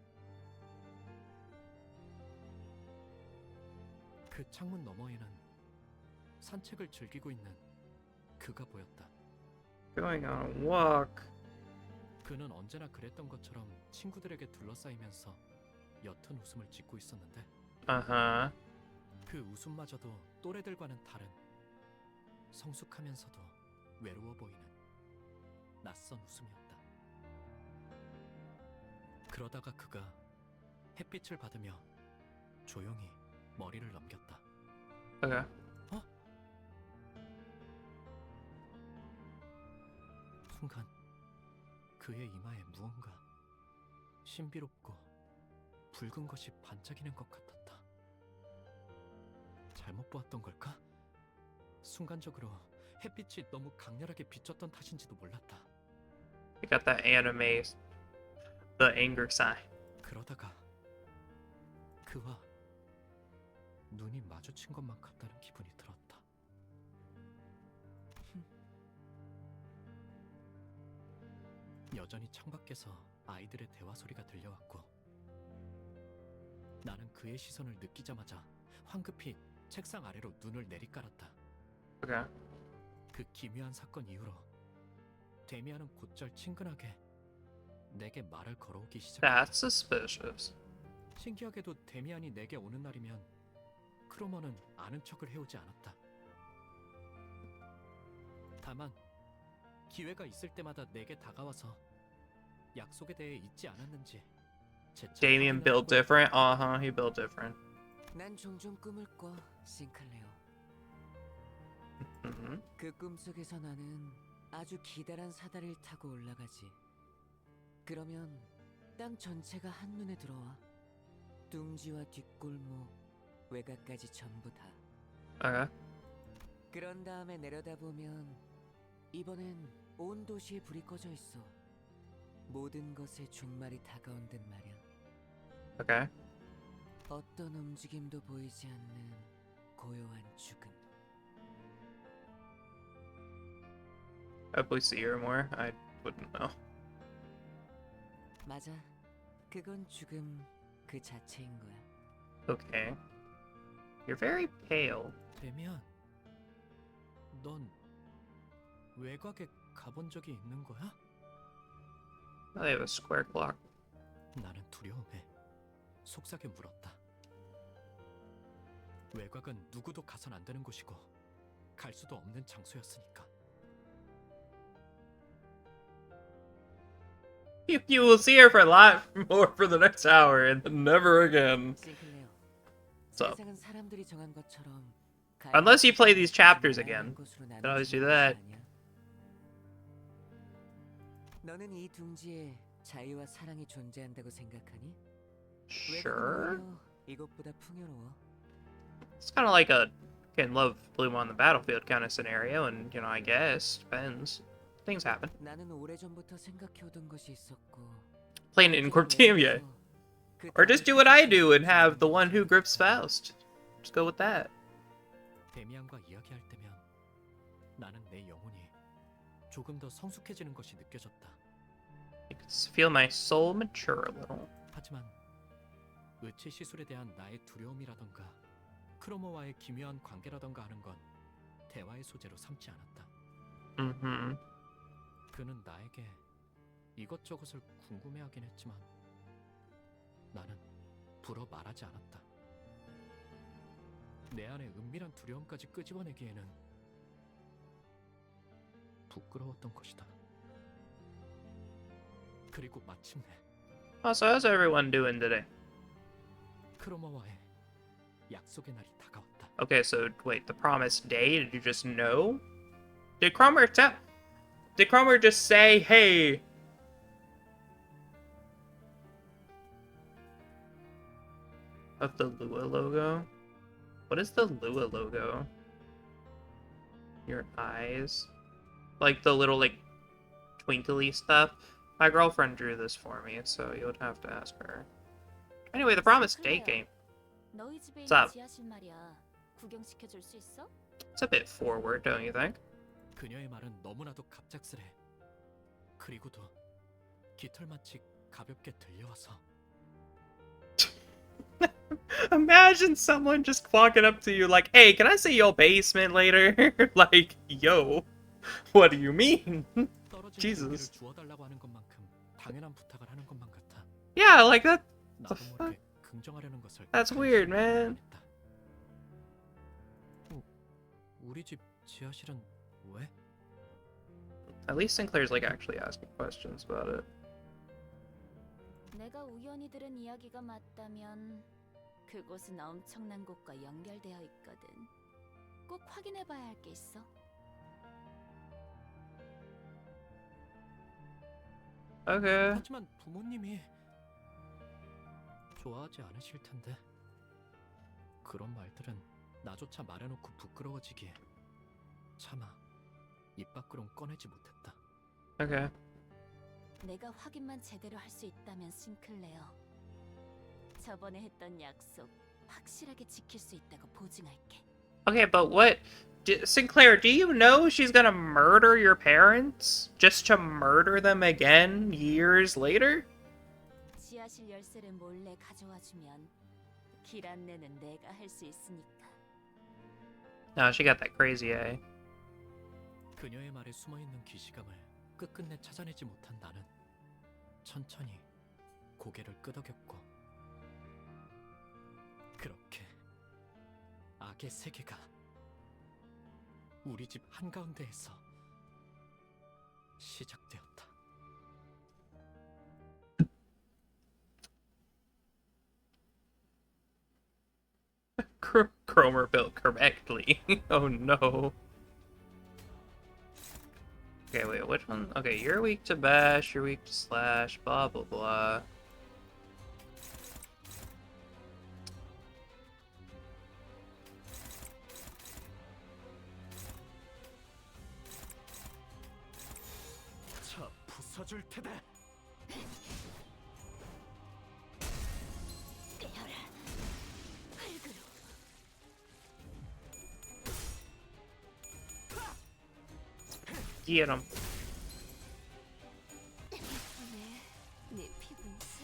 그 창문 너머에는 산책을 즐기고 있는 그가 보였다. Going on a walk. 그는 언제나 그랬던 것처럼 친구들에게 둘러싸이면서 옅은 웃음을 짓고 있었는데 Uh-huh. 그 웃음마저도 또래들과는 다른 성숙하면서도 외로워 보이는 낯선 웃음이었다. 그러다가 그가 햇빛을 받으며 조용히 머리를 넘겼다. Okay. 순간 그의 이마에 무언가 신비롭고 붉은 것이 반짝이는 것 같았다. 잘못 보았던 걸까? 순간적으로 햇빛이 너무 강렬하게 비쳤던 탓인지도 몰랐다. You got that anime, the anger sign. 그러다가 그와 눈이 마주친 것만 같다는 기분이 들었다. 여전히 창밖에서 아이들의 대화 소리가 들려왔고 나는 그의 시선을 느끼자마자 황급히 책상 아래로 눈을 내리깔았다. Okay. 그 기묘한 사건 이후로 데미안은 곧잘 친근하게 내게 말을 걸어오기 시작했다. That's suspicious. 신기하게도 데미안이 내게 오는 날이면 크로머는 아는 척을 해오지 않았다. 다만 기회가 있을 때마다 내게 다가와서 약속에 대해 잊지 않았는지 재차 Damien 확인을 built 하고 different. Uh-huh, he built different. 난 종종 꿈을 꿔, 싱클레어. Mm-hmm. 그 꿈속에서 나는 아주 기다란 사다리를 타고 올라가지. 그러면 땅 전체가 한눈에 들어와. 둥지와 뒷골목, 외곽까지 전부 다. Okay. 그런 다음에 내려다보면 이번엔 온 도시에 불이 꺼져 있어. 모든 것에 종말이 다가온 듯 말이야. Okay. 어떤 움직임도 보이지 않는 고요한 죽음. I believe see her more. I wouldn't know. 맞아. 그건 죽음 그 자체인 거야. Okay. You're very pale. 데미안, 넌 외곽에 가본 적이 있는 거야? They have a square clock. 나는 두려움에 속삭여 물었다. 외곽은 누구도 가선 안 되는 곳이고 갈 수도 없는 장소였으니까. You will see her for a lot more for the next hour and then never again. 싱클레어. What's up? 세상은 사람들이 정한 것처럼 Unless you play these chapters 다양한 again. 곳으로 You can always do 나눠지는 that. 것이 아니야. 너는 이 둥지에 자유와 사랑이 존재한다고 생각하니? Sure. 외국은 오히려 이것보다 풍요로워. It's kind of like a can love bloom on the battlefield kind of scenario, and you know, I guess depends. Things happen. 나는 오래전부터 생각해오던 것이 있었고. Playing it in Corp team, yeah. Or just do what I do and have the one who grips Faust. Just go with that. 데미안과 이야기할 때면 나는 내 영혼이 조금 더 성숙해지는 것이 느껴졌다. I could feel my soul mature a little. 하지만 의치 시술에 대한 나의 두려움이라던가 크로모와의 기묘한 관계라던가 하는 건 대화의 소재로 삼지 않았다. Mm-hmm. 그는 나에게 이것저것을 궁금해하긴 했지만 나는 불어 말하지 않았다. 내 안에 은밀한 두려움까지 끄집어내기에는 부끄러웠던 것이다. 그리고 마침내 So how's everyone doing today? 크로모와의 약속의 날이 다가왔다. Okay, so wait, the promised day? Did you just know? Did Cromer just say, hey? Of the Lua logo? What is the Lua logo? Your eyes? Like the little, like, twinkly stuff? My girlfriend drew this for me, so you would have to ask her. Anyway, the promised day game. 너희 집에 What's up? 지하실 말이야. 구경시켜줄 수 있어? It's a bit forward, don't you think? 그녀의 말은 너무나도 갑작스레. 그리고도 깃털마치 가볍게 들려와서. Imagine someone just walking up to you like, hey, can I see your basement later? Like, yo, what do you mean? 떨어진 Jesus. 고개를 주워달라고 하는 것만큼 당연한 부탁을 하는 것만 같아. Yeah, like that. 나도 모르게 긍정하려는 것을. That's weird, man. 우리 집 지하실은 왜? At least Sinclair's like actually asking questions about it. 내가 우연히 들은 이야기가 맞다면 그곳은 엄청난 곳과 연결되어 있거든. 꼭 확인해봐야 할 게 있어. Okay. 하지만 부모님이 좋아하지 않으실 텐데. 그런 말들은 나조차 말해놓고 부끄러워지기에 차마 입 밖으론 꺼내지 못했다. Okay. 내가 확인만 제대로 할 수 있다면 싱클레어. 저번에 했던 약속 확실하게 지킬 수 있다고 보증할게. Okay, but what? Sinclair, do you know she's gonna murder your parents? Just to murder them again years later? 지하실 열쇠를 몰래 가져와주면 길 안내는 내가 할 수 있으니까. No, she got that crazy eye. 그녀의 말에 숨어있는 기시감을 끝끝내 찾아내지 못한 나는 천천히 고개를 끄덕였고 그렇게 악의 세계가 우리 집 한가운데에서 시작되었다. Cromer built correctly. Oh no. Okay, wait, which one? Okay, you're weak to bash, you're weak to slash, blah blah blah. 차 부숴줄 테다. Get him. 네 피분수?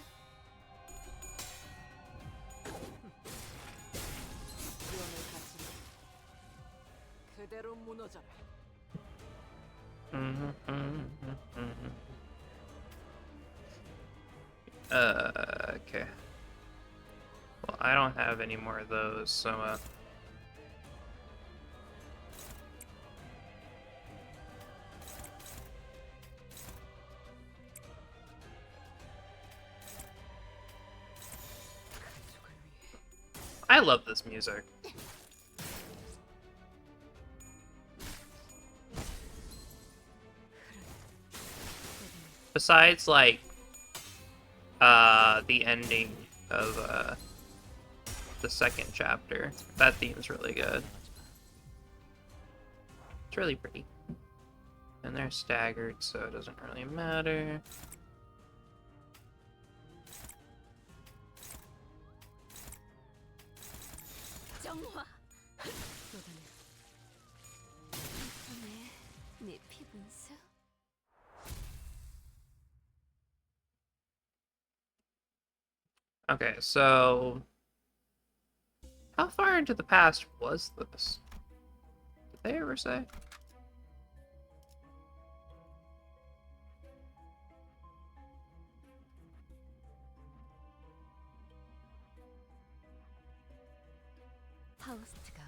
그대로 무너져라. Okay. Well, I don't have any more of those, so I love this music. Besides, like, the ending of, the second chapter. That theme's really good. It's really pretty. And they're staggered, so it doesn't really matter. 정화. 쏟아내. 네 피분수? Okay, so how far into the past was this? Did they ever say? 파우스트가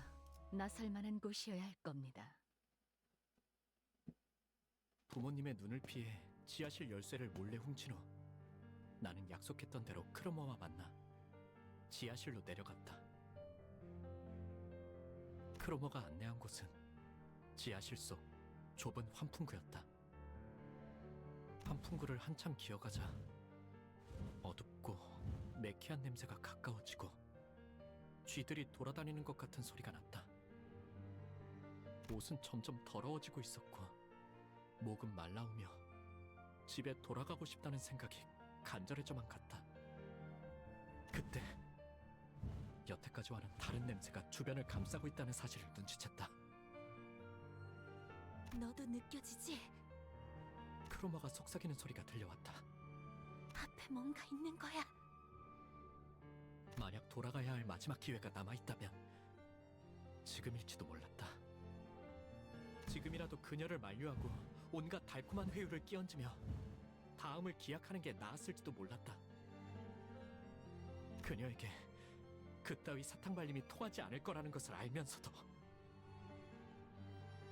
나설 만한 곳이어야 할 겁니다. 부모님의 눈을 피해 지하실 열쇠를 몰래 훔친 후 나는 약속했던 대로 크로머와 만나 지하실로 내려갔다. 크로머가 안내한 곳은 지하실 속 좁은 환풍구였다. 환풍구를 한참 기어가자 어둡고 매캐한 냄새가 가까워지고 쥐들이 돌아다니는 것 같은 소리가 났다. 옷은 점점 더러워지고 있었고 목은 말라오며 집에 돌아가고 싶다는 생각이 간절해져만 갔다. 그때 여태까지와는 다른 냄새가 주변을 감싸고 있다는 사실을 눈치챘다. 너도 느껴지지? 크로머가 속삭이는 소리가 들려왔다. 앞에 뭔가 있는 거야. 만약 돌아가야 할 마지막 기회가 남아있다면 지금일지도 몰랐다. 지금이라도 그녀를 만류하고 온갖 달콤한 회유를 끼얹으며 다음을 기약하는 게 나았을지도 몰랐다. 그녀에게 그따위 사탕 발림이 통하지 않을 거라는 것을 알면서도.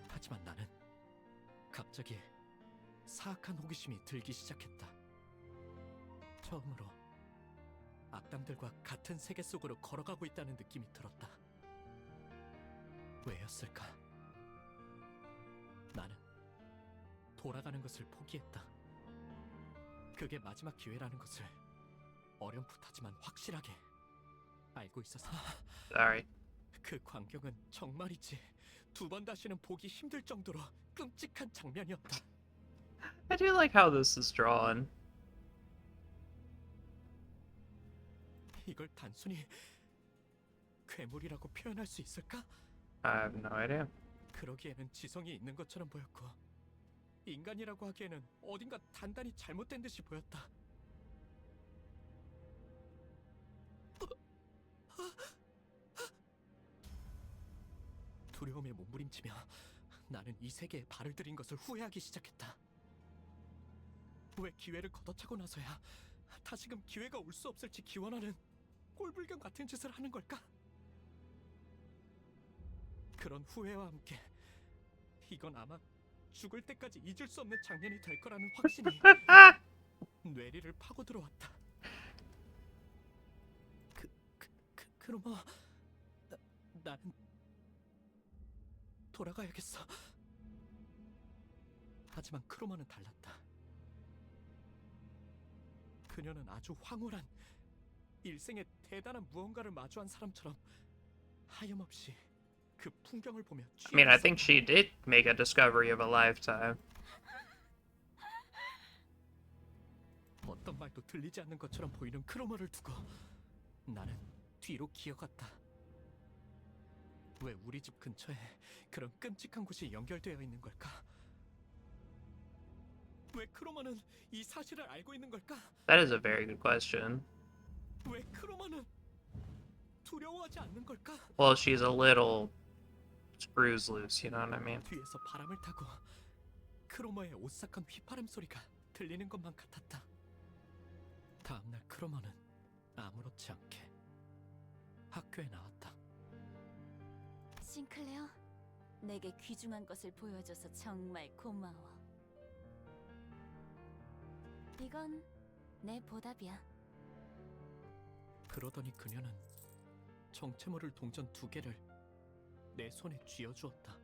하지만 나는 갑자기 사악한 호기심이 들기 시작했다. 처음으로 악당들과 같은 세계 속으로 걸어가고 있다는 느낌이 들었다. 왜였을까? 나는 돌아가는 것을 포기했다. 그게 마지막 기회라는 것을 어렴풋하지만 확실하게 알고 있었어. Sorry. 그 광경은 정말이지 두 번 다시는 보기 힘들 정도로 끔찍한 장면이었다. I do like how this is drawn. 이걸 단순히 괴물이라고 표현할 수 있을까? I have no idea. 그러기에는 지성이 있는 것처럼 보였고 인간이라고 하기에는 어딘가 단단히 잘못된 듯이 보였다. 두려움에 몸부림치며 나는 이 세계에 발을 들인 것을 후회하기 시작했다. 왜 기회를 걷어차고 나서야 다시금 기회가 올 수 없을지 기원하는 꼴불견 같은 짓을 하는 걸까? 그런 후회와 함께 이건 아마 죽을 때까지 잊을 수 없는 장면이 될 거라는 확신이 뇌리를 파고 들어왔다. 그러면 나는 돌아가야겠어. 하지만 크로머는 달랐다. 그녀는 아주 황홀한 일생에 대단한 무언가를 마주한 사람처럼 하염없이 그 풍경을 보며 I mean, I think she did make a discovery of a lifetime. 어떤 말도 들리지 않는 것처럼 보이는 크로머를 두고 나는 뒤로 기어갔다. 왜 우리 집 근처에 그런 끔찍한 곳이 연결되어 있는 걸까? 왜 크로머는 이 사실을 알고 있는 걸까? That is a very good question. 왜 크로머는 두려워하지 않는 걸까? Well, she's a little screws loose, you know what I mean? 뒤에서 바람을 타고 크로머의 오싹한 휘파람 소리가 들리는 것만 같았다. 다음날 크로머는 아무렇지 않게 학교에 나왔다. 싱클레어, 내게 귀중한 것을 보여줘서 정말 고마워. 이건 내 보답이야. 그러더니 그녀는 정체 모를 동전 2개를 내 손에 쥐어주었다.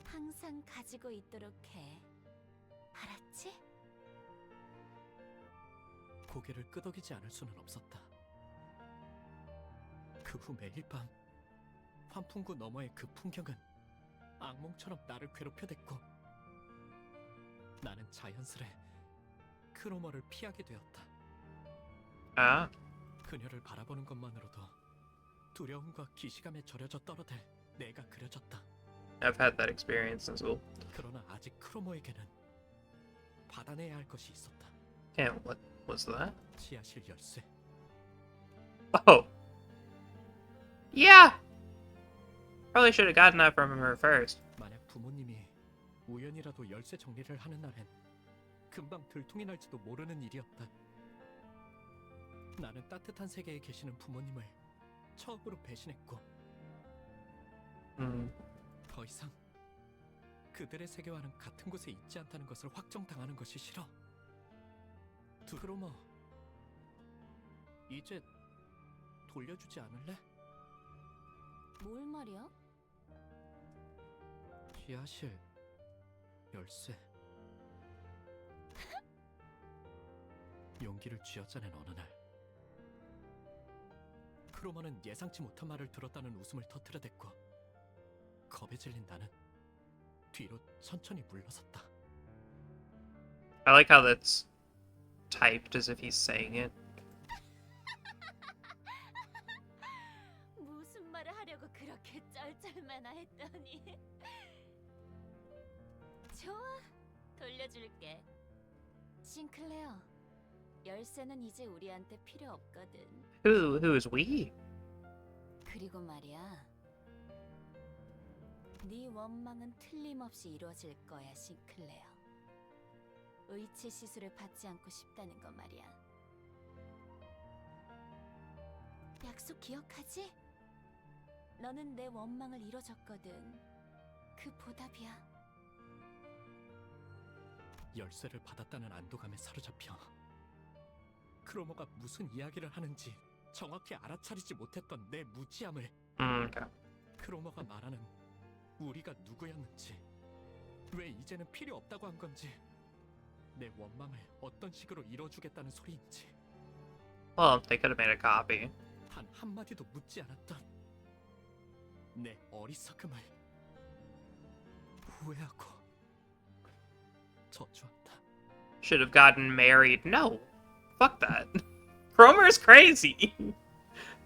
항상 가지고 있도록 해. 알았지? 고개를 끄덕이지 않을 수는 없었다. 그 후 매일 밤 환풍구 너머의 그 풍경은 악몽처럼 나를 괴롭혀댔고 나는 자연스레 크로머를 피하게 되었다. Ah. 그녀를 바라보는 것만으로도 두려움과 기시감에 절여져 떨어들 내가 그려졌다. I've had that experience in school. 그러나 아직 크로모에게는 받아내야 할 것이 있었다. Yeah, what was that? 지하실 열쇠. Oh. Yeah! Probably should have gotten that from her first. 만약 부모님이 우연이라도 열쇠 정리를 하는 날엔 금방 들통이 날지도 모르는 일이었다. 나는 따뜻한 세계에 계시는 부모님을 처음으로 배신했고 더 이상 그들의 세계와는 같은 곳에 있지 않다는 것을 확정당하는 것이 싫어. 크로모, 이제 돌려주지 않을래? 뭘 말이야? 지하실 열쇠. 용기를 쥐어짜낸 어느 날 크로머는 예상치 못한 말을 들었다는 웃음을 터뜨려댔고 겁에 질린 나는 뒤로 천천히 물러섰다. I like how that's typed as if he's saying it. 무슨 말을 하려고 그렇게 쩔쩔매나 했더니. 좋아, 돌려줄게. 싱클레어, 열쇠는 이제 우리한테 필요 없거든. Who is we? 그리고 말이야, 네 원망은 틀림없이 이루어질 거야, 싱클레어. 의치 시술을 받지 않고 싶다는 거 말이야. 약속 기억하지? 너는 내 원망을 이뤄줬거든. 그 보답이야. 열쇠를 받았다는 안도감에 사로잡혀 크로모가 무슨 이야기를 하는지 정확히 알아차리지 못했던 내 무지함을 Okay. 크로모가 말하는 우리가 누구였는지, 왜 이제는 필요 없다고 한 건지, 내 원망을 어떤 식으로 이뤄주겠다는 소리인지 Well, they could have made a copy. 단 한마디도 묻지 않았던 내 어리석음을 후회하고 저주한다. Should have gotten married. No. Fuck that. Cromer's crazy.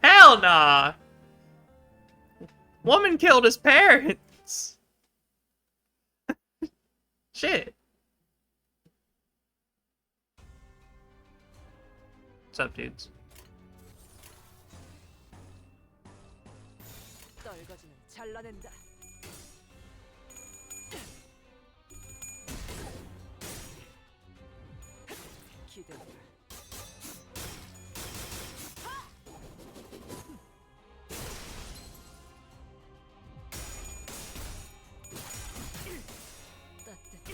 Hell nah. Woman killed his parents. Shit. What's up, dudes? 떨거지는 잘라낸다. 기대된다. 따뜻해.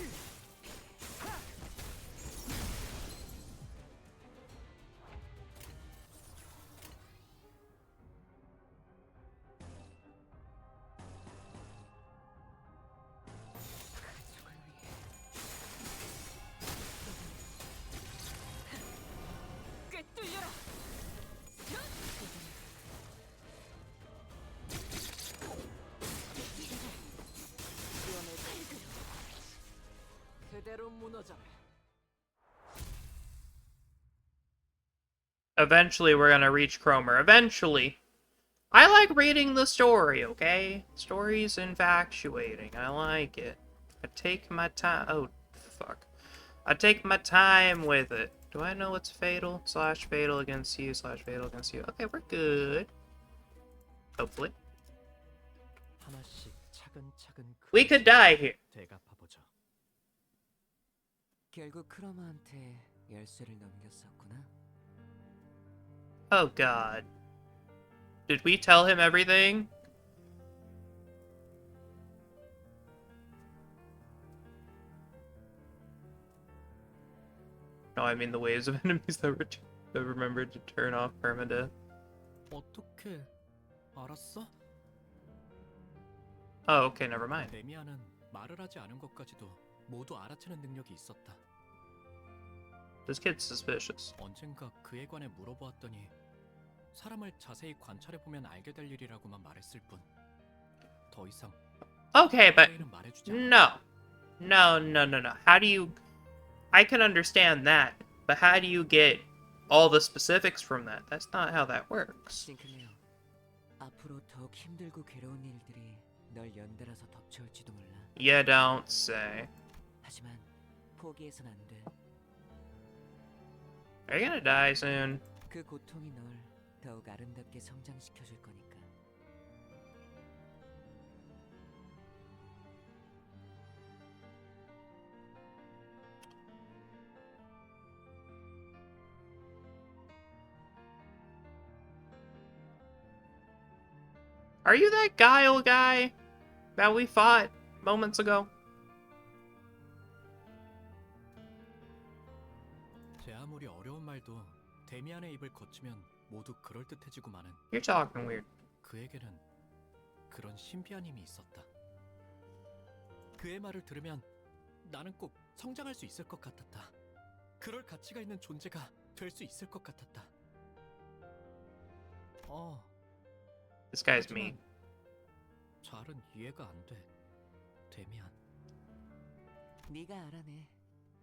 가족을 위해 꿰뚫려라. 그대로 무너져라. Eventually, we're gonna reach Cromer. Eventually. I like reading the story, okay? Story's infatuating. I like it. I take my time. Oh, fuck. I take my time with it. Do I know what's fatal? Slash fatal against you, slash fatal against you. Okay, we're good. Hopefully. 하나씩 차근차근 We could die here. 되갚아보죠. 결국 크로마한테 열쇠를 넘겼었구나. Oh, God. Did we tell him everything? No, I mean the waves of enemies that remembered to turn off permadeath. 어떻게 알았어? Oh, okay, never mind. 데미안은 말을 하지 않은 것까지도 모두 알아채는 능력이 있었다. This kid's suspicious. 언젠가 그에 관해 물어보았더니 사람을 자세히 관찰해보면 알게 될 일이라고만 말했을 뿐. 더 이상 Okay, but 자세히는 말해주지 않았다. no. How do you... I can understand that, but how do you get all the specifics from that? That's not how that works. 싱클레어, 앞으로 더욱 힘들고 괴로운 일들이 널 연달아서 덮쳐올지도 몰라. You don't say. 하지만 포기해선 안 돼. Are you gonna die soon? 그 고통이 널 더욱 아름답게 성장시켜줄 거니까. Are you that Guile guy that we fought moments ago? 제 아무리 어려운 말도 데미안의 입을 거치면 모두 그럴듯해지고 마는. You're talking weird. 그에게는 그런 신비한 힘이 있었다. 그의 말을 들으면 나는 꼭 성장할 수 있을 것 같았다. 그럴 가치가 있는 존재가 될 수 있을 것 같았다. This guy's mean. 잘은 이해가 안 돼. 데미안. 네가 알아내.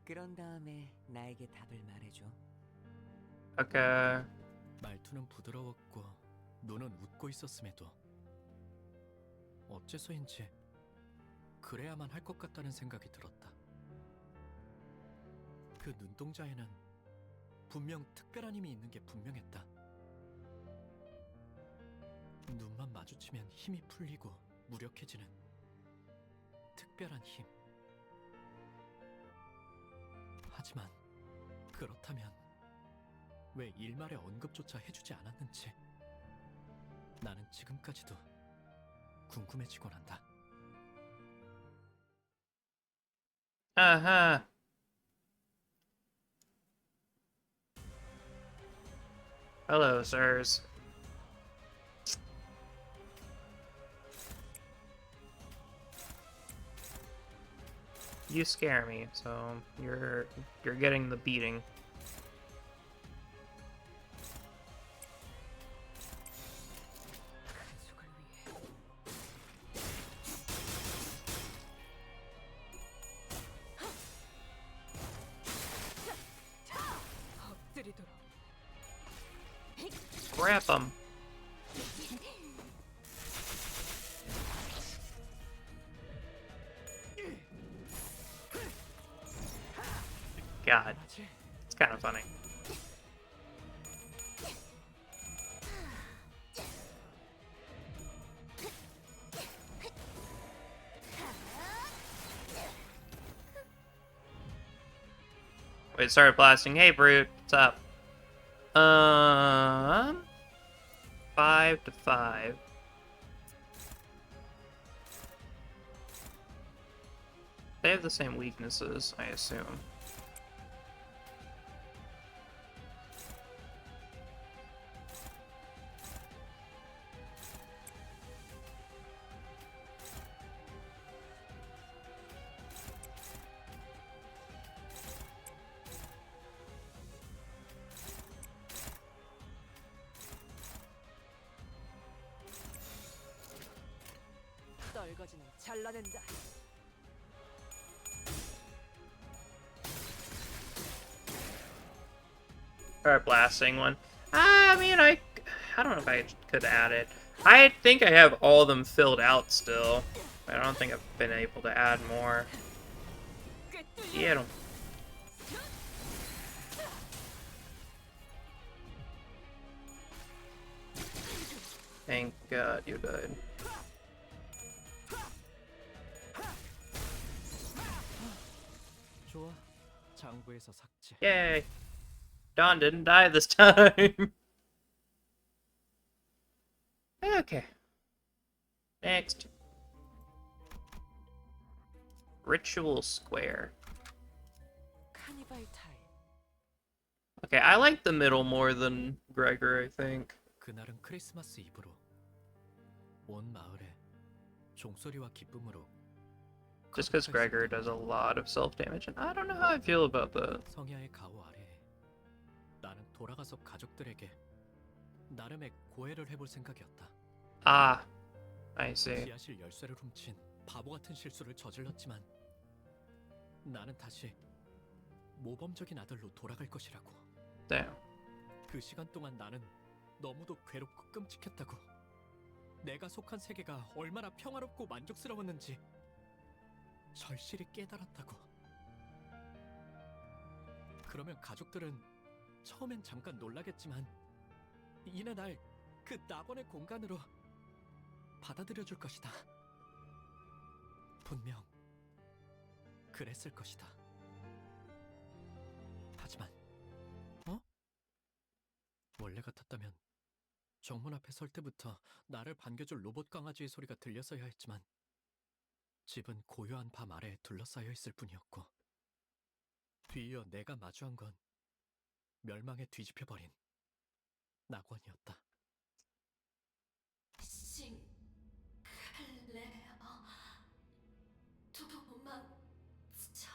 그런 다음에 나에게 답을 말해줘. Okay. 말투는 부드러웠고 눈은 웃고 있었음에도 어째서인지 그래야만 할 것 같다는 생각이 들었다. 그 눈동자에는 분명 특별한 힘이 있는 게 분명했다. 눈만 마주치면 힘이 풀리고 무력해지는 특별한 힘. 하지만 그렇다면 왜 일말의 언급조차 해주지 않았는지 나는 지금까지도 궁금해지곤 한다. Uh-huh. Hello, sirs. You scare me, so you're getting the beating. Grab him. God, it's kind of funny. Wait, started blasting. Hey, Brute, what's up? 5 to 5. They have the same weaknesses, I assume. 떨거지는 잘라낸다. Start blasting one. I mean, I don't know if I could add it. I think I have all of them filled out still. I don't think I've been able to add more. Get 'em. Thank God you died. 좋아. 장부에서 삭제. Yay. Dawn didn't die this time. Okay. Next. Ritual Square. 카니발 타임. Okay, I like the middle more than Gregor, I think. 그날은 크리스마스 이브로 온 마을에 종소리와 기쁨으로 Just because Gregor does a lot of self-damage, and I don't know how I feel about that. 성야의 가호 아래에 나는 돌아가서 가족들에게 나름의 고해를 해볼 생각이었다. Ah, I see. 지하실 열쇠를 훔친 바보 같은 실수를 저질렀지만 나는 다시 모범적인 아들로 돌아갈 것이라고. Damn. 그 시간 동안 나는 너무도 괴롭고 끔찍했다고. 내가 속한 세계가 얼마나 평화롭고 만족스러웠는지 절실히 깨달았다고. 그러면 가족들은 처음엔 잠깐 놀라겠지만 이내 날 그 낙원의 공간으로 받아들여줄 것이다. 분명 그랬을 것이다. 하지만 원래 같았다면 정문 앞에 설 때부터 나를 반겨줄 로봇 강아지의 소리가 들렸어야 했지만 집은 고요한 밤 아래에 둘러싸여 있을 뿐이었고 뒤이어 내가 마주한 건 멸망에 뒤집혀버린 낙원이었다. 싱클레어 도망쳐.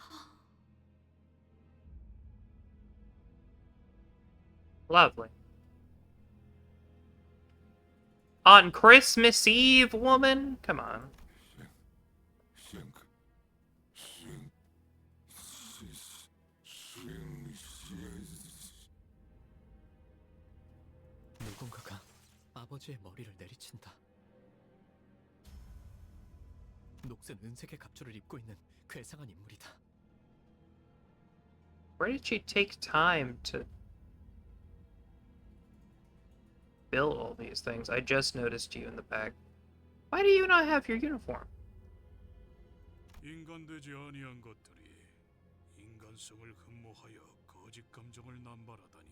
Lovely. On Christmas Eve, woman? Come on. 누군가가 아버지의 머리를 내리친다. 녹슨 은색의 갑주를 입고 있는 괴상한 인물이다. Where did she take time to build all these things? I just noticed you in the back. Why do you not have your uniform? 인간되지 아니한 것들이 인간성을 흠모하여 거짓 감정을 남발하다니.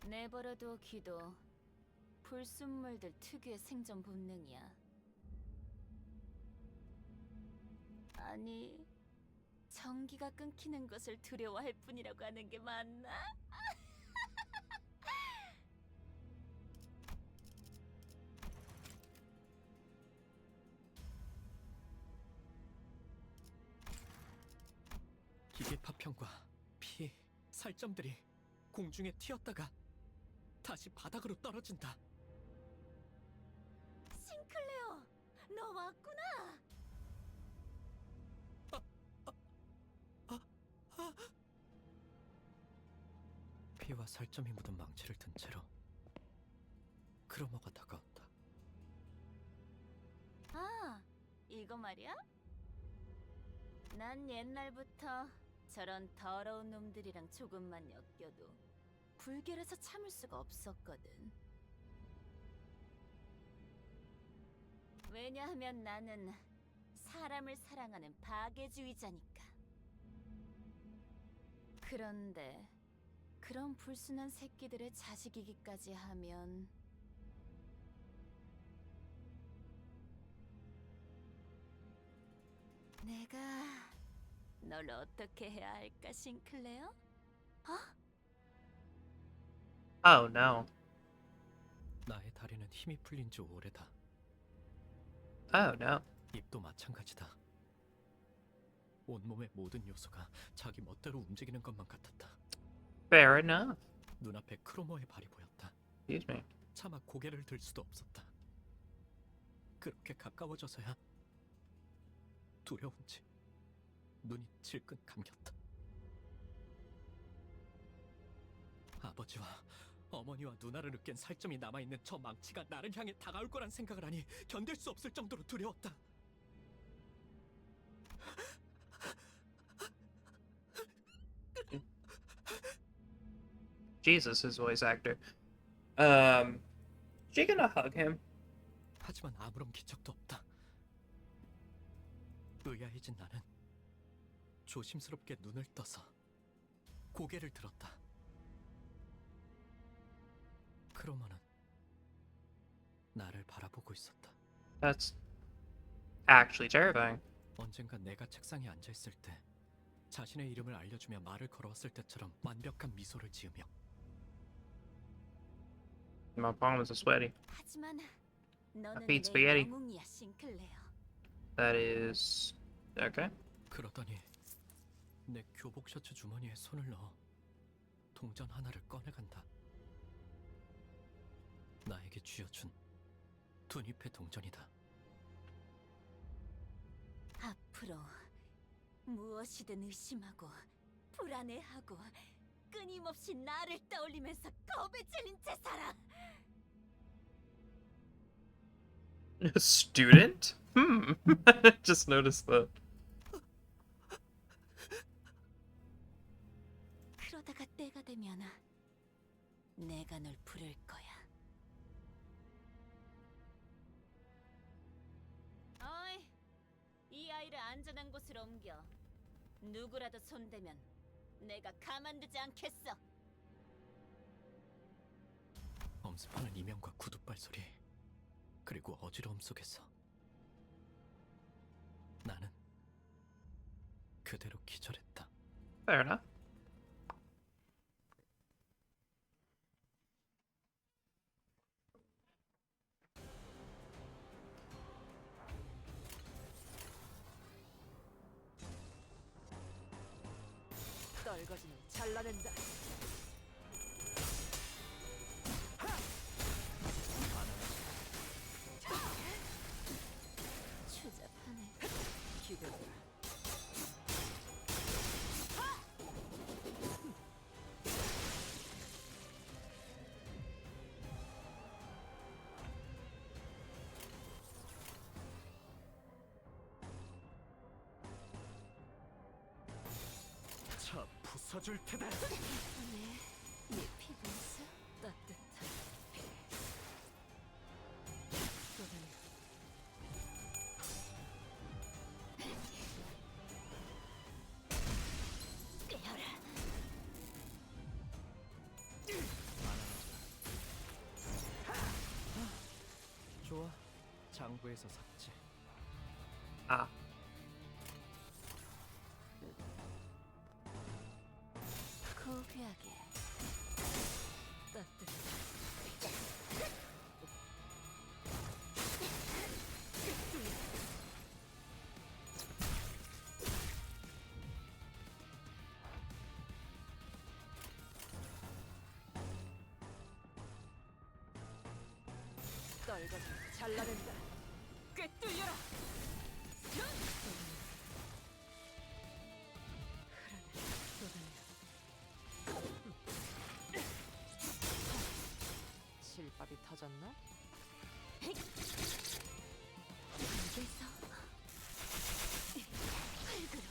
내버려둬 기도. 불순물들 특유의 생존 본능이야. 아니, 전기가 끊기는 것을 두려워할 뿐이라고 하는 게 맞나? 기계 파편과 피, 살점들이 공중에 튀었다가 다시 바닥으로 떨어진다. 싱클레어, 너 왔구나. 피와 살점이 묻은 망치를 든 채로 크로머가 다가온다. 아, 이거 말이야? 난 옛날부터 저런 더러운 놈들이랑 조금만 엮여도 불결해서 참을 수가 없었거든. 왜냐하면 나는 사람을 사랑하는 파괴주의자니까. 그런데 그런 불순한 새끼들의 자식이기까지 하면 내가 널 어떻게 해야 할까, 싱클레어? Oh no. 나의 다리는 힘이 풀린 지 오래다. Oh no. 입도 마찬가지다. 온몸의 모든 요소가 자기 멋대로 움직이는 것만 같았다. Fair enough. 눈앞에 크로머의 발이 보였다. Excuse me. 차마 고개를 들 수도 없었다. 그렇게 가까워져서야 두려운지 눈이 질끈 감겼다. 아버지와 어머니와 누나를 으깬 살점이 남아있는 저 망치가 나를 향해 다가올 거란 생각을 하니 견딜 수 없을 정도로 두려웠다. Jesus, his voice actor. She gonna hug him? 하지만 아무런 기척도 없다. 의아해진 나는 조심스럽게 눈을 떠서 고개를 들었다. 크로머는 나를 바라보고 있었다. That's actually terrifying. 언젠가 내가 책상에 앉아있을 때 자신의 이름을 알려주며 말을 걸어왔을 때처럼 완벽한 미소를 지으며 My palms are sweaty. 하지만 너는 feet 내 spaghetti. 영웅이야, 싱클레어. That is okay. 그러더니 내 교복 셔츠 주머니에 손을 넣어 동전 하나를 꺼내간다. 나에게 쥐어준 둔잎의 동전이다. 앞으로 무엇이든 의심하고 불안해하고 끊임없이 나를 떠올리면서 겁에 질린 채 살아. A student? Just noticed that. 그러다가 때가 되면 내가 널 부를 거야. 어이, 이 아이를 안전한 곳으로 옮겨. 누구라도 손대면 내가 가만두지 않겠어. 엄습하는 이명과 구둣발 소리, 그리고 어지러움 속에서 나는 그대로 기절했다. Fair enough. 떨거지는 잘라낸다. 추잡하네. 기대돼. 차 부숴줄 테다. 네 피부에서 따뜻한. 좋아, 장부에서 삭제. Ah. 고귀하게 따뜻한. 떨거지는 잘라낸다. 꿰뚫려라. 실밥이 터졌나? 입에서 흙으로.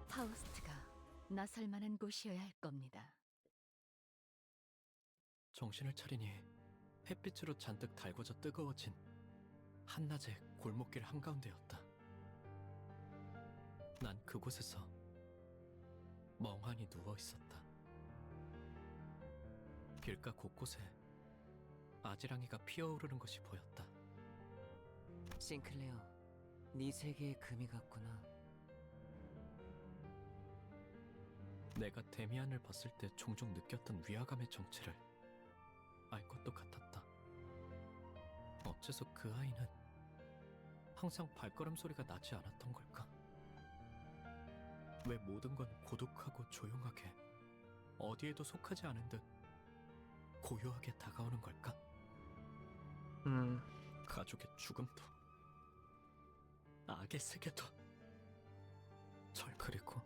파우스트가 나설 만한 곳이어야 할 겁니다. 정신을 차리니 햇빛으로 잔뜩 달궈져 뜨거워진 한낮의 골목길 한가운데였다. 난 그곳에서 멍하니 누워 있었다. 길가 곳곳에 아지랑이가 피어오르는 것이 보였다. 싱클레어, 네 세계에 금이 갔구나. 내가 데미안을 봤을 때 종종 느꼈던 위화감의 정체를 알 것도 같았다. 어째서 그 아이는 항상 발걸음 소리가 나지 않았던 걸까? 왜 모든 건 고독하고 조용하게 어디에도 속하지 않은 듯 고요하게 다가오는 걸까? 가족의 죽음도 악의 세계도 절 그리고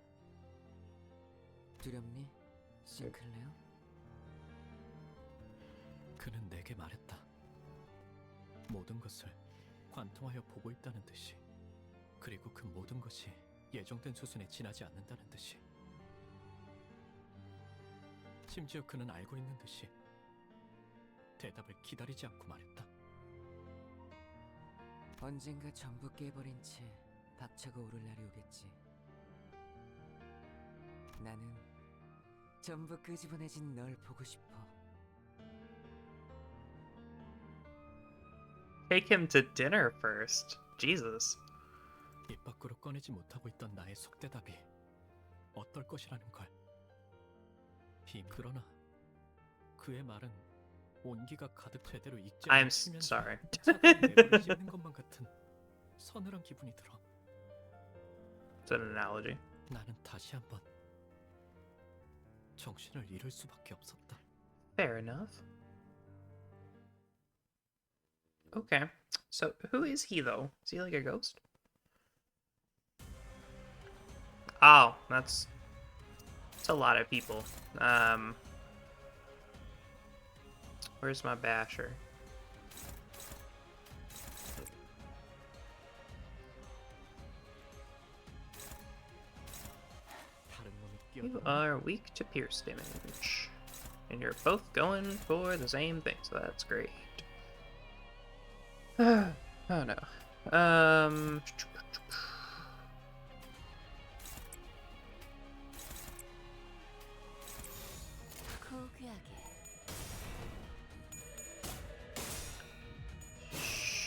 두렵니, 싱클레어? 그는 내게 말했다. 모든 것을 관통하여 보고 있다는 듯이, 그리고 그 모든 것이 예정된 수순에 지나지 않는다는 듯이. 심지어 그는 알고 있는 듯이 대답을 기다리지 않고 말했다. 언젠가 전부 깨버린 채 박차가 오를 날이 오겠지. 나는 전부 끄집어내진 널 보고 싶어. Take him to dinner first. Jesus. 입 밖으로 꺼내지 못하고 있던 나의 속대답이 어떨 것이라는 걸. 그러나 그의 말은 온기가 가득 제대로 익지 I'm 않은 수면제 sorry. 차가운 내부를 씹는 것만 같은 서늘한 기분이 들어. It's an analogy. 나는 다시 한번 정신을 잃을 수밖에 없었다. Fair enough. Okay. So who is he though? Is he like a ghost? Oh, that's a lot of people. Where's my basher? You are weak to pierce damage. And you're both going for the same thing, so that's great. Oh no.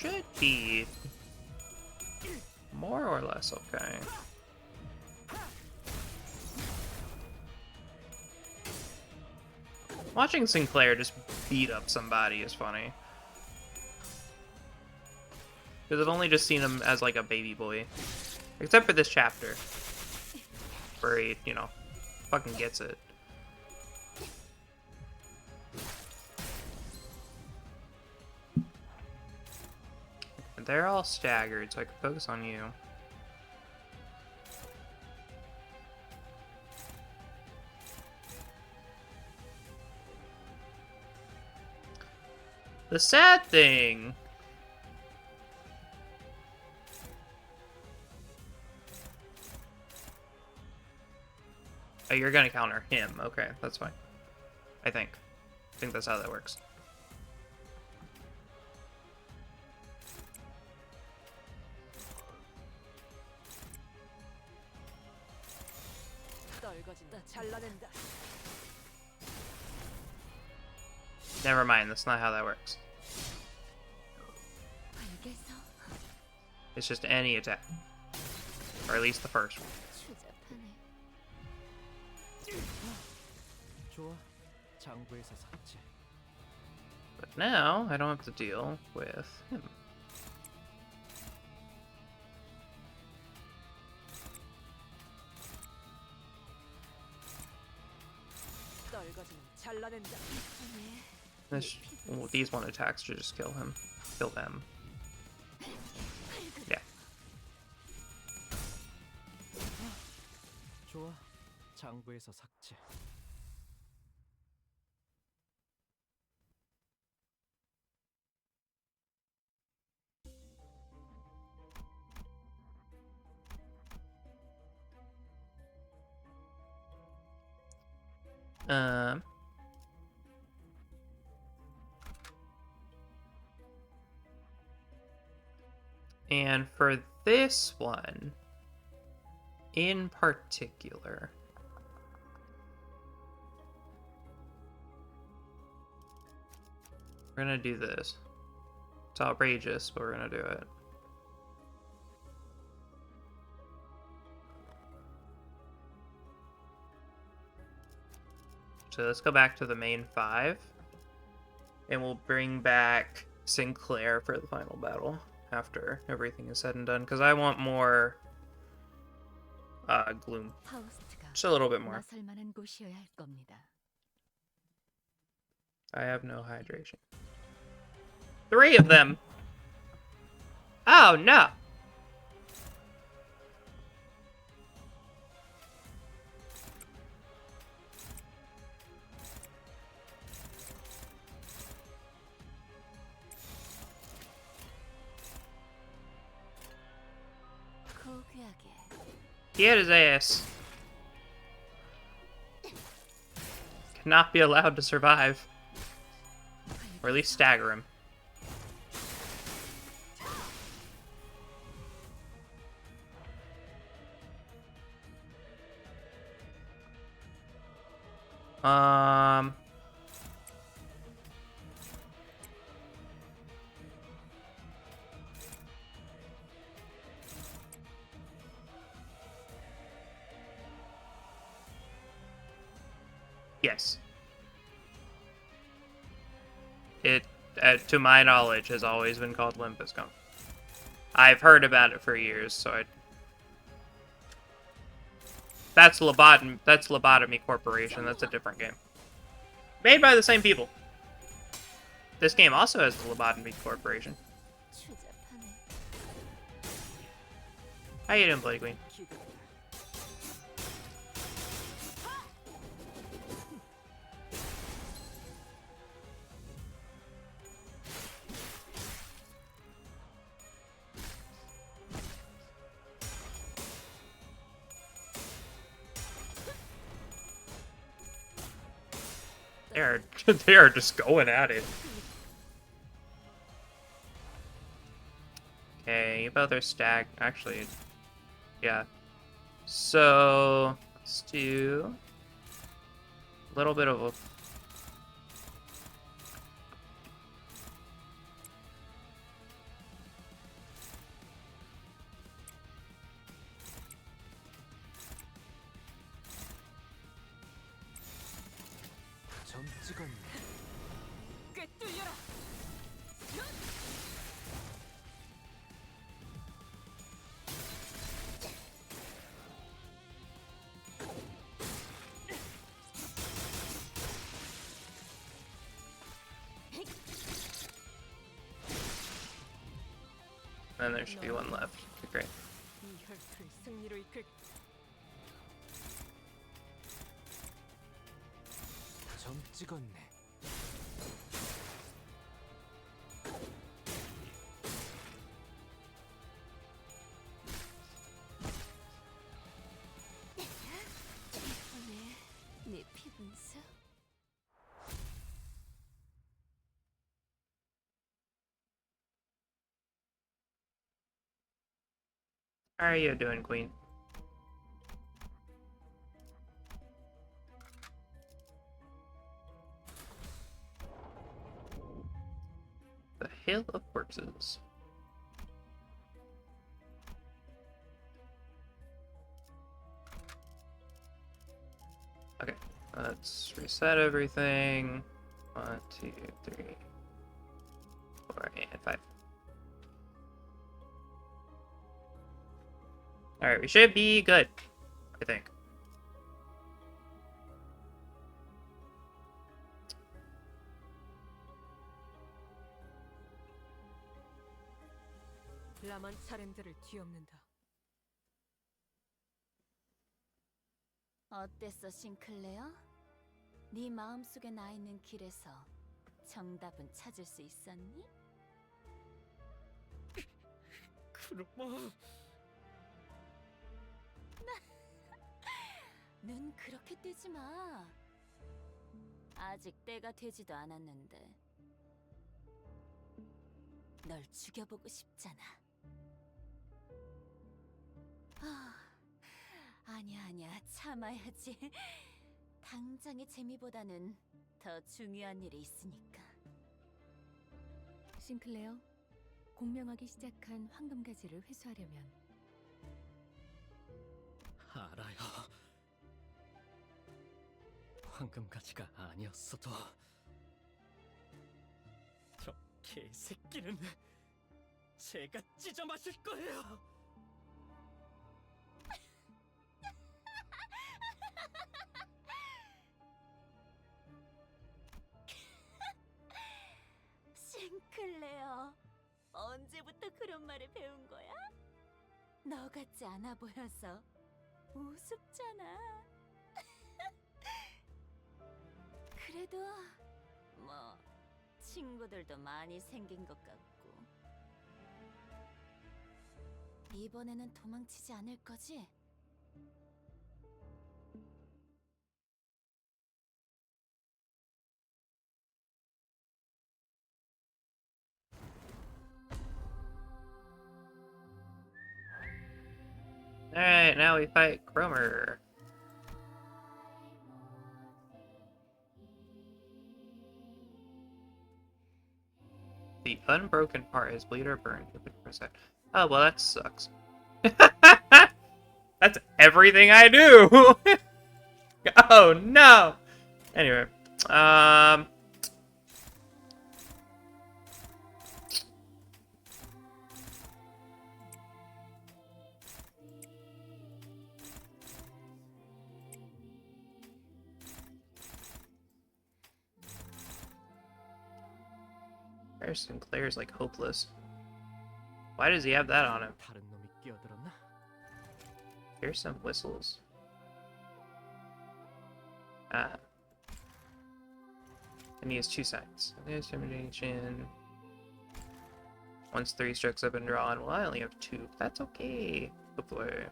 Should be more or less okay. Watching Sinclair just beat up somebody is funny. Because I've only just seen him as like a baby boy. Except for this chapter. Where he, you know, fucking gets it. They're all staggered, so I can focus on you. The sad thing... Oh, you're gonna counter him. Okay, that's fine. I think that's how that works. Never mind, that's not how that works. It's just any attack. Or at least the first one. But now, I don't have to deal with him. Well, these one attacks should just kill him. Kill them. Yeah. 좋아. 장부에서 삭제. And for this one, in particular, we're gonna do this. It's outrageous, but we're gonna do it. So let's go back to the main 5, and we'll bring back Sinclair for the final battle after everything is said and done, because I want more gloom. Just a little bit more. I have no hydration. 3 of them! Oh no! He had his ass. Cannot be allowed to survive. Or at least stagger him. Um. Yes. It, to my knowledge, has always been called limbus. I've heard about it for years, so I... That's Lobotomy Corporation. That's a different game. Made by the same people. This game also has the Lobotomy Corporation. How you doing, Bloody Queen? They are just going at it. Okay, you both are stacked. Actually, yeah. So let's do a little bit of a... Then there should be one left. Okay, great. How are you doing, Queen? The Hill of Corpses. Okay, let's reset everything. 1, 2, 3, 4, and 5. Alright, we should be good, I think. 라만 차렘들을 뒤엎는다. 어땠어, 싱클레어? 네 마음속에 나 있는 길에서 정답은 찾을 수 있었니? 그놈아. 눈 그렇게 뜨지 마. 아직 때가 되지도 않았는데. 널 죽여보고 싶잖아. 아니야, 참아야지. 당장의 재미보다는 더 중요한 일이 있으니까. 싱클레어, 공명하기 시작한 황금가지를 회수하려면 알아요. 황금가지가 아니었어도 저 개새끼는 제가 찢어 마실 거예요. 싱클레어, 언제부터 그런 말을 배운 거야? 너 같지 않아 보여서 우습잖아. 그래도 뭐 친구들도 많이 생긴 것 같고. 이번에는 도망치지 않을 거지? Alright, now we fight Cromer. unbroken part is bleed or burn. Oh, well, that sucks. That's everything I do! Oh, no! Anyway, Sinclair's like hopeless. Why does he have that on him? 다른 놈이 끼어들었나? Here's some whistles. Ah. And he has 2 sides. There's termination. Once 3 strokes have been drawn. Well, I only have 2. That's okay. Hopefully.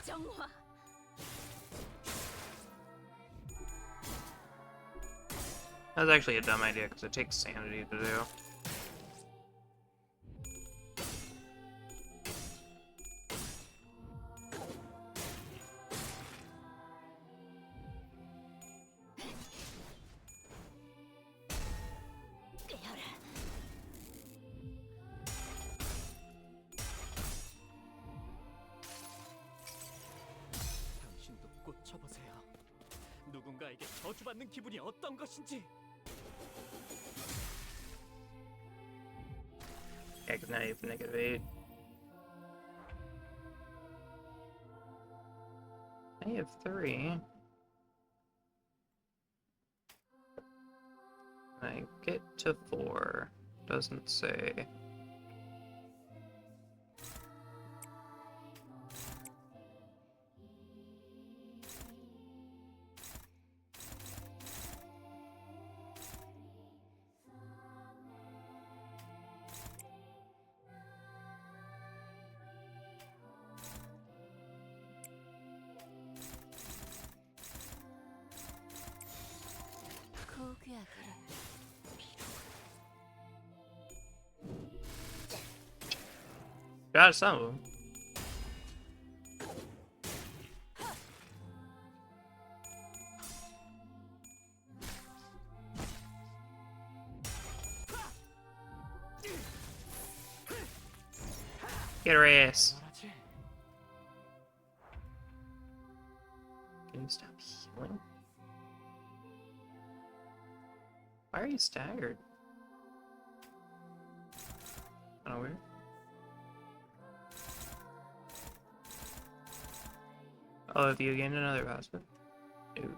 정화. That was actually a dumb idea because it takes sanity to do. 당신도 꽂혀보세요. 누군가에게 저주받는 기분이 어떤 것인지. Egg knife, -8. I have 3. I get to 4. Doesn't say. Got some of them. Get her ass. Can you stop healing? Why are you staggered? Kinda weird. Oh, have you gained another basket? Ooh.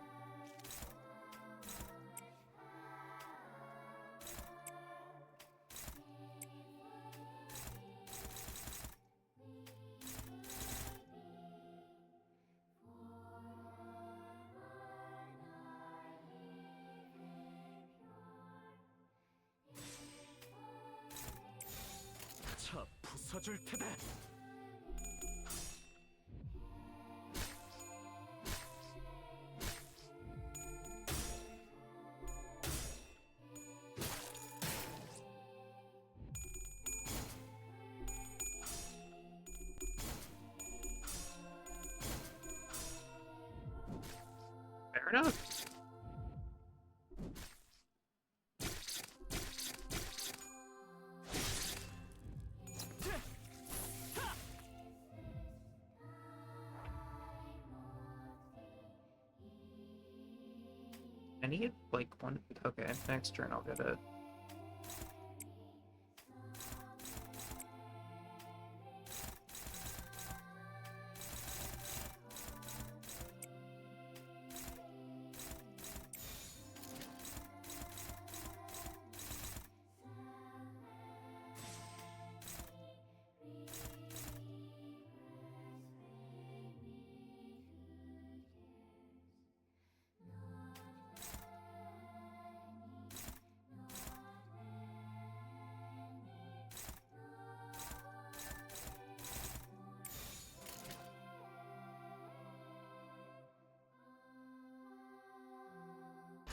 차 부숴줄 테다. Fair enough. I need like one. Okay, next turn I'll get it.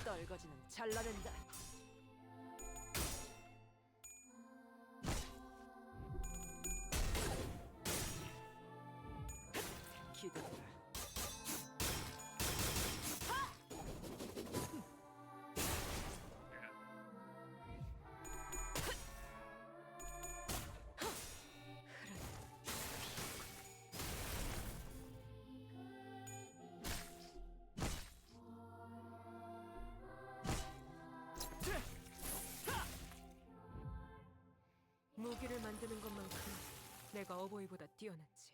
떨거지는 잘라낸다. 기다려라. 내가 어버이보다 뛰어났지.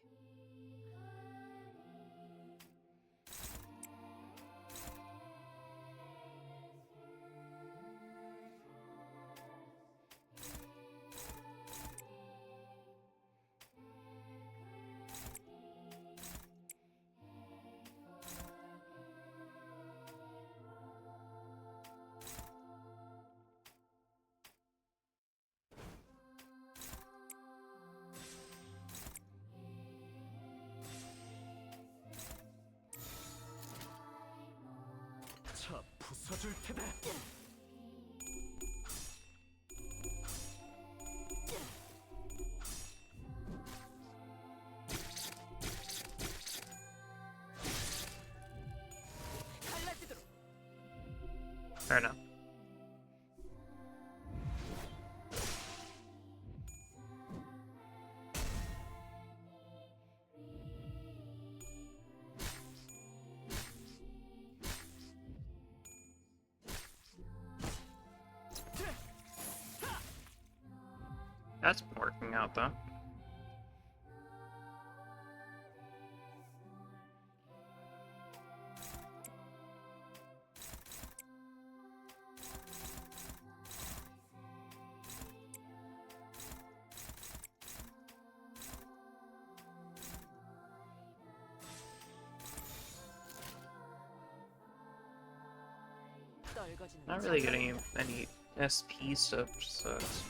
자, 부숴줄 테다. 갈라지도록. Fair enough. That's been working out though. 떨거지는 Not really getting 잘라낸다. any SP stuff, so it's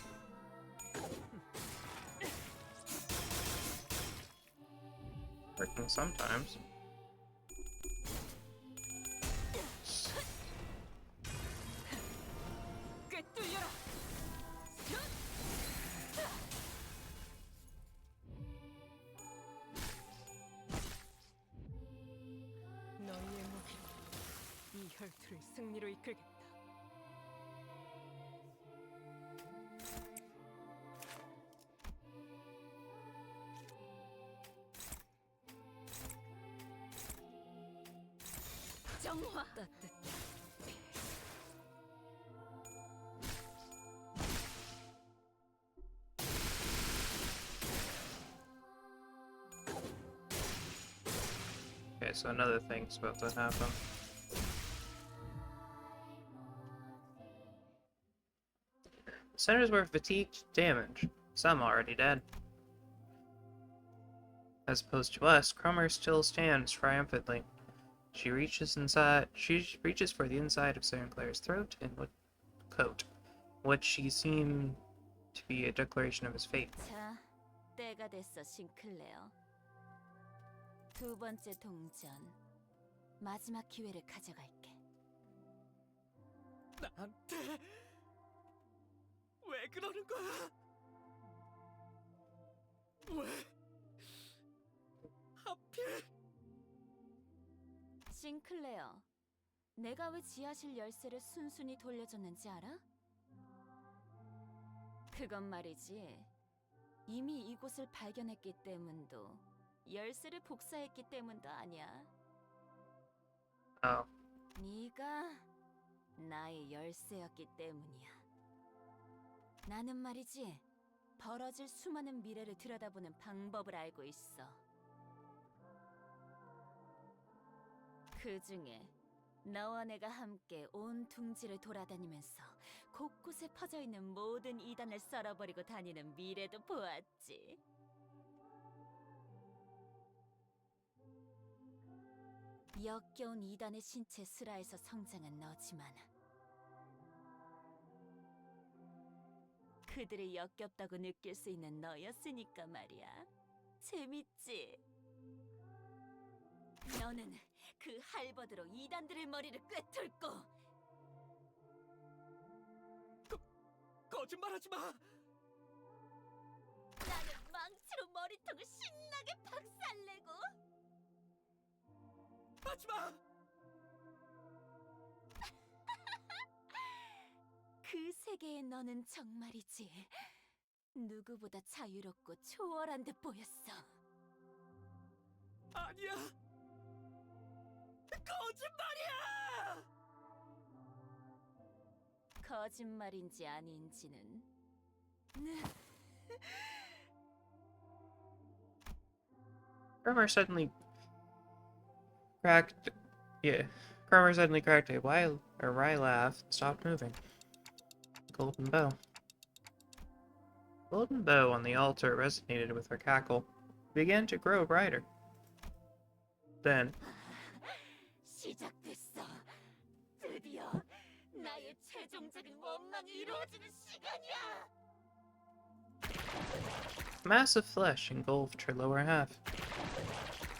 working sometimes. 꿰뚫려라. 너희의 무기로 이 혈투를 승리로 이끌겠다. 정화. 따뜻해. Okay, so another thing's about to happen. Senators were fatigued, damaged, some already dead. As opposed to us, Cromer still stands triumphantly. She reaches for the inside of Sinclair's throat and coat, what she seemed to be a declaration of his fate. 자, 때가 됐어, 싱클레어. 두 번째 동전. 마지막 기회를 가져갈게. 나한테 왜 그러는 거야? 왜? 하필? 싱클레어, 내가 왜 지하실 열쇠를 순순히 돌려줬는지 알아? 그건 말이지. 이미 이곳을 발견했기 때문도, 열쇠를 복사했기 때문도 아니야. Oh. 네가 나의 열쇠였기 때문이야. 나는 말이지, 벌어질 수많은 미래를 들여다보는 방법을 알고 있어. 그 중에 너와 내가 함께 온 둥지를 돌아다니면서 곳곳에 퍼져있는 모든 이단을 썰어버리고 다니는 미래도 보았지. 역겨운 이단의 신체 슬하에서 성장한 너지만 그들이 역겹다고 느낄 수 있는 너였으니까 말이야. 재밌지? 너는 그 할버드로 이단들의 머리를 꿰뚫고 거짓말하지 마. 나는 망치로 머리통을 신나게 박살내고 하지 마. 그 세계의 너는 정말이지 누구보다 자유롭고 초월한 듯 보였어. 아니야. 거짓말이야. 거짓말인지 아닌지는 Cromer suddenly cracked. Yeah. Cromer suddenly cracked a wry laugh and stopped moving. Golden bow. Golden bow on the altar resonated with her cackle. It began to grow brighter. Then, 시작됐어. 드디어 나의 최종적인 원망이 이루어지는 시간이야. massive flesh engulfed her lower half.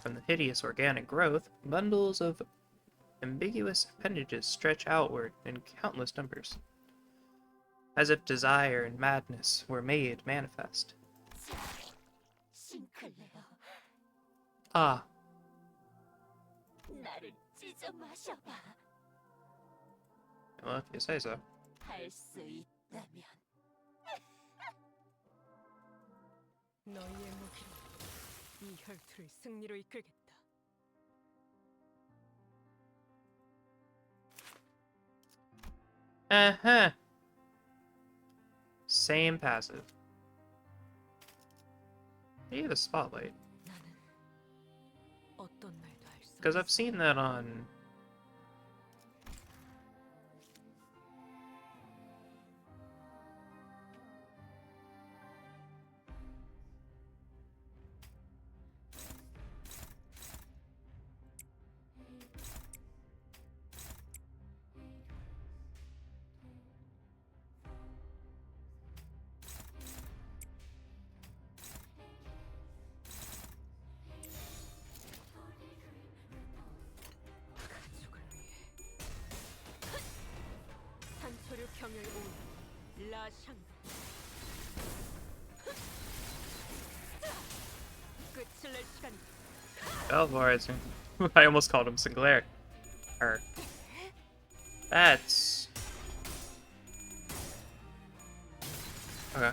From the hideous organic growth, bundles of ambiguous appendages stretch outward in countless numbers, as if desire and madness were made manifest. 싱클레어, Ah, 나를 찢어 마셔봐. well, if you say so. 할 수 있다면. 너희의 무기로 이 혈투를 승리로 이끌겠다. Uh-huh. Same passive. Maybe the spotlight. 나는 어떤 말도 할 수. Because I've seen that on... 가족을 위해 산초류 경을 온 라샹가 끝을 낼 시간이다. Belvoir. I almost called him Sinclair. Her. That's... Okay.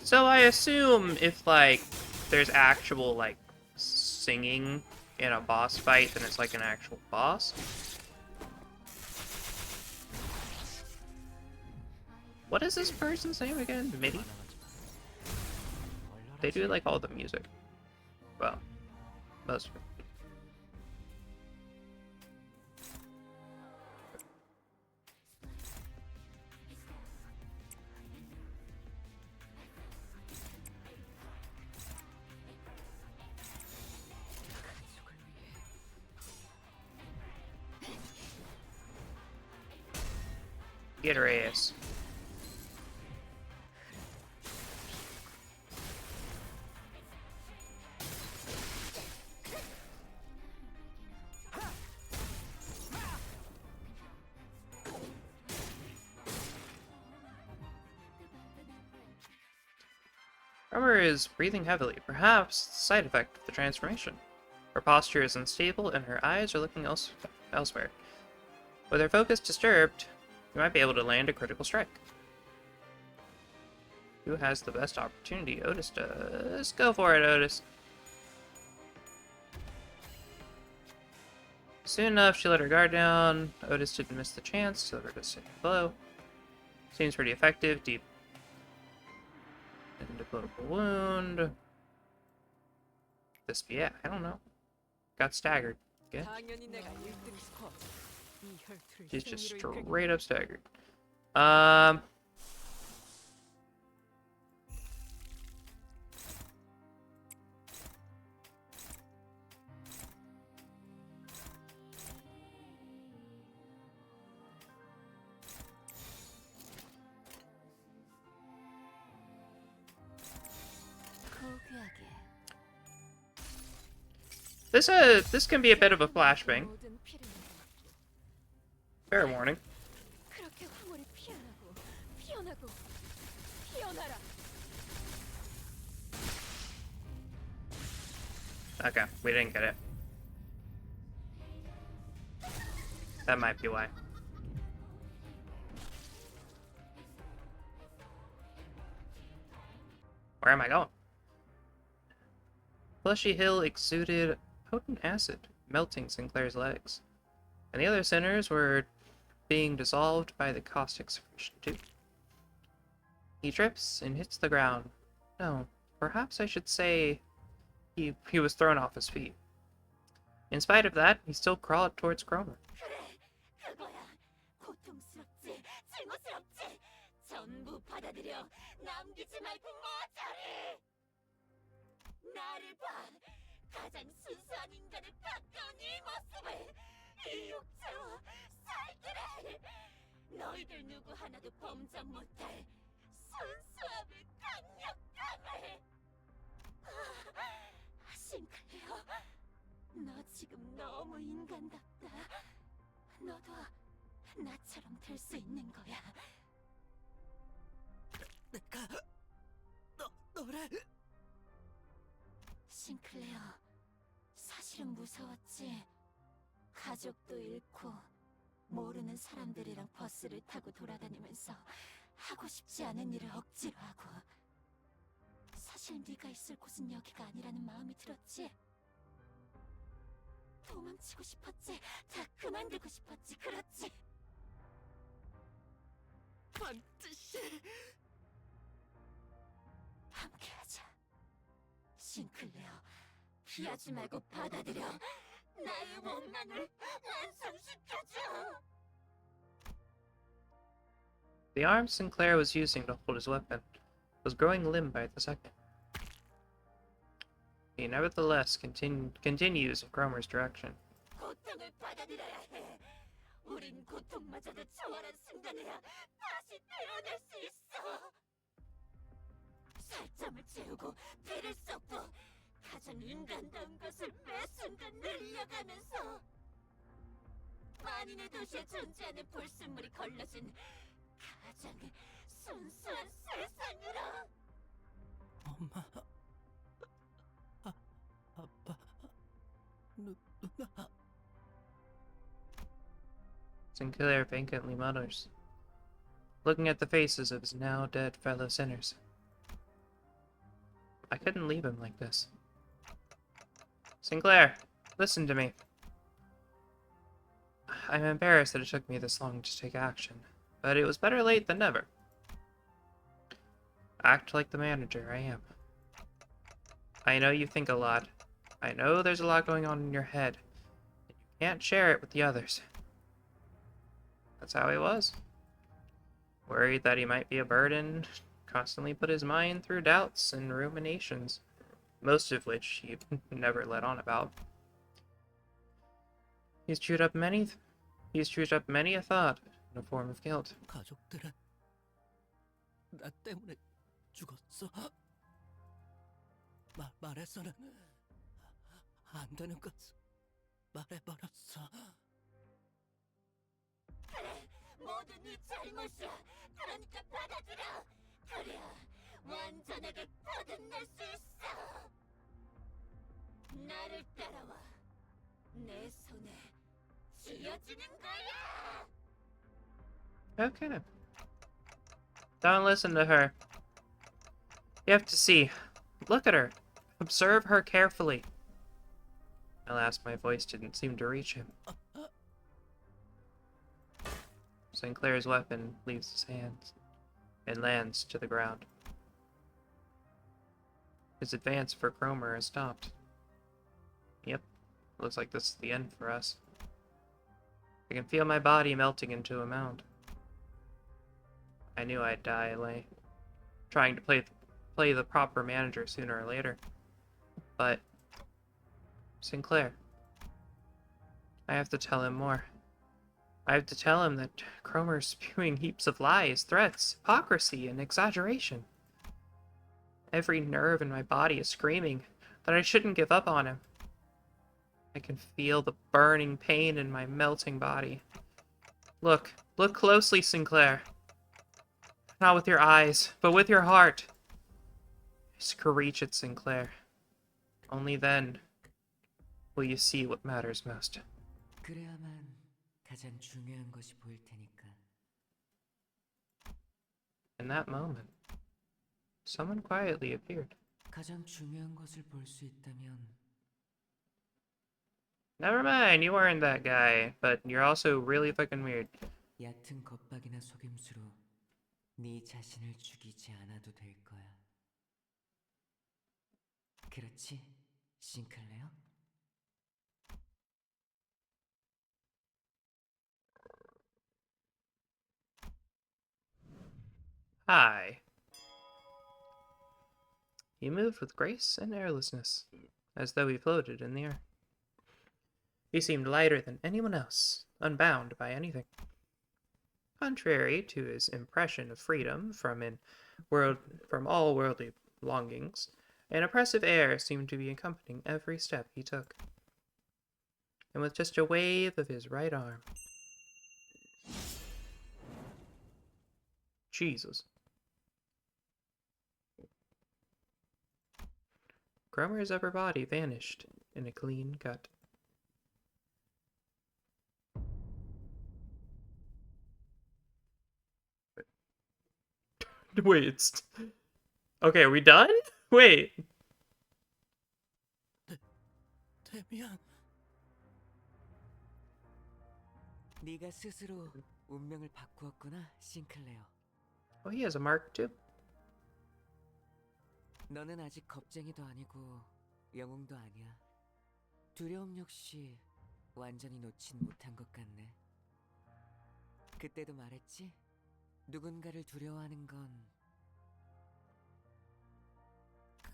So I assume if, like, there's actual, like, singing in a boss fight, then it's like an actual boss. What is this person's name again? MIDI? They do, like, all the music. Well, most of it. Get her ass. Rummer is breathing heavily, perhaps the side effect of the transformation. Her posture is unstable and her eyes are looking elsewhere. With her focus disturbed, you might be able to land a critical strike. Who has the best opportunity? Otis does. Go for it, Otis. Soon enough, she let her guard down. Otis didn't miss the chance to deliver a safe blow. Seems pretty effective. Deep and deplorable wound. This, yeah, I don't know. Got staggered. Okay. 당연히 내가 1등 스코어. 이 혈투를 She's just 승리로 이끌겠다. straight up staggered. 고귀하게. This can be a bit of a flashbang. 모든 피를 Fair warning. 그렇게 황홀히 피어나고 피어나고 피어나라. Okay, we didn't get it. That might be why. Where am I going? Fleshy Hill exuded potent acid, melting Sinclair's legs. And the other sinners were being dissolved by the caustic secretion too. He trips and hits the ground. No, Perhaps I should say he was thrown off his feet. In spite of that, he still crawled towards Cromer. 그거야. 고통스럽지, 증오스럽지. 전부 받아들여. 남기지 말고 모자리. 나를 봐. 가장 순수한 인간에 가까운 이 모습을. 이 육체와 살기를. 너희들 누구 하나도 범접 못할 순수함을, 강력함을. 싱클레어, 너 지금 너무 인간답다. 너도 나처럼 될 수 있는 거야. 내가 너를 싱클레어, 사실은 무서웠지. 가족도 잃고 모르는 사람들이랑 버스를 타고 돌아다니면서 하고 싶지 않은 일을 억지로 하고. 사실 네가 있을 곳은 여기가 아니라는 마음이 들었지. 도망치고 싶었지. 다 그만두고 싶었지. 그렇지. 반드시 함께하자. 싱클레어, 피하지 말고 받아들여. 나의 원망을 완성시켜줘. The arm Sinclair was using to hold his weapon was growing limp by the second. He nevertheless continues in Cromer's direction. 고통을 받아들여야 해. 우린 고통마저도 초월한 순간에야 다시 태어날 수 있어. 살점을 채우고 피를 쏟고 가장 인간다운 것을 매 순간 늘려가면서 만인의 도시에 존재하는 불순물이 걸러진 가장 순수한 세상으로. 엄마, 아빠, 누나. Sinclair vacantly mutters, looking at the faces of his now dead fellow sinners. I couldn't leave him like this. Sinclair, listen to me. I'm embarrassed that it took me this long to take action, but it was better late than never. Act like the manager I am. I know you think a lot. I know there's a lot going on in your head, and you can't share it with the others. That's how he was. Worried that he might be a burden, constantly put his mind through doubts and ruminations, most of which he never let on about. He's chewed up many a thought in a form of guilt. 가족들은 나 때문에 죽었어. 말해서는 안 되는 것을 말해버렸어. 그래, 모두 네 잘못이야. 그러니까 받아들여. 그래야 완전하게 거듭날 수 있어. 나를 따라와. 내 손에 쥐어주는 거야. Okay. Don't listen to her. You have to see. Look at her. Observe her carefully. Alas, my voice didn't seem to reach him. Sinclair's weapon leaves his hands and lands to the ground. His advance for Cromer has stopped. Yep, looks like this is the end for us. I can feel my body melting into a mound. I knew I'd die trying to play the proper manager sooner or later. But Sinclair, I have to tell him more. I have to tell him that Cromer's spewing heaps of lies, threats, hypocrisy, and exaggeration. Every nerve in my body is screaming that I shouldn't give up on him. I can feel the burning pain in my melting body. Look closely, Sinclair. Not with your eyes, but with your heart. Screech it, Sinclair. Only then will you see what matters most. 그래야만 가장 중요한 것이 보일 테니까. In that moment, someone quietly appeared. 가장 중요한 것을 볼 수 있다면 Never mind, you weren't that guy, but you're also really fucking weird. 얕은 겁박이나 속임수로 네 자신을 죽이지 않아도 될 거야. 그렇지, 싱클레어? Hi. He moved with grace and airlessness, as though he floated in the air. He seemed lighter than anyone else, unbound by anything. Contrary to his impression of freedom from all worldly longings, an oppressive air seemed to be accompanying every step he took. And with just a wave of his right arm, Jesus. Cromer's upper body vanished in a clean cut. Wait, it's... Okay, are we done? Wait. 데미안. 네가 스스로 운명을 바꾸었구나, 싱클레어. Oh, he has a mark too. 너는 아직 겁쟁이도 아니고 영웅도 아니야. 두려움 역시 완전히 놓진 못한 것 같네. 그때도 말했지? 누군가를 두려워하는 건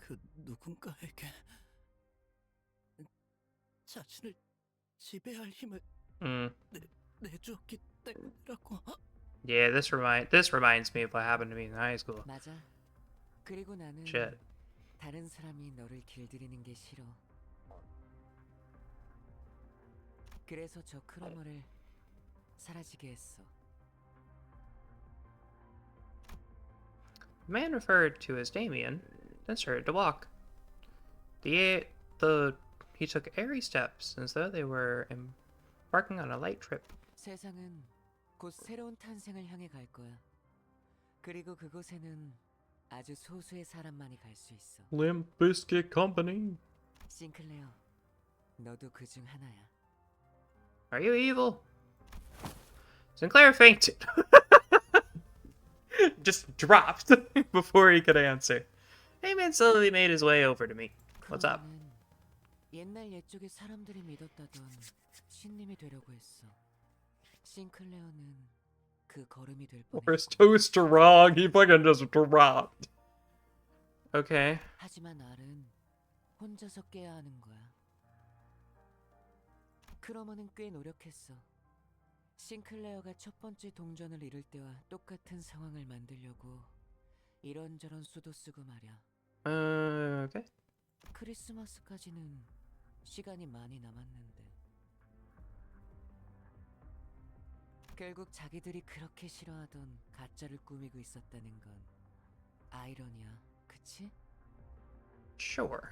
그 누군가에게 자신을 지배할 힘을 내주었기 때문이라고. Yeah, this reminds me of what happened to me in high school. 맞아. 그리고 나는 Shit. 다른 사람이 너를 길들이는 게 싫어. 그래서 저 크로머를 사라지게 했어. The man referred to as Damien then started to walk. He took airy steps as though they were embarking on a light trip. 세상은 곧 새로운 탄생을 향해 갈 거야. 그리고 그곳에는 아주 소수의 사람만이 갈 수 있어. Limp Bizkit Company. 싱클레어, 너도 그중 하나야. Are you evil? Sinclair fainted. Just dropped before he could answer. Damien slowly made his way over to me. What's up? 옛날 옛적에 사람들이 믿었다던 신님이 되려고 했어. 싱클레어는 그 걸음이 될 뻔했어. First toaster wrong, he fucking just dropped. Okay. 하지만 알은 혼자서 깨야 하는 거야. 크로머는 꽤 노력했어. 싱클레어가 첫 번째 동전을 잃을 때와 똑같은 상황을 만들려고 이런저런 수도 쓰고 말이야. Okay. 크리스마스까지는 시간이 많이 남았는데 결국 자기들이 그렇게 싫어하던 가짜를 꾸미고 있었다는 건 아이러니야, 그치? Sure.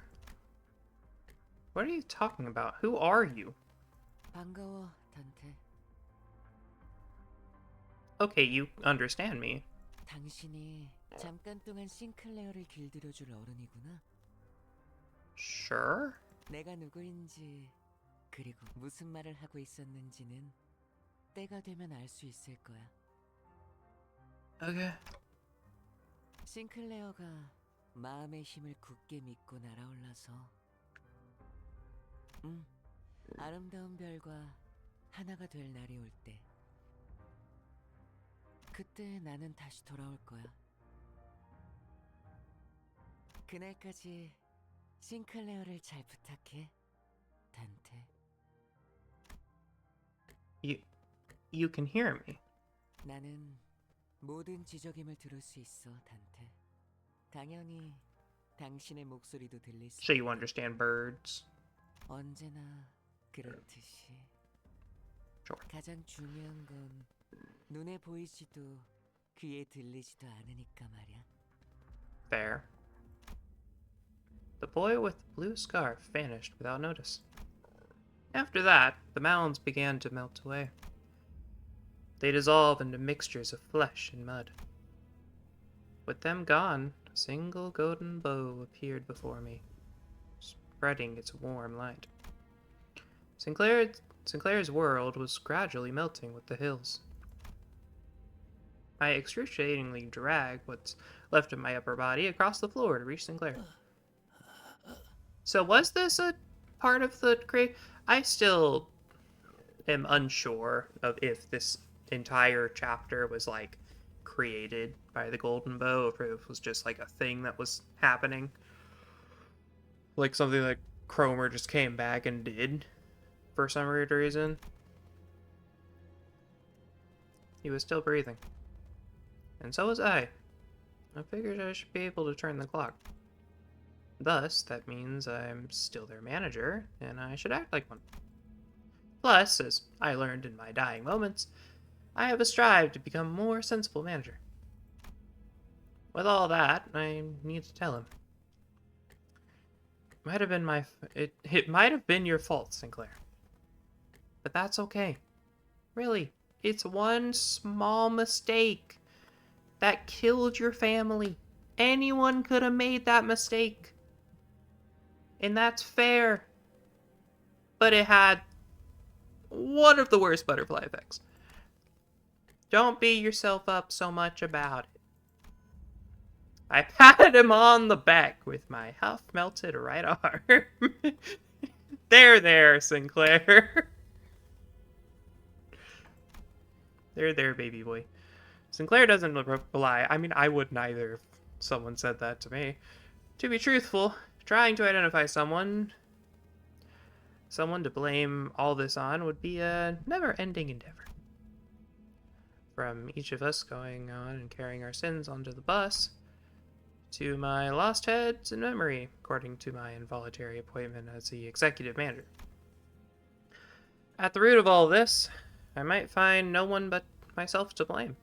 What are you talking about? Who are you? 반가워, 단테. Okay, you understand me. 당신이 잠깐 동안 싱클레어를 길들여줄 어른이구나. Sure. 내가 누구인지 그리고 무슨 말을 하고 있었는지는 때가 되면 알 수 있을 거야. Okay. 싱클레어가 마음의 힘을 굳게 믿고 날아올라서 아름다운 별과 하나가 될 날이 올 때 그때 나는 다시 돌아올 거야. 그날까지 싱클레어를 잘 부탁해, 단테. You can hear me. 나는 모든 지적임을 들을 수 있어, 단테. 당연히 당신의 목소리도 들릴 수 So you understand birds? 언제나 그렇듯이. Sure. 가장 중요한 건 눈에 보이지도 귀에 들리지도 않으니까 말이야. Fair. The boy with the blue scarf vanished without notice. After that, the mounds began to melt away. They dissolved into mixtures of flesh and mud. With them gone, a single golden bow appeared before me, spreading its warm light. Sinclair's world was gradually melting with the hills. I excruciatingly dragged what's left of my upper body across the floor to reach Sinclair. So was this a part of the create? I still am unsure of if this entire chapter was like created by the Golden Bow, or if it was just like a thing that was happening, like something that Cromer just came back and did for some weird reason. He was still breathing, and so was I. I figured I should be able to turn the clock. Thus, that means I'm still their manager, and I should act like one. Plus, as I learned in my dying moments, I have strived to become a more sensible manager. With all that, I need to tell him. It might have been your fault, Sinclair. But that's okay. Really, it's one small mistake that killed your family. Anyone could have made that mistake. And that's fair. But it had one of the worst butterfly effects. Don't beat yourself up so much about it. I patted him on the back with my half-melted right arm. There, Sinclair. There, baby boy. Sinclair doesn't reply. I mean, I wouldn't either if someone said that to me. To be truthful, trying to identify someone to blame all this on would be a never-ending endeavor. From each of us going on and carrying our sins onto the bus, to my lost heads in memory, according to my involuntary appointment as the executive manager. At the root of all this, I might find no one but myself to blame.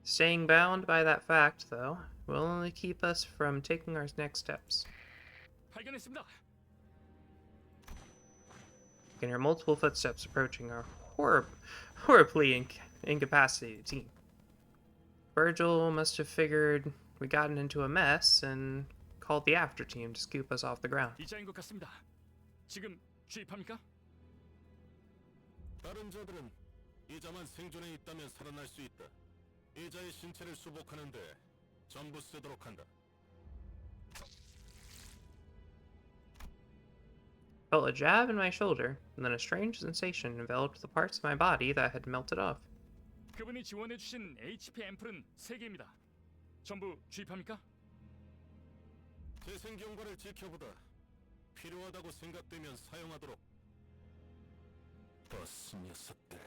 Staying bound by that fact, though, will only keep us from taking our next steps. 발견했습니다. You can hear multiple footsteps approaching our horribly incapacitated team. Virgil must have figured we'd gotten into a mess and called the after team to scoop us off the ground. 이자인 것 같습니다. 지금 주입합니까? 다른 자들은 이자만 생존해 있다면 살아날 수 있다. 이자의 신체를 수복하는데 전부 쓰도록 한다. Felt a jab in my shoulder, and then a strange sensation enveloped the parts of my body that had melted off. 그분이 지원해 주신 HP 앰플은 3개입니다. 전부 주입합니까? 재생 경과를 지켜보다 필요하다고 생각되면 사용하도록. 버스 녀석들.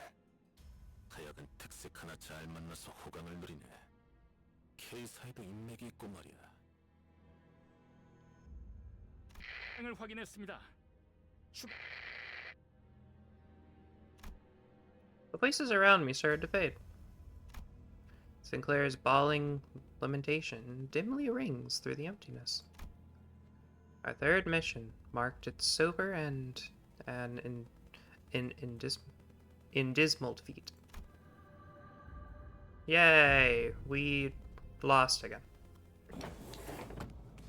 하여간 특색 하나 잘 만나서 호강을 누리네. K사에도 인맥이 있고 말이야. 을 확인했습니다. The places around me started to fade. Sinclair's bawling lamentation dimly rings through the emptiness. Our third mission marked its sober and dismal defeat. Yay, we lost again.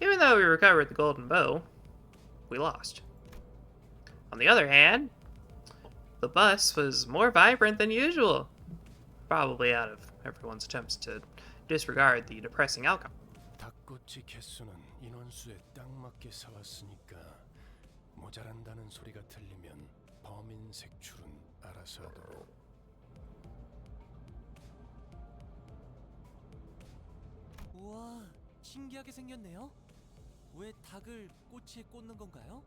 Even though we recovered the golden bow, we lost. On the other hand, the bus was more vibrant than usual, probably out of everyone's attempts to disregard the depressing outcome. 닭꼬치 개수는 인원수에 딱 맞게 사왔으니까 모자란다는 소리가 들리면 범인 색출은 알아서 하도록. 우와, 신기하게 생겼네요. 왜 닭을 꼬치에 꽂는 건가요?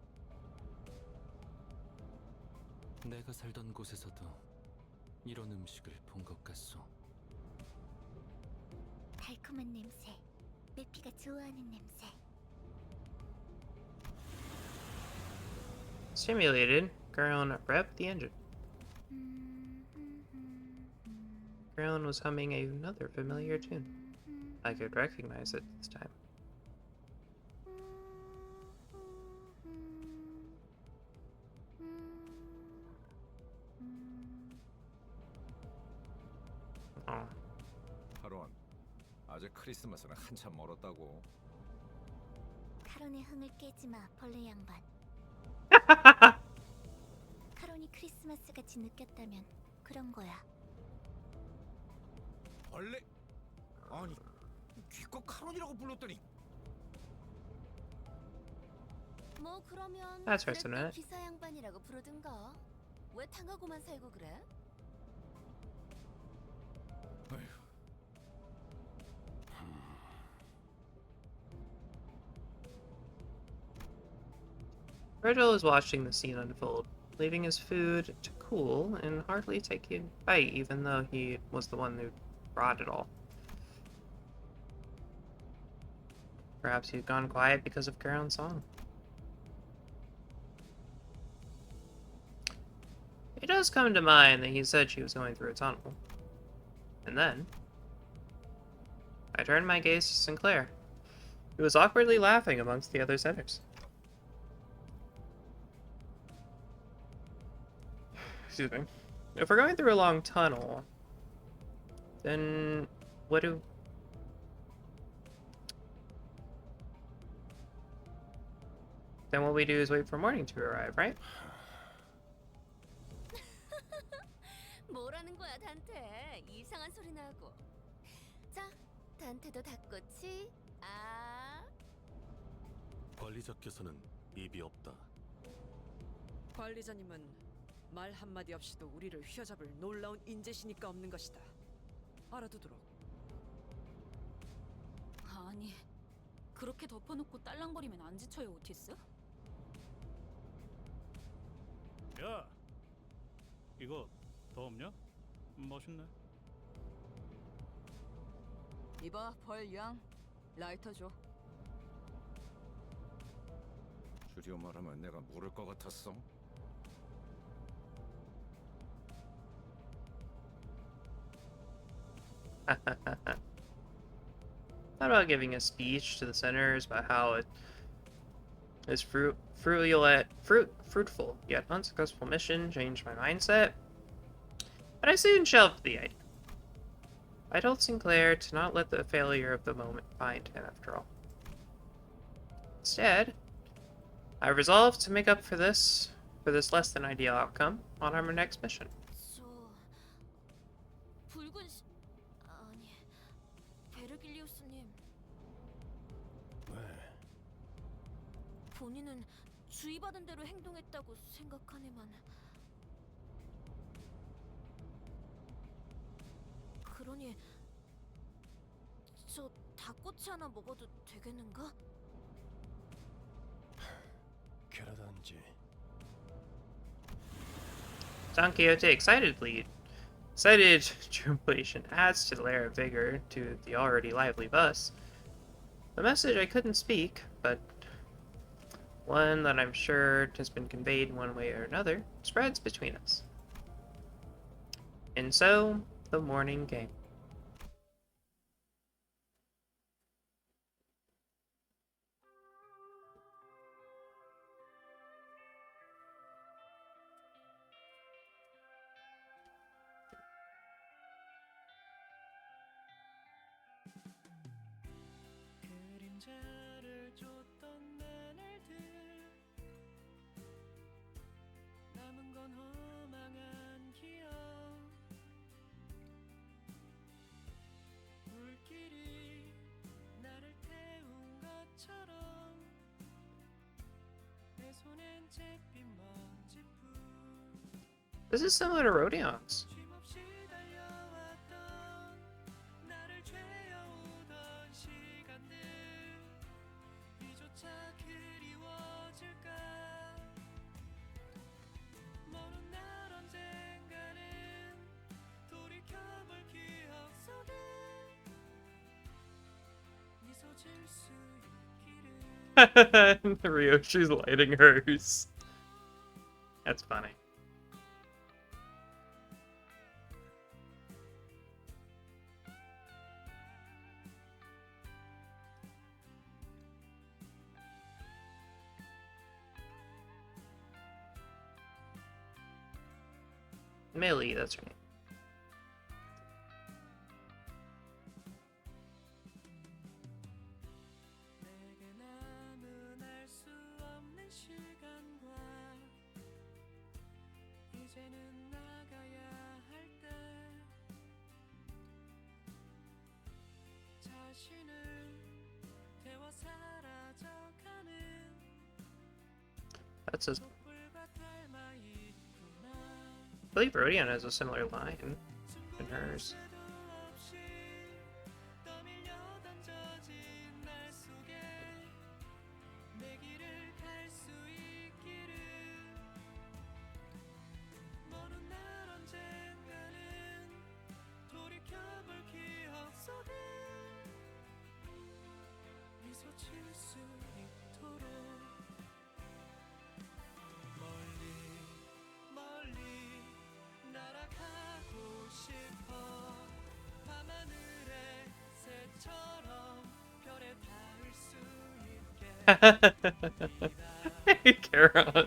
내가 살던 곳에서도 이런 음식을 본 것 같소. 달콤한 냄새, 매피가 좋아하는 냄새. Stimulated, Carolyn revved the engine. Carolyn was humming another familiar tune. I could recognize it this time. Oh. 하론, 아직 크리스마스는 한참 멀었다고. 카론의 흥을 깨지 마, 벌레 양반. 카론이 크리스마스 같이 느꼈다면 그런 거야. 벌레? 아니, 기껏 카론이라고 불렀더니 뭐 그러면 That's first 그랬던 minute. 기사 양반이라고 부르든가. 왜 당하고만 살고 그래? Virgil is watching the scene unfold, leaving his food to cool and hardly taking a bite, even though he was the one who brought it all. Perhaps he'd gone quiet because of Charon's song. It does come to mind that he said she was going through a tunnel. And then I turned my gaze to Sinclair, who was awkwardly laughing amongst the other sinners. Excuse me. If we're going through a long tunnel, then what do... Then what we do is wait for morning to arrive, right? 뭐라는 거야, 단테? 이상한 소리나 하고. 자, 단테도 닭꼬치. 아. 관리자께서는 입이 없다. 관리자님은 말 한마디 없이도 우리를 휘어잡을 놀라운 인재시니까 없는 것이다. 알아두도록. 아니, 그렇게 덮어놓고 딸랑거리면 안 지쳐요, 오티스? 야, 이거 더 없냐? 멋있네. 이봐, 벌양. 라이터 줘. 줄여 말하면 내가 모를 것 같았어. Thought about giving a speech to the sinners about how it is fruitful yet unsuccessful mission changed my mindset, but I soon shelved the idea. I told Sinclair to not let the failure of the moment bind him after all. Instead, I resolved to make up for this less than ideal outcome on our next mission. 아니, 베르길리우스님. 왜? 본인은 주의받은 대로 행동했다고 생각하네만. 그러니 저 닭꼬치 하나 먹어도 되겠는가? 그러던지. Don Quixote excited jubilation adds to the layer of vigor to the already lively bus. The message I couldn't speak, but one that I'm sure has been conveyed in one way or another, spreads between us. And so, the morning came. 그림자를 쫓던 나날들 남은 건 허망한 기억 불길이 나를 태운 것처럼 내 손엔 잿빛 먼지뿐 This is similar to Rodion's. 쉼없이 달려왔던 나를 죄어오던 시간들 이조차 그리워질까 먼 날 언젠가는 돌이켜볼 기억 속에 미소 질 수 있기를 Ryoshi's lighting hers. That's funny. Millie, that's her name. 내게 남은 알 수 없는 시간과 이제는 나가야 할 때 자신을 태워 사라져가는 What's his... I believe Rodion has a similar line in hers. Hey, Kara.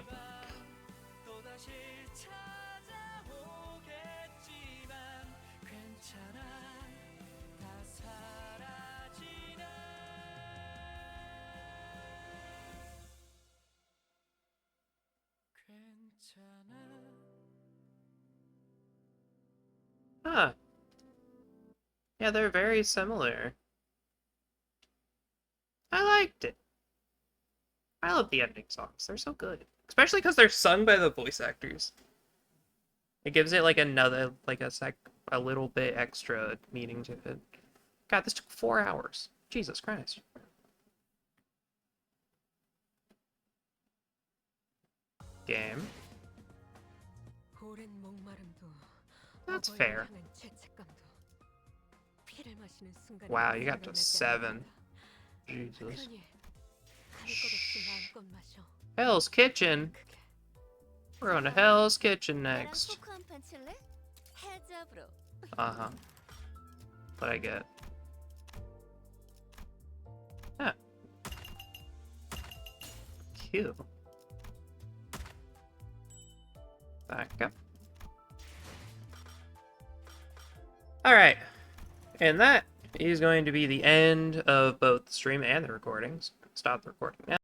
Huh. Yeah, they're very similar. I liked it. I love the ending songs. They're so good. Especially because they're sung by the voice actors. It gives it like another, like a little bit extra meaning to it. God, this took 4 hours. Jesus Christ. Game. That's fair. Wow, you got to 7. Jesus. Hell's Kitchen. We're going to Hell's Kitchen next. Uh-huh. What I get? Ah. Cute. Back up. Alright. And that is going to be the end of both the stream and the recordings. Stop the recording now.